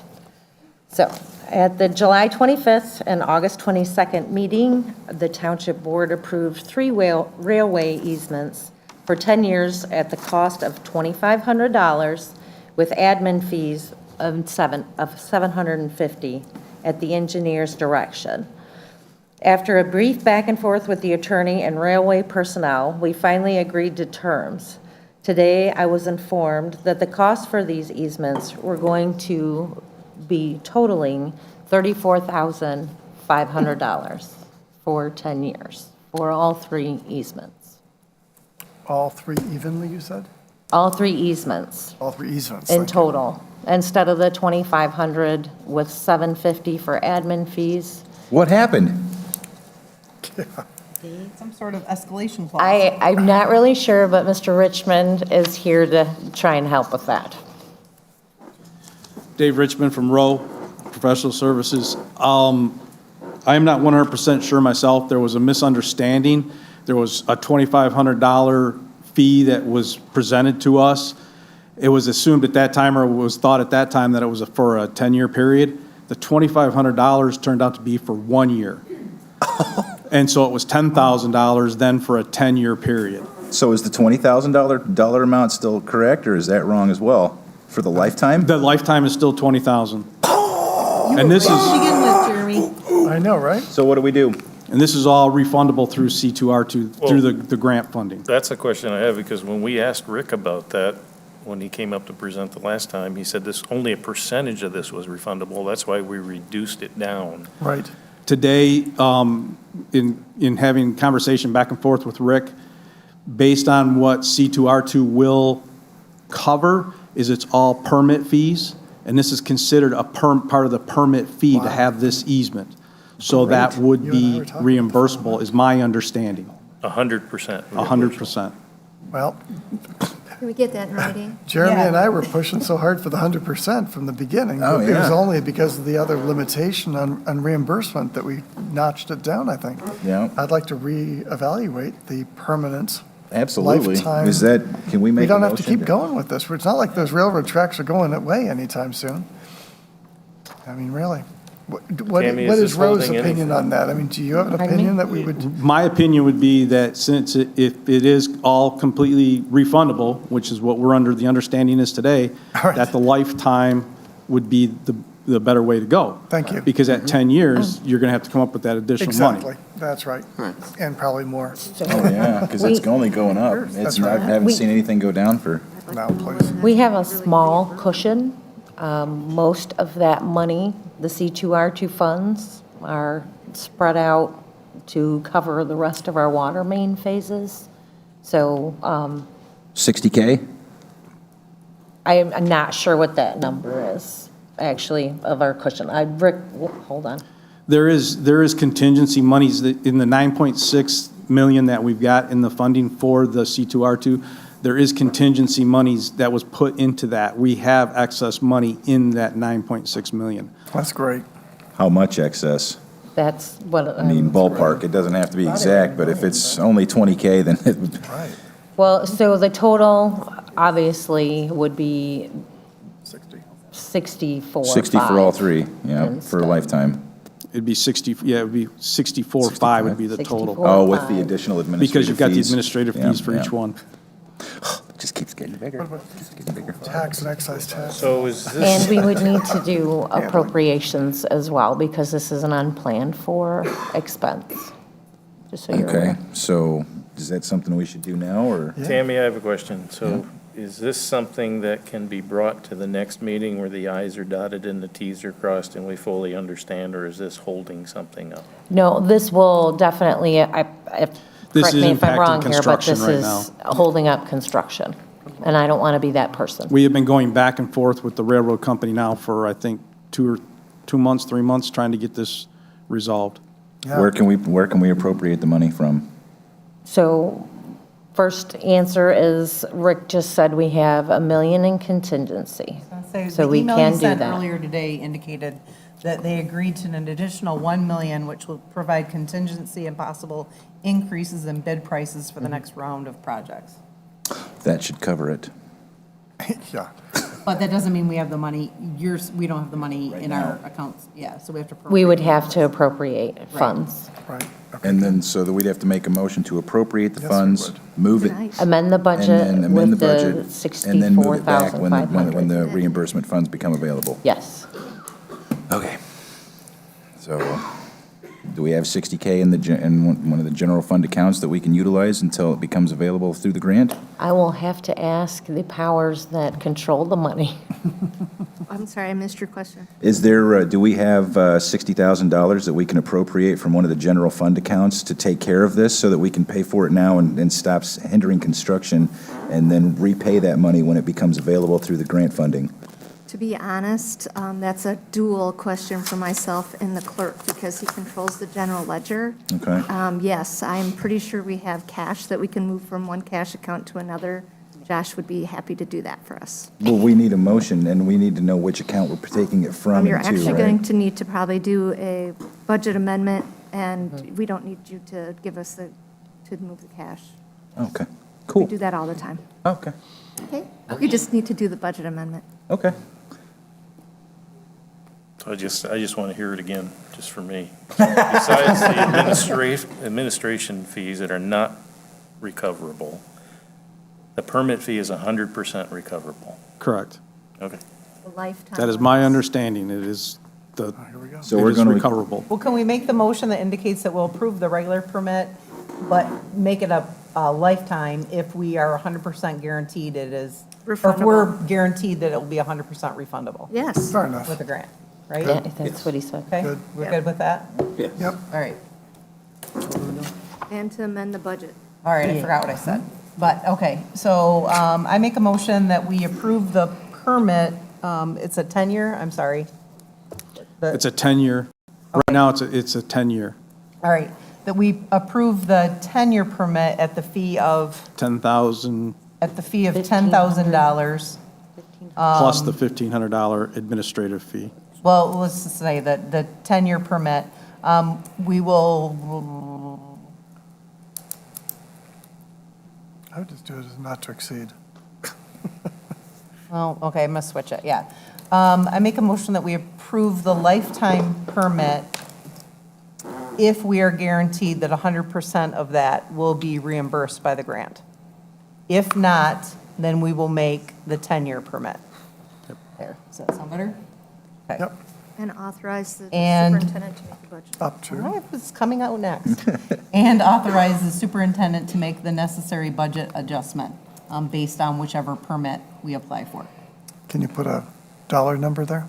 So, at the July 25th and August 22nd meeting, the Township Board approved 3 railway easements for 10 years at the cost of $2,500 with admin fees of $750 at the engineer's direction. After a brief back and forth with the attorney and railway personnel, we finally agreed to terms. Today, I was informed that the cost for these easements were going to be totaling $34,500 for 10 years for all 3 easements. All 3 evenly, you said? All 3 easements All 3 easements. in thank you. total, instead of the $2,500 with $750 for admin fees. What happened? Some sort of escalation clause. I'm not really sure, but Mr. Richmond is here to try and help with that. Dave Richmond from Rowe Professional Services. I'm not 100% sure myself. There was a misunderstanding. There was a $2,500 fee that was presented to us. It was assumed at that time, or was thought at that time, that it was for a 10-year period. The $2,500 turned out to be for 1 year. And so it was $10,000 then for a 10-year period. So is the $20,000 amount still correct, or is that wrong as well? For the lifetime? The lifetime is still $20,000. And this is, Begin with, Jeremy. I know, right? So what do we do? and this is all refundable through C2R2, through the grant funding. That's a question I have, because when we asked Rick about that, when he came up to present the last time, he said this, only a percentage of this was refundable. That's why we reduced it down. Right. Today, in having conversation back and forth with Rick, based on what C2R2 will cover is it's all permit fees, and this is considered a part of the permit fee to have this easement. So that would be reimbursable, is my understanding, 100%. 100%. Well, Can we get that in writing? Jeremy and I were pushing so hard for the 100% from the beginning. Oh, It was yeah. only because of the other limitation on reimbursement that we notched it down, I think. Yeah. I'd like to reevaluate the permanent Absolutely. lifetime. Is that, can we make We a don't have to motion? keep going with this. It's not like those railroad tracks are going away anytime soon. I mean, really. What Tammy, is is this Rose's holding opinion anything? on that? I mean, do you have an Pardon me? opinion that we would? My opinion would be that since if it is all completely refundable, which is what we're under the understanding is today, All right. that the lifetime would be the better way to go. Thank you. Because at 10 years, you're going to have to come up with that additional money. Exactly, that's right. And probably more. Oh, yeah, because it's only going up. It's, That's I right. haven't seen anything go down for, Now, please. We have a small cushion. Most of that money, the C2R2 funds, are spread out to cover the rest of our water main phases. So 60K? I'm not sure what that number is, actually, of our cushion. Rick, hold on. There is contingency monies that in the 9.6 million that we've got in the funding for the C2R2. There is contingency monies that was put into that. We have excess money in that 9.6 million. That's great. How much excess? That's what. I mean, ballpark, it doesn't have to be exact, but if it's only 20K, then it would. Right. Well, so the total obviously would be 64. 60 for all three, yeah, for a Instead. lifetime. It'd be 60, yeah, it'd be 64.5 would be the total. 64. Oh, with the additional administrative fees. Because you've got the administrative Yeah, fees for each yeah. one. It just keeps getting bigger. Keeps getting bigger. Tax and excise tax. So is And this, we would need to do appropriations as well, because this is an unplanned for expense, just so you're Okay, aware. so is that something we should do now, or? Tammy, I have a question. So is this something that can be brought to the next meeting where the i's are dotted and the t's are crossed and we fully understand, or is this holding something up? No, this will definitely, This correct is me if I'm impacting wrong here, but construction this right is holding up construction, and I don't want to be that person. We have been going back and forth with the railroad company now for, I think, 2 months, 3 months, trying to get this resolved. Where can we appropriate the money from? So first answer is, Rick just said we have $1 million in contingency. So we The email can you do sent that. earlier today indicated that they agreed to an additional 1 million, which will provide contingency and possible increases in bid prices for the next round of projects. That should cover it. Yeah. But that doesn't mean we have the money, we don't have the money in our accounts, yeah, so we have to. We would appropriate. have to appropriate funds. Right. And then, so that we'd have to make a motion to appropriate the Yes, we funds, would. move it, Nice. Amend the and budget then amend the with the budget, and then move it back when the 64,500. reimbursement funds become available. Yes. Okay. So, do we have 60K in one of the general fund accounts that we can utilize until it becomes available through the grant? I will have to ask the powers that control the money. I'm sorry, I missed your question. Is there, do we have $60,000 that we can appropriate from one of the general fund accounts to take care of this so that we can pay for it now and stop hindering construction and then repay that money when it becomes available through the grant funding? To be honest, that's a dual question for myself and the clerk, because he controls the general ledger. Okay. Yes, I'm pretty sure we have cash that we can move from one cash account to another. Josh would be happy to do that for us. Well, we need a motion, and we need to know which account we're taking it from You're and to, actually right? going to need to probably do a budget amendment, and we don't need you to give us to move the cash. Okay, We cool. do that all the time. Okay, Okay? We just need to do the budget amendment. okay. So I just want to hear it again, just for me. Besides the administration fees that are not recoverable, the permit fee is 100% recoverable. Correct. Okay. The lifetime. That is my understanding. It is So we're going to recoverable. Well, can we make the motion that indicates that we'll approve the regular permit, but make it a lifetime if we are 100% guaranteed it is, or if we're guaranteed that it will be 100% refundable Yes. Fair enough. with a grant, right? Yeah, that's what he said. Okay, Good. we're good with that? Yep. All right, And to amend the budget. all right, I forgot what I said. But, okay, so I make a motion that we approve the permit, it's a 10-year, I'm sorry. It's a 10-year. Right now, it's a 10-year, All right, that we approve the 10-year permit at the fee of, 10,000 $10,000. plus the $1,500 administrative fee. Well, let's just say that the 10-year permit, we will, I would just do it as not to exceed. well, okay, I'm gonna switch it, yeah. I make a motion that we approve the lifetime permit if we are guaranteed that 100% of that will be reimbursed by the grant. If not, then we will make the 10-year permit. There, does that sound better? Okay. Yep, And authorize the And- superintendent to make the budget. up to. All right, what's coming out next? And authorize the superintendent to make the necessary budget adjustment based on whichever permit we apply for. Can you put a dollar number there?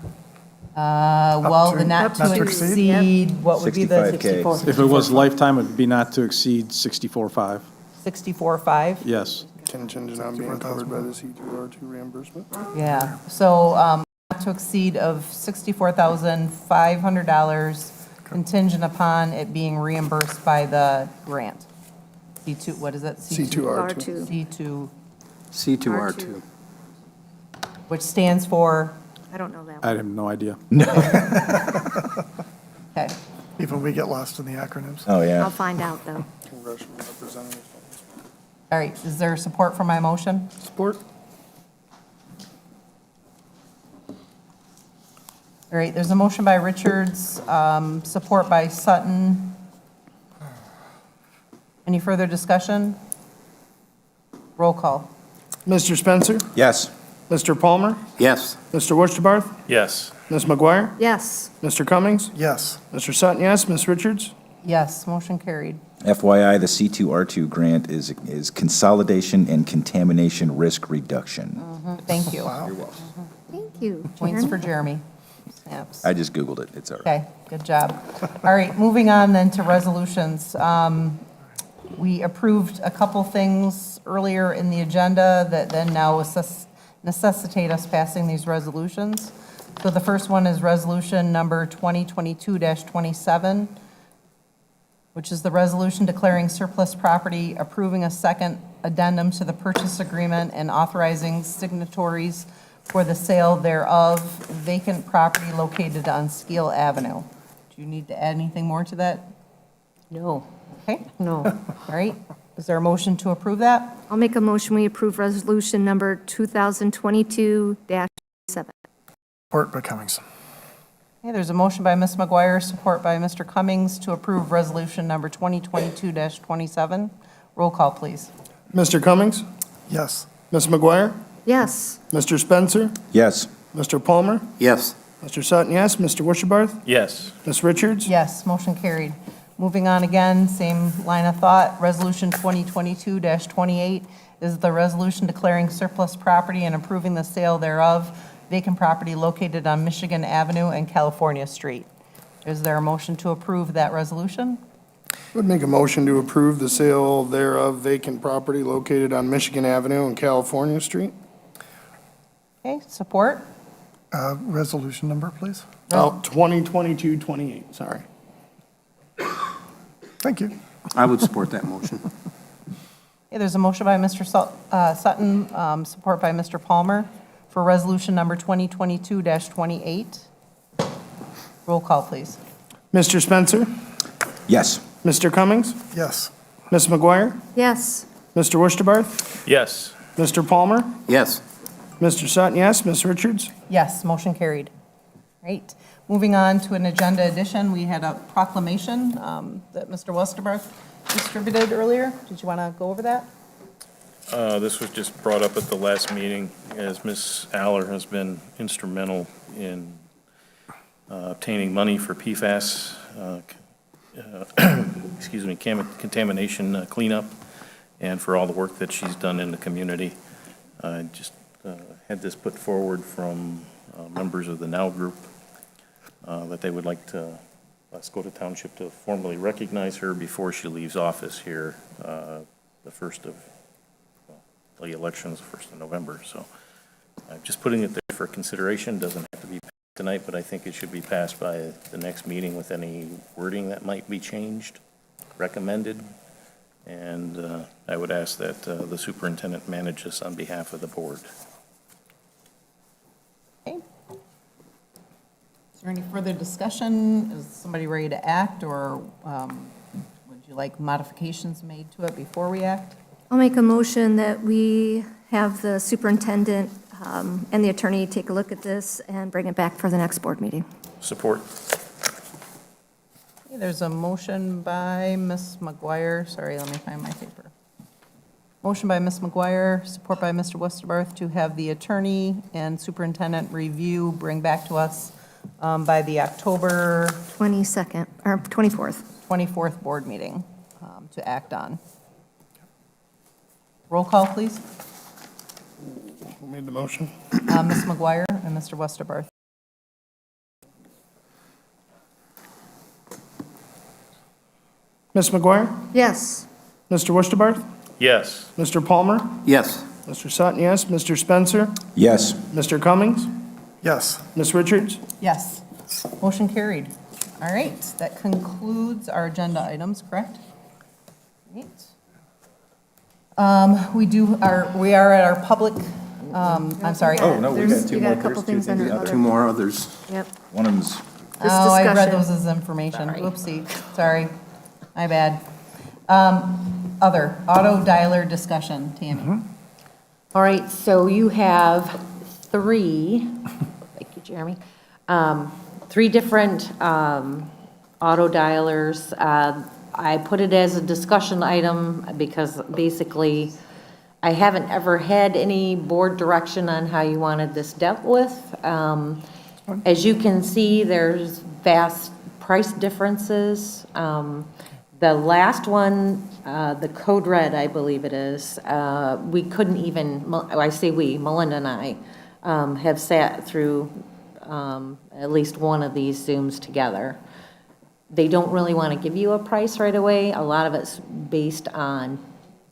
Well, to- the not not to to exceed? exceed, what would be the? 65K. If it was lifetime, it'd be not to exceed 64.5. 64.5? Yes. Contingent on being covered by the C2R2 reimbursement. Yeah, so not to exceed of $64,500 contingent upon it being reimbursed by the grant. C2, what is it? C2R2. C2, C2R2. which stands for, I don't know that I one. have no idea. okay. Even we get lost in the acronyms. Oh, I'll yeah. find out, though. Congressional representative. All right, is there support for my motion? Support? All right, there's a motion by Richards, support by Sutton. Any further discussion? Roll call. Mr. Spencer? Yes. Mr. Palmer? Yes. Mr. Wurstabarth? Yes. Ms. McGuire? Yes, Mr. Cummings? Yes, Mr. Sutton, yes. Ms. Richards? Yes, motion carried. FYI, the C2R2 grant is consolidation and contamination risk reduction. Thank you. thank you. Points Sharon. for Jeremy. Snaps. I just Googled it. It's all right. Okay, good job. All right, moving on then to resolutions. We approved a couple things earlier in the agenda that then now necessitate us passing these resolutions. So the first one is resolution number 2022-27, which is the resolution declaring surplus property, approving a second addendum to the purchase agreement, and authorizing signatories for the sale thereof, vacant property located on Skeel Avenue. Do you need to add anything more to that? No. Okay? No. All right. Is there a motion to approve that? I'll make a motion, we approve resolution number 2022-7. support by Cummings. Okay, there's a motion by Ms. McGuire, support by Mr. Cummings to approve resolution number 2022-27. Roll call, please. Mr. Cummings? Yes, Ms. McGuire? Yes, Mr. Spencer? Yes. Mr. Palmer? Yes. Mr. Sutton, yes. Mr. Wurstabarth? Yes. Ms. Richards? Yes, motion carried. Moving on again, same line of thought. Resolution 2022-28 is the resolution declaring surplus property and approving the sale thereof, vacant property located on Michigan Avenue and California Street. Is there a motion to approve that resolution? Would make a motion to approve the sale thereof vacant property located on Michigan Avenue and California Street. Okay, support? resolution number, please. Oh, 2022-28, sorry. Thank you. I would support that motion. Okay, there's a motion by Mr. Sutton, support by Mr. Palmer for resolution number 2022-28. Roll call, please. Mr. Spencer? Yes. Mr. Cummings? Yes, Ms. McGuire? yes, Mr. Wurstabarth? Yes. Mr. Palmer? Yes. Mr. Sutton, yes. Ms. Richards? Yes, motion carried. Great. Moving on to an agenda addition, we had a proclamation that Mr. Westerbarth distributed earlier. Did you want to go over that? This was just brought up at the last meeting, as Ms. Aller has been instrumental in obtaining money for PFAS, contamination cleanup, and for all the work that she's done in the community. I just had this put forward from members of the NOW group that they would like to Oscoda Township to formally recognize her before she leaves office here the 1st of the election's the 1st of November, so just putting it there for consideration, doesn't have to be passed tonight, but I think it should be passed by the next meeting with any wording that might be changed, recommended, and I would ask that the superintendent manage this on behalf of the board. Okay. Is there any further discussion? Is somebody ready to act, or would you like modifications made to it before we act? I'll make a motion that we have the superintendent and the attorney take a look at this and bring it back for the next board meeting. Support. Okay, there's a motion by Ms. McGuire. Sorry, let me find my paper. Motion by Ms. McGuire, support by Mr. Westerbarth to have the attorney and superintendent review, bring back to us by the October 22nd, or 24th. 24th board meeting to act on. Roll call, please. Who made the motion? Ms. McGuire and Mr. Westerbarth. Ms. McGuire? Yes. Mr. Worcester? Yes. Mr. Palmer? Yes. Mr. Sutton, yes. Mr. Spencer? Yes. Mr. Cummings? Yes. Ms. Richards? Yes. Motion carried. All right, that concludes our agenda items, correct? Great. We are at our public, I'm sorry. Oh, no, we got There's- two you more. got a couple There's things under Got other. two more others. Yep. One of them's, This Oh, I read discussion. those as information. Whoopsie, sorry. My bad. Other, auto dialer discussion, Tammy. All right, so you have three, thank you, Jeremy, three different auto dialers. I put it as a discussion item because basically I haven't ever had any board direction on how you wanted this dealt with. As you can see, there's vast price differences. The last one, the Code Red, I believe it is, we couldn't even, I say we, Melinda and I, have sat through at least one of these Zooms together. They don't really want to give you a price right away. A lot of it's based on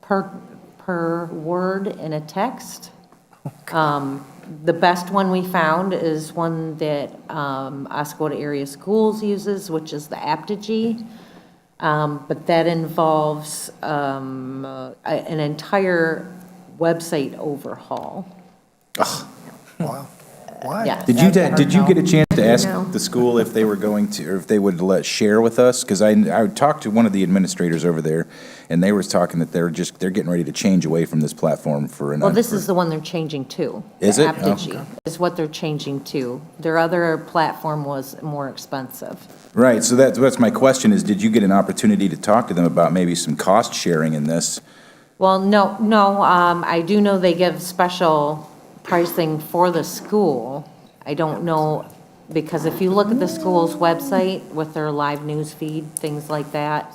per word in a text. The best one we found is one that Oscoda Area Schools uses, which is the Apogee. But that involves an entire website overhaul. Wow. Why? Yeah. did you get a chance to ask No. the school if they were going to, or if they would share with us? Because I talked to one of the administrators over there, and they were talking that they're getting ready to change away from this platform for an. Well, this is the one they're changing to. Is The it? Apogee Oh, okay. is what they're changing to. Their other platform was more expensive. Right, so that's my question is, did you get an opportunity to talk to them about maybe some cost sharing in this? Well, no, I do know they give special pricing for the school. I don't know, because if you look at the school's website with their live news feed, things like that,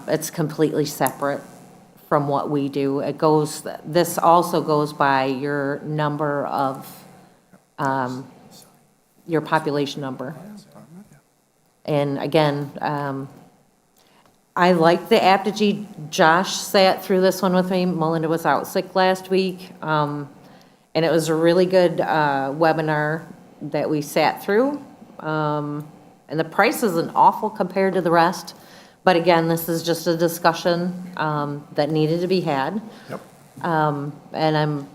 it's completely separate from what we do. This also goes by your number of, your population number. And again, I like the Apogee. Josh sat through this one with me. Melinda was out sick last week. And it was a really good webinar that we sat through. And the price isn't awful compared to the rest. But again, this is just a discussion that needed to be had. Yep. And I'm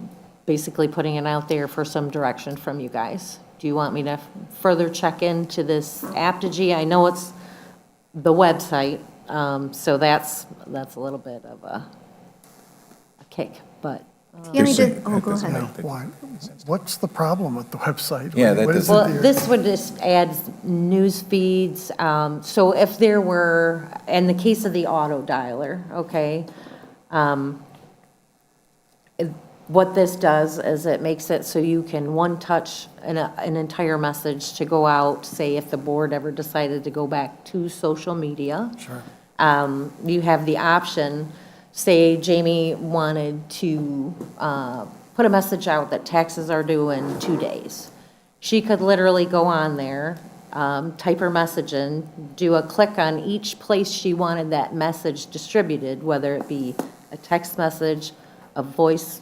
basically putting it out there for some direction from you guys. Do you want me to further check into this Apogee? I know it's the website, so that's a little bit of a kick, but. Tammy did, oh, go ahead. Why? What's the problem with the website? Yeah, that What is it Well, that you're- this would just add news feeds. So if there were, in the case of the auto dialer, okay, what this does is it makes it so you can one-touch an entire message to go out, say if the board ever decided to go back to social media. Sure. You have the option, say Jamie wanted to put a message out that taxes are due in 2 days. She could literally go on there, type her message in, do a click on each place she wanted that message distributed, whether it be a text message, a voice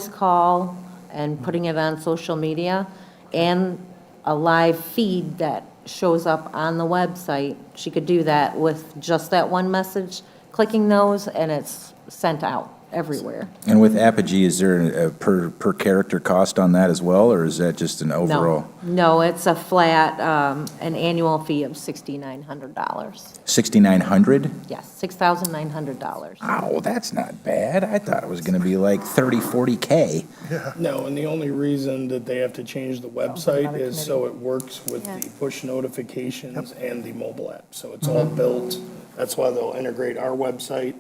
call and putting it on social media, and a live feed that shows up on the website. She could do that with just that one message, clicking those, and it's sent out everywhere. And with Apogee, is there a per character cost on that as well, or is that just an overall? No, it's a flat, an annual fee of $6,900. 6,900? Yes, $6,900. Oh, that's not bad. I thought it was going to be like 30, 40K. No, and the only reason that they have to change the website is so it works with the push notifications and the mobile app. So it's all built, that's why they'll integrate our website,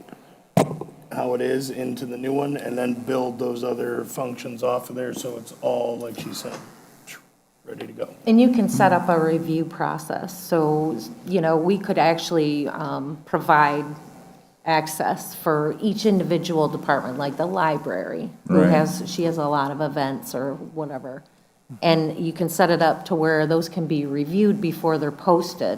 how it is, into the new one, and then build those other functions off of there, so it's all, like she said, ready to go. And you can set up a review process. So, we could actually provide access for each individual department, like the library, who Right. she has a lot of events or whatever. And you can set it up to where those can be reviewed before they're posted.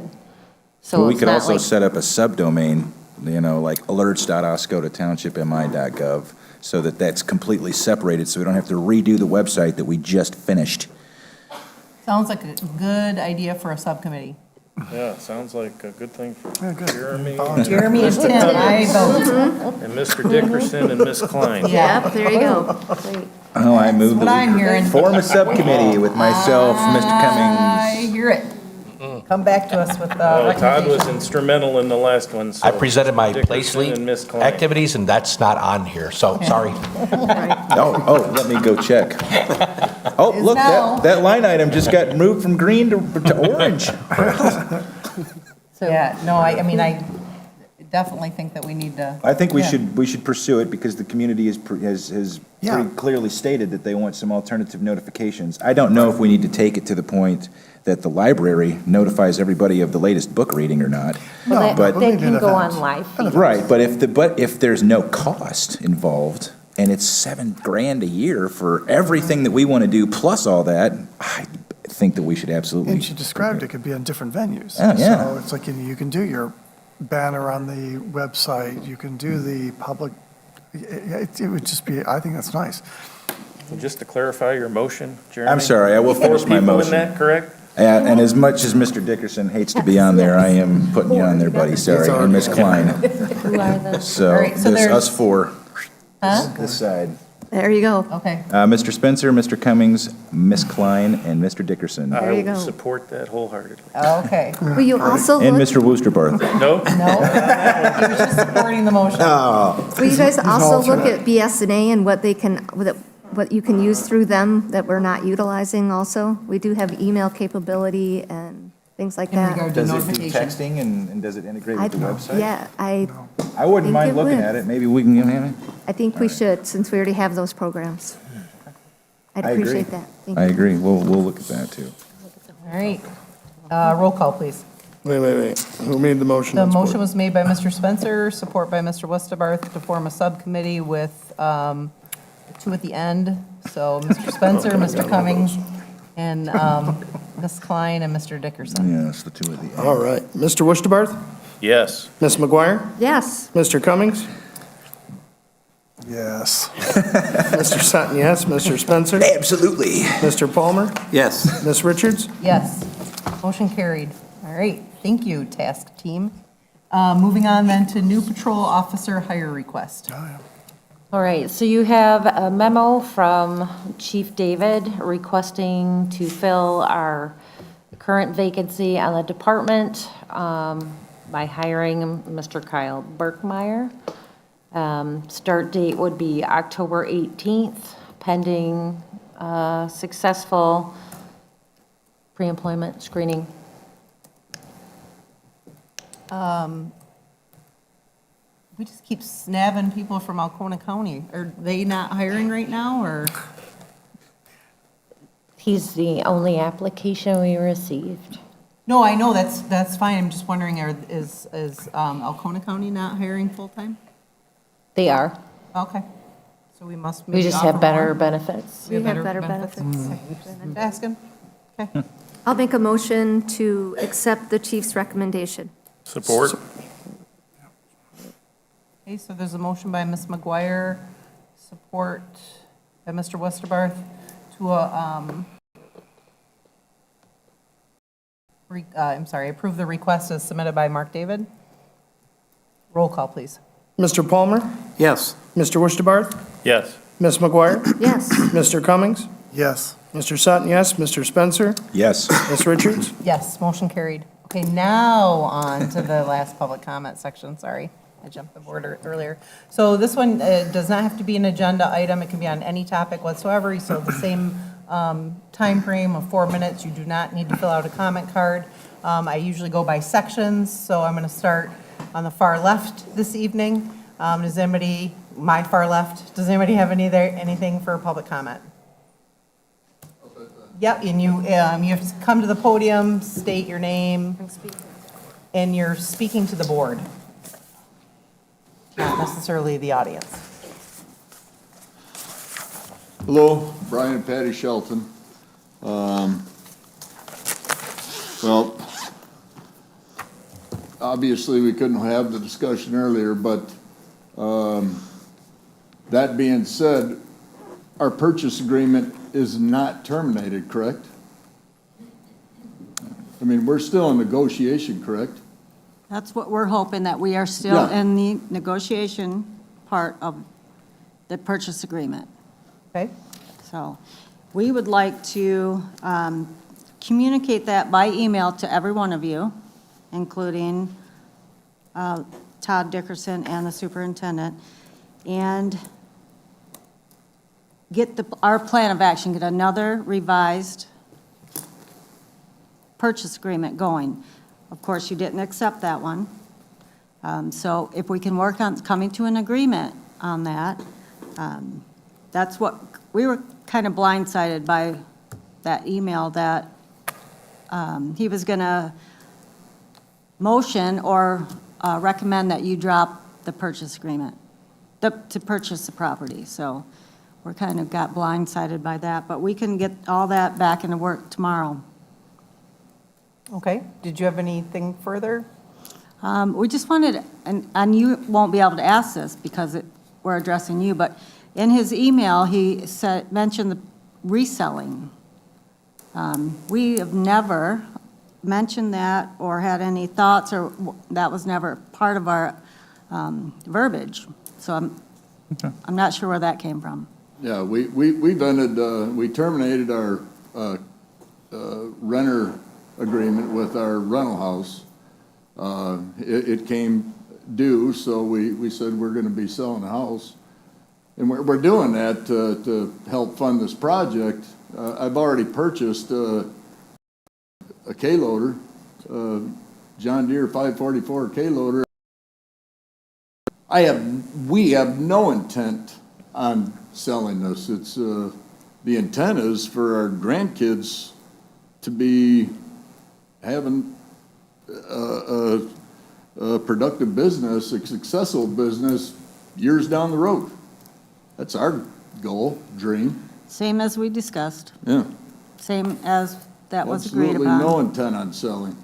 So Well, we it's could not also like- set up a subdomain, like alerts.oscoda.township.mi.gov, so that that's completely separated, so we don't have to redo the website that we just finished. Sounds like a good idea for a subcommittee. Yeah, sounds like a good thing for Yeah, good. Jeremy. Jeremy and Tim, I vote. And Mr. Dickerson and Miss Klein. Yep, there you go. Oh, I moved what I'm hearing. form a subcommittee with myself, Mr. Cummings. I hear it. Come back to us with Todd was recommendations. instrumental in the last one, so. I presented my Dickerson place lead and Miss Klein. activities, and that's not on here, so sorry. Oh, let me go check. Oh, Is look, now. that line item just got moved from green to orange. Yeah, no, I mean, I definitely think that we need to. I think we Yeah. should pursue it because the community has Yeah. pretty clearly stated that they want some alternative notifications. I don't know if we need to take it to the point that the library notifies everybody of the latest book reading or not. Well, But- they Maybe can an go event. on live feed. Right, but if there's no cost involved, and it's $7,000 a year for everything that we want to do, plus all that, I think that we should absolutely. And she described it could be in different venues. Oh, yeah. So it's like, you can do your banner on the website, you can do the public, it would just be, I think that's nice. And just to clarify your motion, Jeremy. I'm sorry, I will finish my 4 people motion. in that, correct? And as much as Mr. Dickerson hates to be on there, I am putting you on there, buddy, sorry, and Ms. Klein. Who are the? So, All right, so this, there's- us four, Huh? this side. There you go. Okay. Mr. Spencer, Mr. Cummings, Ms. Klein, and Mr. Dickerson. There you I go. will support that wholeheartedly. Okay. Will you also And look, Mr. Woosterbarth. No? No, he was just supporting the motion. will you guys also look alternate. at BSNA and what they can, what you can use through them that we're not utilizing also? We do have email capability and things like In that. regard to Does it do notification. texting and does it integrate with the website? Yeah, I wouldn't think mind it looking would. at it, maybe we can, I think we should, since we already have those programs. I'd I agree. appreciate that. Thank I you. agree, we'll look at that too. All right. Roll call, please. Wait. Who made the motion? The motion was made by Mr. Spencer, support by Mr. Westerbarth to form a subcommittee with two at the end. So Mr. Spencer, Mr. Cummings, and Ms. Klein and Mr. Dickerson. Yes, the two of the. All right. Mr. Woosterbarth? Yes. Ms. McGuire? Yes. Mr. Cummings? Yes. Mr. Sutton, yes. Mr. Spencer? Absolutely. Mr. Palmer? Yes. Ms. Richards? Yes. Motion carried. All right. Thank you, task team. Moving on then to new patrol officer hire request. All right, so you have a memo from Chief David requesting to fill our current vacancy on the department by hiring Mr. Kyle Burkmeyer. Start date would be October 18th, pending successful pre-employment screening. We just keep snabbing people from Alcona County. Are they not hiring right now, or? He's the only application we received. No, I know, that's fine. I'm just wondering, is Alcona County not hiring full-time? They are. Okay. So we must We maybe just offer have better more? benefits. We have better benefits. Just asking. Okay. I'll make a motion to accept the chief's recommendation. Support? Okay, so there's a motion by Ms. McGuire, support by Mr. Westerbarth to, approve the request as submitted by Mark David. Roll call, please. Mr. Palmer? Yes. Mr. Westerbarth? Yes. Ms. McGuire? Yes. Mr. Cummings? Yes. Mr. Sutton, yes. Mr. Spencer? Yes. Ms. Richards? Yes, motion carried. Okay, now on to the last public comment section, sorry. I jumped the board earlier. So this one does not have to be an agenda item. It can be on any topic whatsoever. So the same time frame of 4 minutes. You do not need to fill out a comment card. I usually go by sections, so I'm going to start on the far left this evening. Does anybody, my far left, does anybody have anything for public comment? Yep, and you have to come to the podium, state your name, and you're speaking to the board, not necessarily the audience. Hello, Brian and Patty Shelton. Well, obviously, we couldn't have the discussion earlier, but that being said, our purchase agreement is not terminated, correct? I mean, we're still in negotiation, correct? That's what we're hoping, that we are still Yeah. in the negotiation part of the purchase agreement. Okay? So we would like to communicate that by email to every one of you, including Todd Dickerson and the superintendent, and get our plan of action, get another revised purchase agreement going. Of course, you didn't accept that one. So if we can work on coming to an agreement on that, that's what, we were kind of blindsided by that email that he was going to motion or recommend that you drop the purchase agreement to purchase the property. So we're kind of got blindsided by that, but we can get all that back into work tomorrow. Okay, did you have anything further? We just wanted, and you won't be able to ask this because we're addressing you, but in his email, he mentioned the reselling. We have never mentioned that or had any thoughts, or that was never part of our verbiage. So I'm not sure where that came from. Yeah, we terminated our renter agreement with our rental house. It came due, so we said we're going to be selling the house. And we're doing that to help fund this project. I've already purchased a K-loader, John Deere 544 K-loader. We have no intent on selling this. It's the intent is for our grandkids to be having a productive business, a successful business years down the road. That's our goal, dream. Same as we discussed, Yeah. same as that was agreed upon. Absolutely no intent on selling.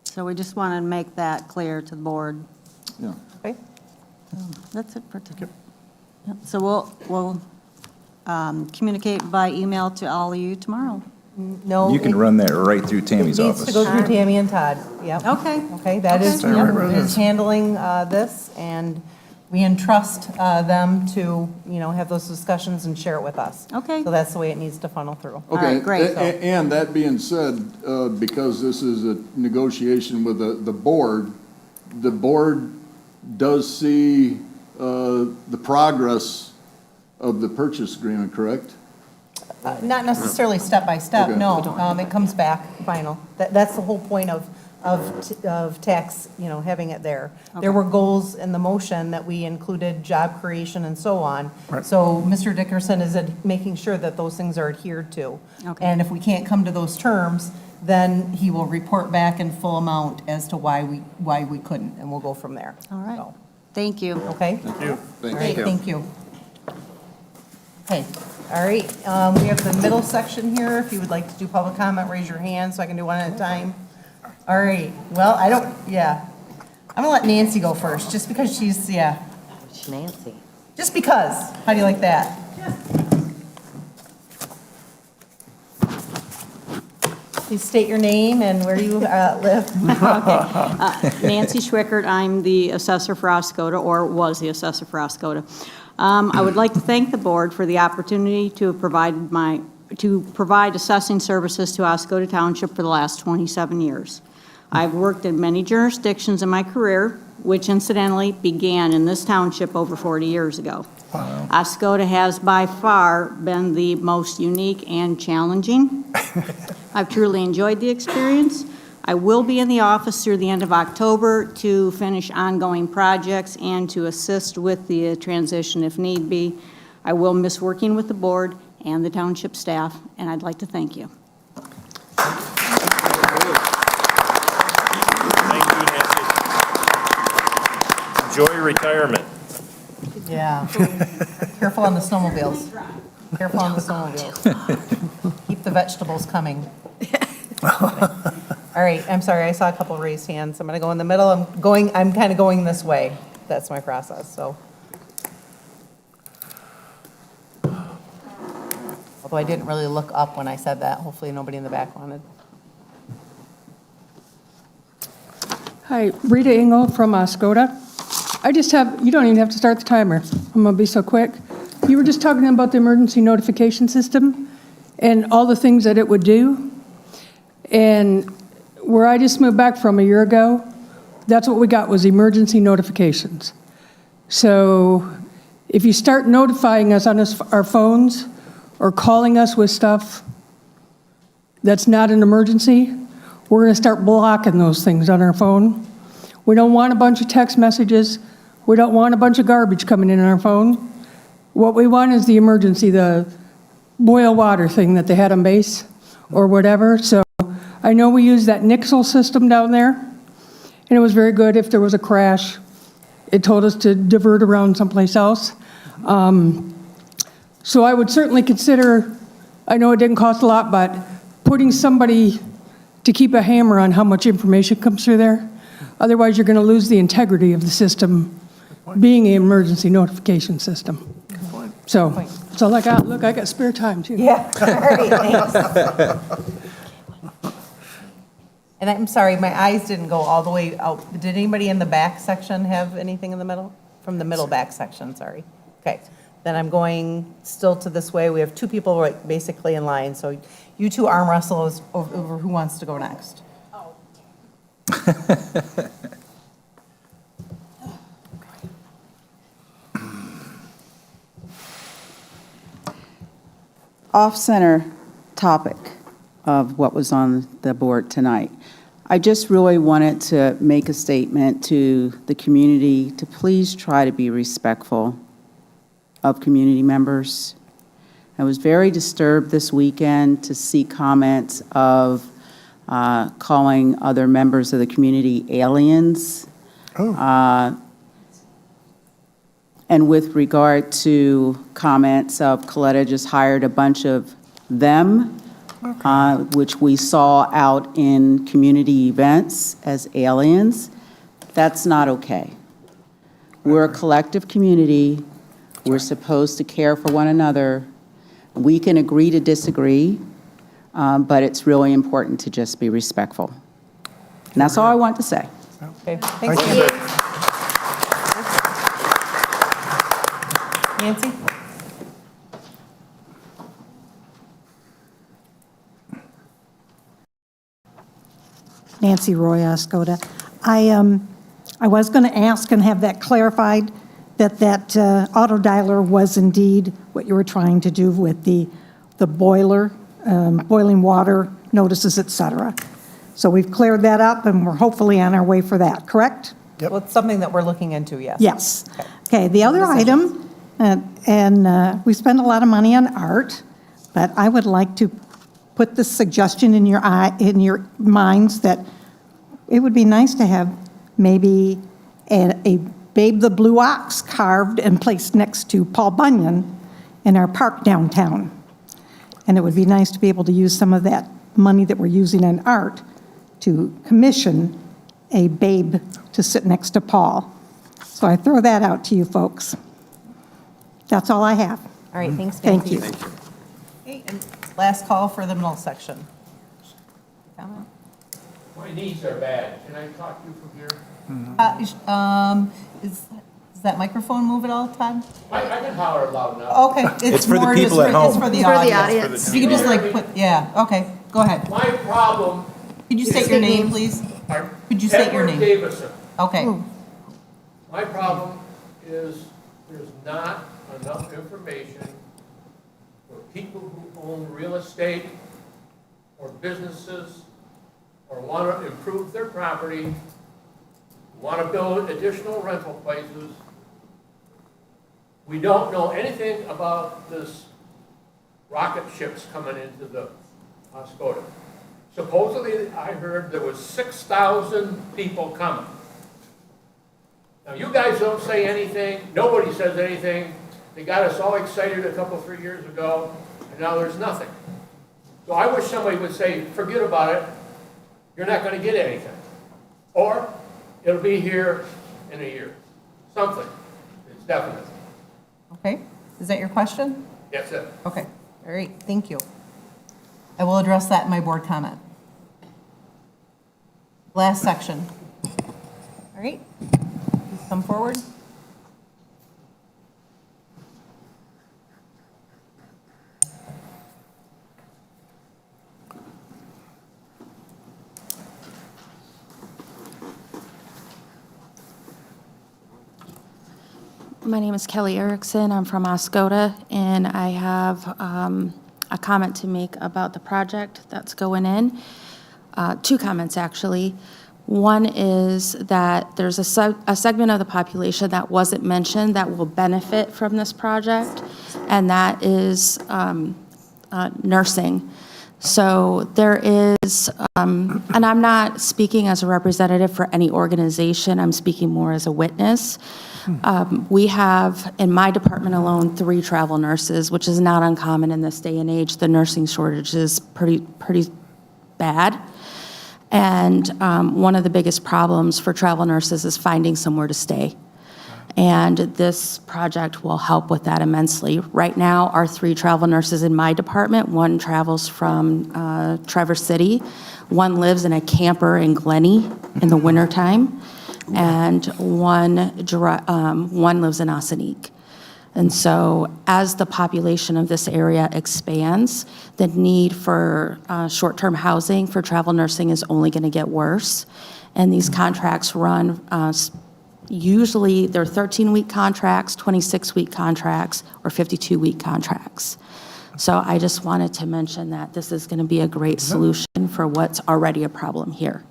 So we just wanted to make that clear to the board. Yeah. Okay. That's it for today. Yep. So we'll communicate by email to all of you tomorrow. No. You can run that right through Tammy's It needs office. to go through Tammy and Todd, yep. Okay. Okay, that is, Okay. yep, Right where it is is. handling this, and we entrust them to, have those discussions and share it with us. Okay. So that's the way it needs to funnel through. Okay. great. And that being said, because this is a negotiation with the board does see the progress of the purchase agreement, correct? Not necessarily step by step, Okay. no. It comes back final. That's the whole point of tax, having it there. There were goals in the motion that we included, job creation and so on. So Mr. Dickerson is making sure that those things are adhered to. Okay. And if we can't come to those terms, then he will report back in full amount as to why we couldn't, and we'll go from there. All right. So, Thank you. okay? Thank you. All right, thank you. Okay, all right, we have the middle section here. If you would like to do public comment, raise your hand so I can do one at a time. All right, well, I'm gonna let Nancy go first, just because she's, Nancy. Just because. How do you like that? Please state your name and where you live. Nancy Schwickert, I'm the assessor for Oscoda, or was the assessor for Oscoda. I would like to thank the board for the opportunity to provide assessing services to Oscoda Township for the last 27 years. I've worked in many jurisdictions in my career, which incidentally began in this township over 40 years ago. Wow. Oscoda has by far been the most unique and challenging. I've truly enjoyed the experience. I will be in the office through the end of October to finish ongoing projects and to assist with the transition if need be. I will miss working with the board and the township staff, and I'd like to thank you. Thank you, Nancy. Enjoy retirement. Yeah. Careful on the snowmobiles. Careful on the snowmobiles. Keep the vegetables coming. All right, I'm sorry, I saw a couple raised hands. I'm going to go in the middle. I'm kind of going this way. That's my process, so. Although I didn't really look up when I said that. Hopefully nobody in the back wanted. Hi, Rita Engel from Oscoda. I just have, you don't even have to start the timer. I'm going to be so quick. You were just talking about the emergency notification system and all the things that it would do. And where I just moved back from a year ago, that's what we got was emergency notifications. So if you start notifying us on our phones or calling us with stuff that's not an emergency, we're going to start blocking those things on our phone. We don't want a bunch of text messages. We don't want a bunch of garbage coming in on our phone. What we want is the emergency, the boil water thing that they had on base or whatever. So I know we use that Nixle system down there, and it was very good. If there was a crash, it told us to divert around someplace else. So I would certainly consider, I know it didn't cost a lot, but putting somebody to keep a hammer on how much information comes through there. Otherwise, you're going to lose the integrity of the system being an emergency notification system. So that's all I got. Look, I got spare time, too. Yeah, all right, thanks. And I'm sorry, my eyes didn't go all the way out. Did anybody in the back section have anything in the middle? From the middle back section, sorry. Okay, then I'm going still to this way. We have two people right basically in line, so you two arm wrestle over who wants to go next. Off-center topic of what was on the board tonight. I just really wanted to make a statement to the community to please try to be respectful of community members. I was very disturbed this weekend to see comments of calling other members of the community aliens. And with regard to comments of Coletta just hired a bunch of them, which we saw out in community events as aliens, that's not okay. We're a collective community. We're supposed to care for one another. We can agree to disagree, but it's really important to just be respectful. And that's all I want to say. Okay, thanks, Nancy. Nancy? Nancy Roy, Oscoda. I was going to ask and have that clarified, that auto dialer was indeed what you were trying to do with the boiler, boiling water notices, et cetera. So we've cleared that up, and we're hopefully on our way for that, correct? Well, it's something that we're looking into, yes. Yes. Okay, the other item, and we spend a lot of money on art, but I would like to put this suggestion in your minds that it would be nice to have maybe a Babe the Blue Ox carved and placed next to Paul Bunyan in our park downtown. And it would be nice to be able to use some of that money that we're using on art to commission a Babe to sit next to Paul. So I throw that out to you folks. That's all I have. All right, thanks, Thank Nancy. you. Okay, and last call for the middle section. Comment? My knees are bad. Can I talk to you from here? Does that microphone move at all, Todd? I can holler loud enough. Okay. It's for the more people just at home. It's for the For the audience. audience. You can just like put, yeah, okay, go ahead. My problem. Could you state your name, please? Could you state your name? Edward Davison. Okay. My problem is there's not enough information for people who own real estate or businesses or want to improve their property, want to build additional rental places. We don't know anything about this rocket ships coming into the Oscoda. Supposedly, I heard there was 6,000 people coming. Now, you guys don't say anything, nobody says anything. They got us all excited a couple, 3 years ago, and now there's nothing. So I wish somebody would say, forget about it, you're not gonna get anything. Or, it'll be here in a year. Something, it's definite. Okay, is that your question? That's it. Okay, all right, thank you. I will address that in my board comment. Last section. All right, please come forward. My name is Kelly Erickson. I'm from Oscoda, and I have a comment to make about the project that's going in. Two comments, actually. One is that there's a segment of the population that wasn't mentioned that will benefit from this project, and that is nursing. So there is, and I'm not speaking as a representative for any organization, I'm speaking more as a witness. We have, in my department alone, 3 travel nurses, which is not uncommon in this day and age. The nursing shortage is pretty bad. And one of the biggest problems for travel nurses is finding somewhere to stay. And this project will help with that immensely. Right now, our 3 travel nurses in my department, one travels from Traverse City, one lives in a camper in Glenny in the wintertime, and one lives in Ossining. And so as the population of this area expands, the need for short-term housing for travel nursing is only going to get worse. And these contracts run, usually they're 13-week contracts, 26-week contracts, or 52-week contracts. So I just wanted to mention that this is going to be a great solution for what's already a problem here.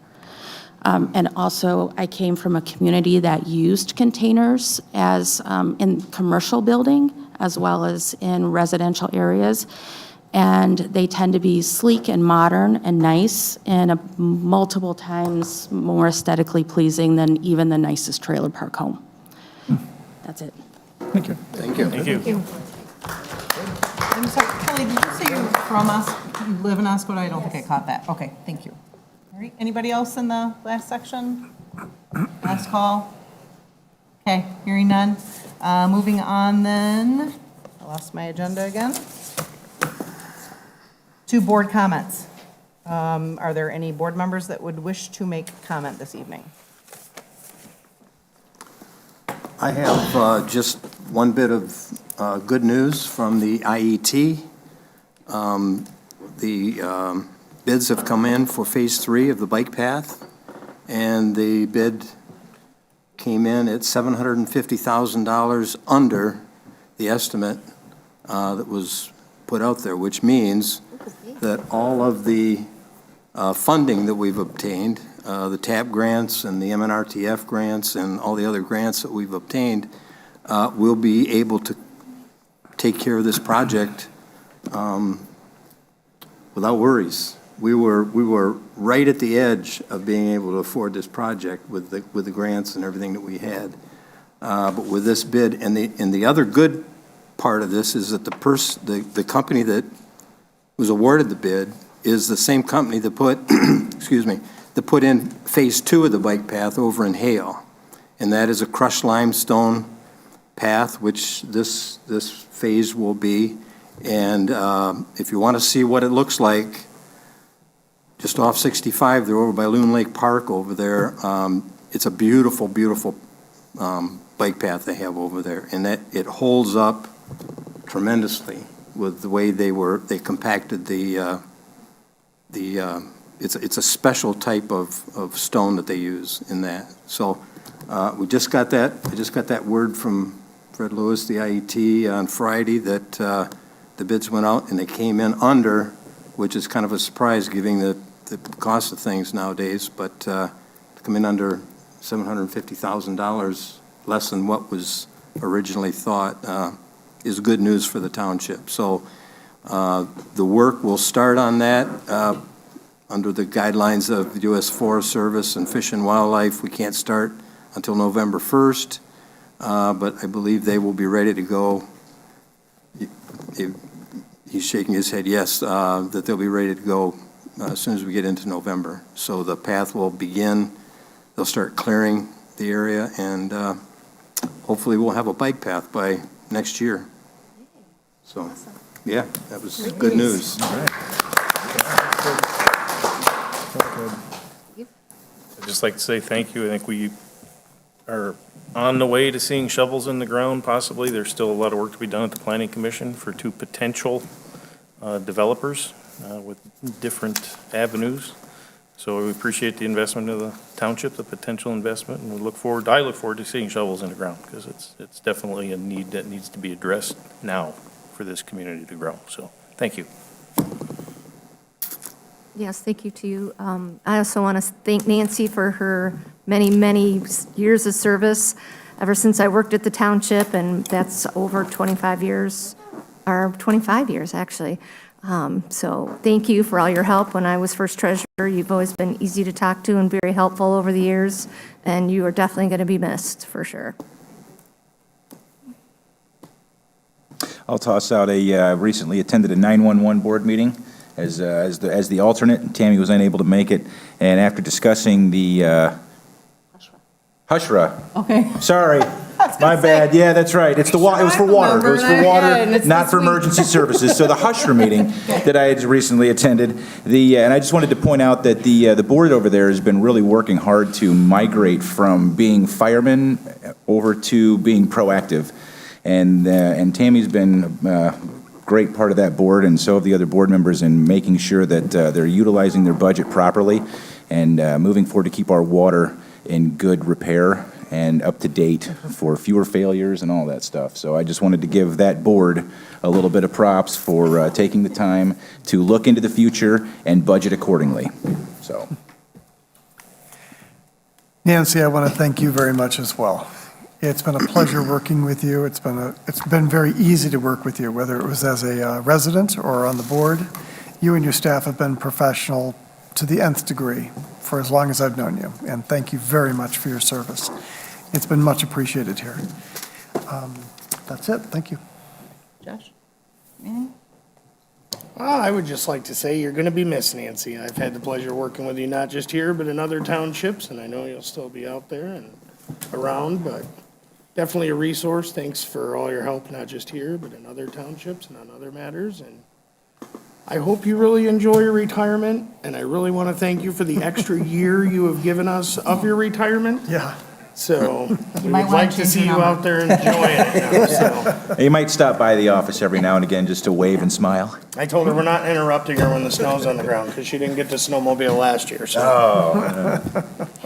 And also, I came from a community that used containers as in commercial building as well as in residential areas. And they tend to be sleek and modern and nice and multiple times more aesthetically pleasing than even the nicest trailer park home. That's it. Thank you. Thank you. Thank you. I'm sorry, Kelly, did you say you're from you live in Oscoda? I don't think I caught that. Okay, thank you. All right, anybody else in the last section? Last call? Okay, hearing none. Moving on then, I lost my agenda again. To board comments. Are there any board members that would wish to make comment this evening? I have just one bit of good news from the IET. The bids have come in for Phase 3 of the bike path, and the bid came in at $750,000 under the estimate that was put out there, which means that all of the funding that we've obtained, the TAP grants and the MNRTF grants and all the other grants that we've obtained, we'll be able to take care of this project without worries. We were right at the edge of being able to afford this project with the grants and everything that we had. But with this bid, and the other good part of this is that the company that was awarded the bid is the same company that put, excuse me, that put in Phase 2 of the bike path over in Hale. And that is a crushed limestone path, which this phase will be. And if you want to see what it looks like, just off 65, they're over by Loon Lake Park over there. It's a beautiful, beautiful bike path they have over there, and that it holds up tremendously with the way they compacted it's a special type of stone that they use in that. So I just got that word from Fred Lewis, the IET, on Friday that the bids went out and they came in under, which is kind of a surprise given the cost of things nowadays, but to come in under $750,000, less than what was originally thought, is good news for the township. So the work will start on that under the guidelines of the U.S. Forest Service and Fish and Wildlife. We can't start until November 1st, but I believe they will be ready to go. He's shaking his head yes, that they'll be ready to go as soon as we get into November. So the path will begin. They'll start clearing the area, and hopefully we'll have a bike path by next year. So, yeah, that was good news. I'd just like to say thank you. I think we are on the way to seeing shovels in the ground, possibly. There's still a lot of work to be done at the Planning Commission for 2 potential developers with different avenues. So we appreciate the investment of the township, the potential investment, and I look forward to seeing shovels in the ground, because it's definitely a need that needs to be addressed now for this community to grow. So thank you. Yes, thank you to you. I also want to thank Nancy for her many, many years of service ever since I worked at the township, and that's over 25 years, or 25 years, actually. So thank you for all your help when I was first treasurer. You've always been easy to talk to and very helpful over the years, and you are definitely going to be missed, for sure. I'll toss out recently attended a 911 board meeting as the alternate. Tammy was unable to make it, and after discussing the Hushra. Okay. Sorry, my bad. Yeah, that's right. It's the it was for water. It was for water, not for emergency services. So the Hushra meeting that I had recently attended, and I just wanted to point out that the board over there has been really working hard to migrate from being firemen over to being proactive, and Tammy's been great part of that board, and so have the other board members, in making sure that they're utilizing their budget properly and moving forward to keep our water in good repair and up to date for fewer failures and all that stuff. So I just wanted to give that board a little bit of props for taking the time to look into the future and budget accordingly. So, Nancy, I want to thank you very much as well. It's been a pleasure working with you. It's been very easy to work with you, whether it was as a resident or on the board. You and your staff have been professional to the nth degree for as long as I've known you, and thank you very much for your service. It's been much appreciated here. That's it. Thank you. Josh? I would just like to say you're going to be missed, Nancy. I've had the pleasure working with you not just here, but in other townships, and I know you'll still be out there and around, but definitely a resource. Thanks for all your help, not just here, but in other townships and on other matters. And I hope you really enjoy your retirement, and I really want to thank you for the extra year you have given us of your retirement. Yeah. So we might would wanna like to change see the you number. out there enjoying it now, so. you might stop by the office every now and again just to wave and smile. I told her we're not interrupting her when the snow's on the ground, because she didn't get to snowmobile last year, so.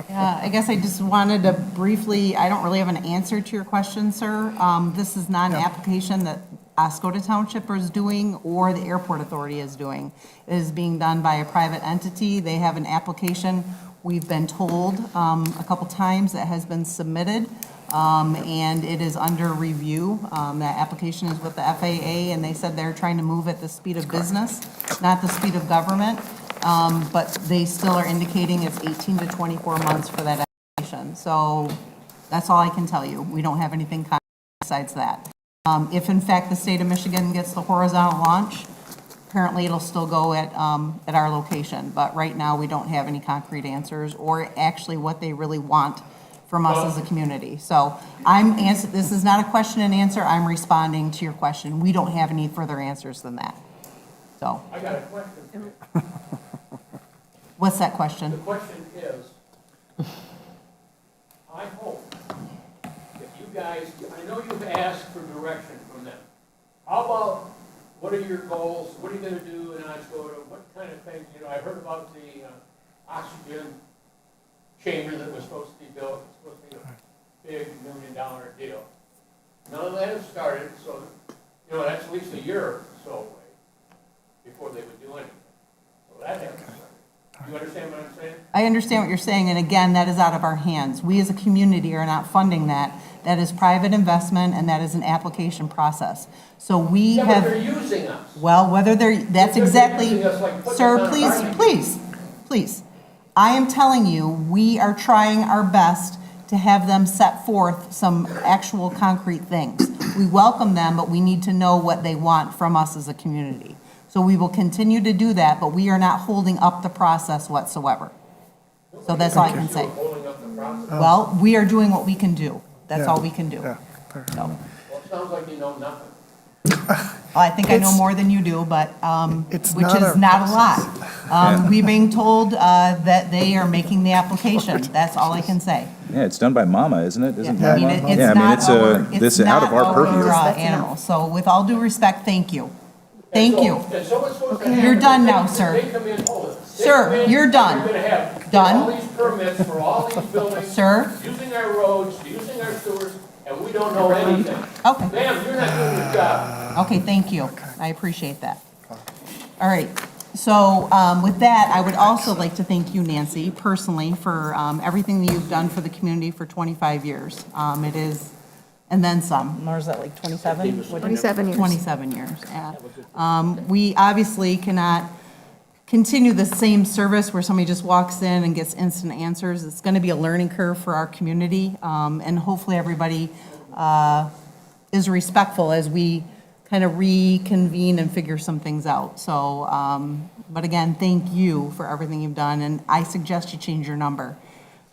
Yeah, I guess I just wanted to briefly, I don't really have an answer to your question, sir. This is not an application that Oscoda Township is doing or the Airport Authority is doing. It is being done by a private entity. They have an application, we've been told a couple times, that has been submitted, and it is under review. That application is with the FAA, and they said they're trying to move at the speed of business, not the speed of government. But they still are indicating it's 18 to 24 months for that application. So that's all I can tell you. We don't have anything besides that. If in fact the state of Michigan gets the horizontal launch, apparently it'll still go at our location. But right now we don't have any concrete answers or actually what they really want from us as a community. So this is not a question and answer, I'm responding to your question. We don't have any further answers than that. So, I got a question. what's that question? The question is, I hope that you guys, I know you've asked for direction from them. How about, what are your goals? What are you going to do in Oscoda? What kind of things, I heard about the oxygen chamber that was supposed to be built. It's supposed to be a big $1 million deal. None of that has started, so, that's at least a year or so away before they would do anything. So that hasn't started. You understand what I'm saying? I understand what you're saying, and again, that is out of our hands. We as a community are not funding that. That is private investment, and that is an application process. So we have. But they're using us. Well, whether that's They're exactly, using us like putting sir, us on a please. I am telling you, we are trying our best to have them set forth some actual concrete things. We welcome them, but we need to know what they want from us as a community. So we will continue to do that, but we are not holding up the process whatsoever. So that's all I can say. Well, we are doing what we can do. That's all we can do. Yeah. So. Well, it sounds like you know nothing. Well, I think I know more than you do, but, It's which not is our not a lot. We're being told that they are making the application. That's all I can say. Yeah, it's done by Mama, isn't it? Isn't I mean, Mama? it's Yeah, I mean, not it's our, this is out of our purview. animal. So with all due respect, thank you. Thank you. And so what's supposed to happen? You're done is now, they- sir. They come in, Sir, you're done. You're going to have Done. all these permits for all these buildings. Sir? Using our roads, using our sewers, and we don't know anything. Okay. Ma'am, you're not doing your job. Okay, thank you. I appreciate that. All right. So with that, I would also like to thank you, Nancy, personally, for everything that you've done for the community for 25 years. It is, and then some. Or is that like 27? 27 years. 27 years, yeah. We obviously cannot continue the same service where somebody just walks in and gets instant answers. It's going to be a learning curve for our community, and hopefully everybody is respectful as we kind of reconvene and figure some things out. So, but again, thank you for everything you've done, and I suggest you change your number.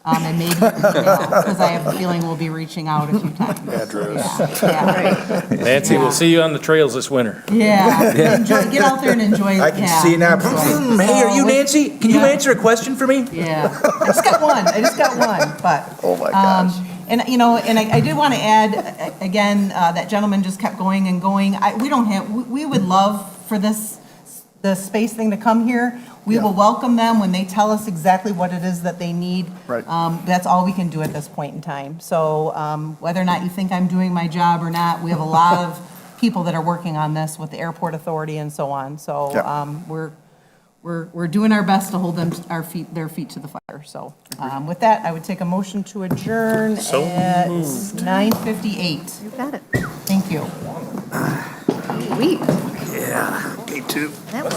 And maybe, because I have a feeling we'll be reaching out a few times. Address. Yeah. Nancy, we'll see you on the trails this winter. Yeah, enjoy, get out there and enjoy. I can see now. Hey, are you Nancy? Can you answer a question for me? Yeah, I just got one, but. Oh, my gosh. And, I did want to add, again, that gentleman just kept going and going. We would love for the space thing to come here. We will welcome them when they tell us exactly what it is that they need. Right. That's all we can do at this point in time. So whether or not you think I'm doing my job or not, we have a lot of people that are working on this with the airport authority and so on. So we're doing our best to hold their feet to the fire. So with that, I would take a motion to adjourn at 9:58. You got it. Thank you. Sweet. Yeah, me too. That was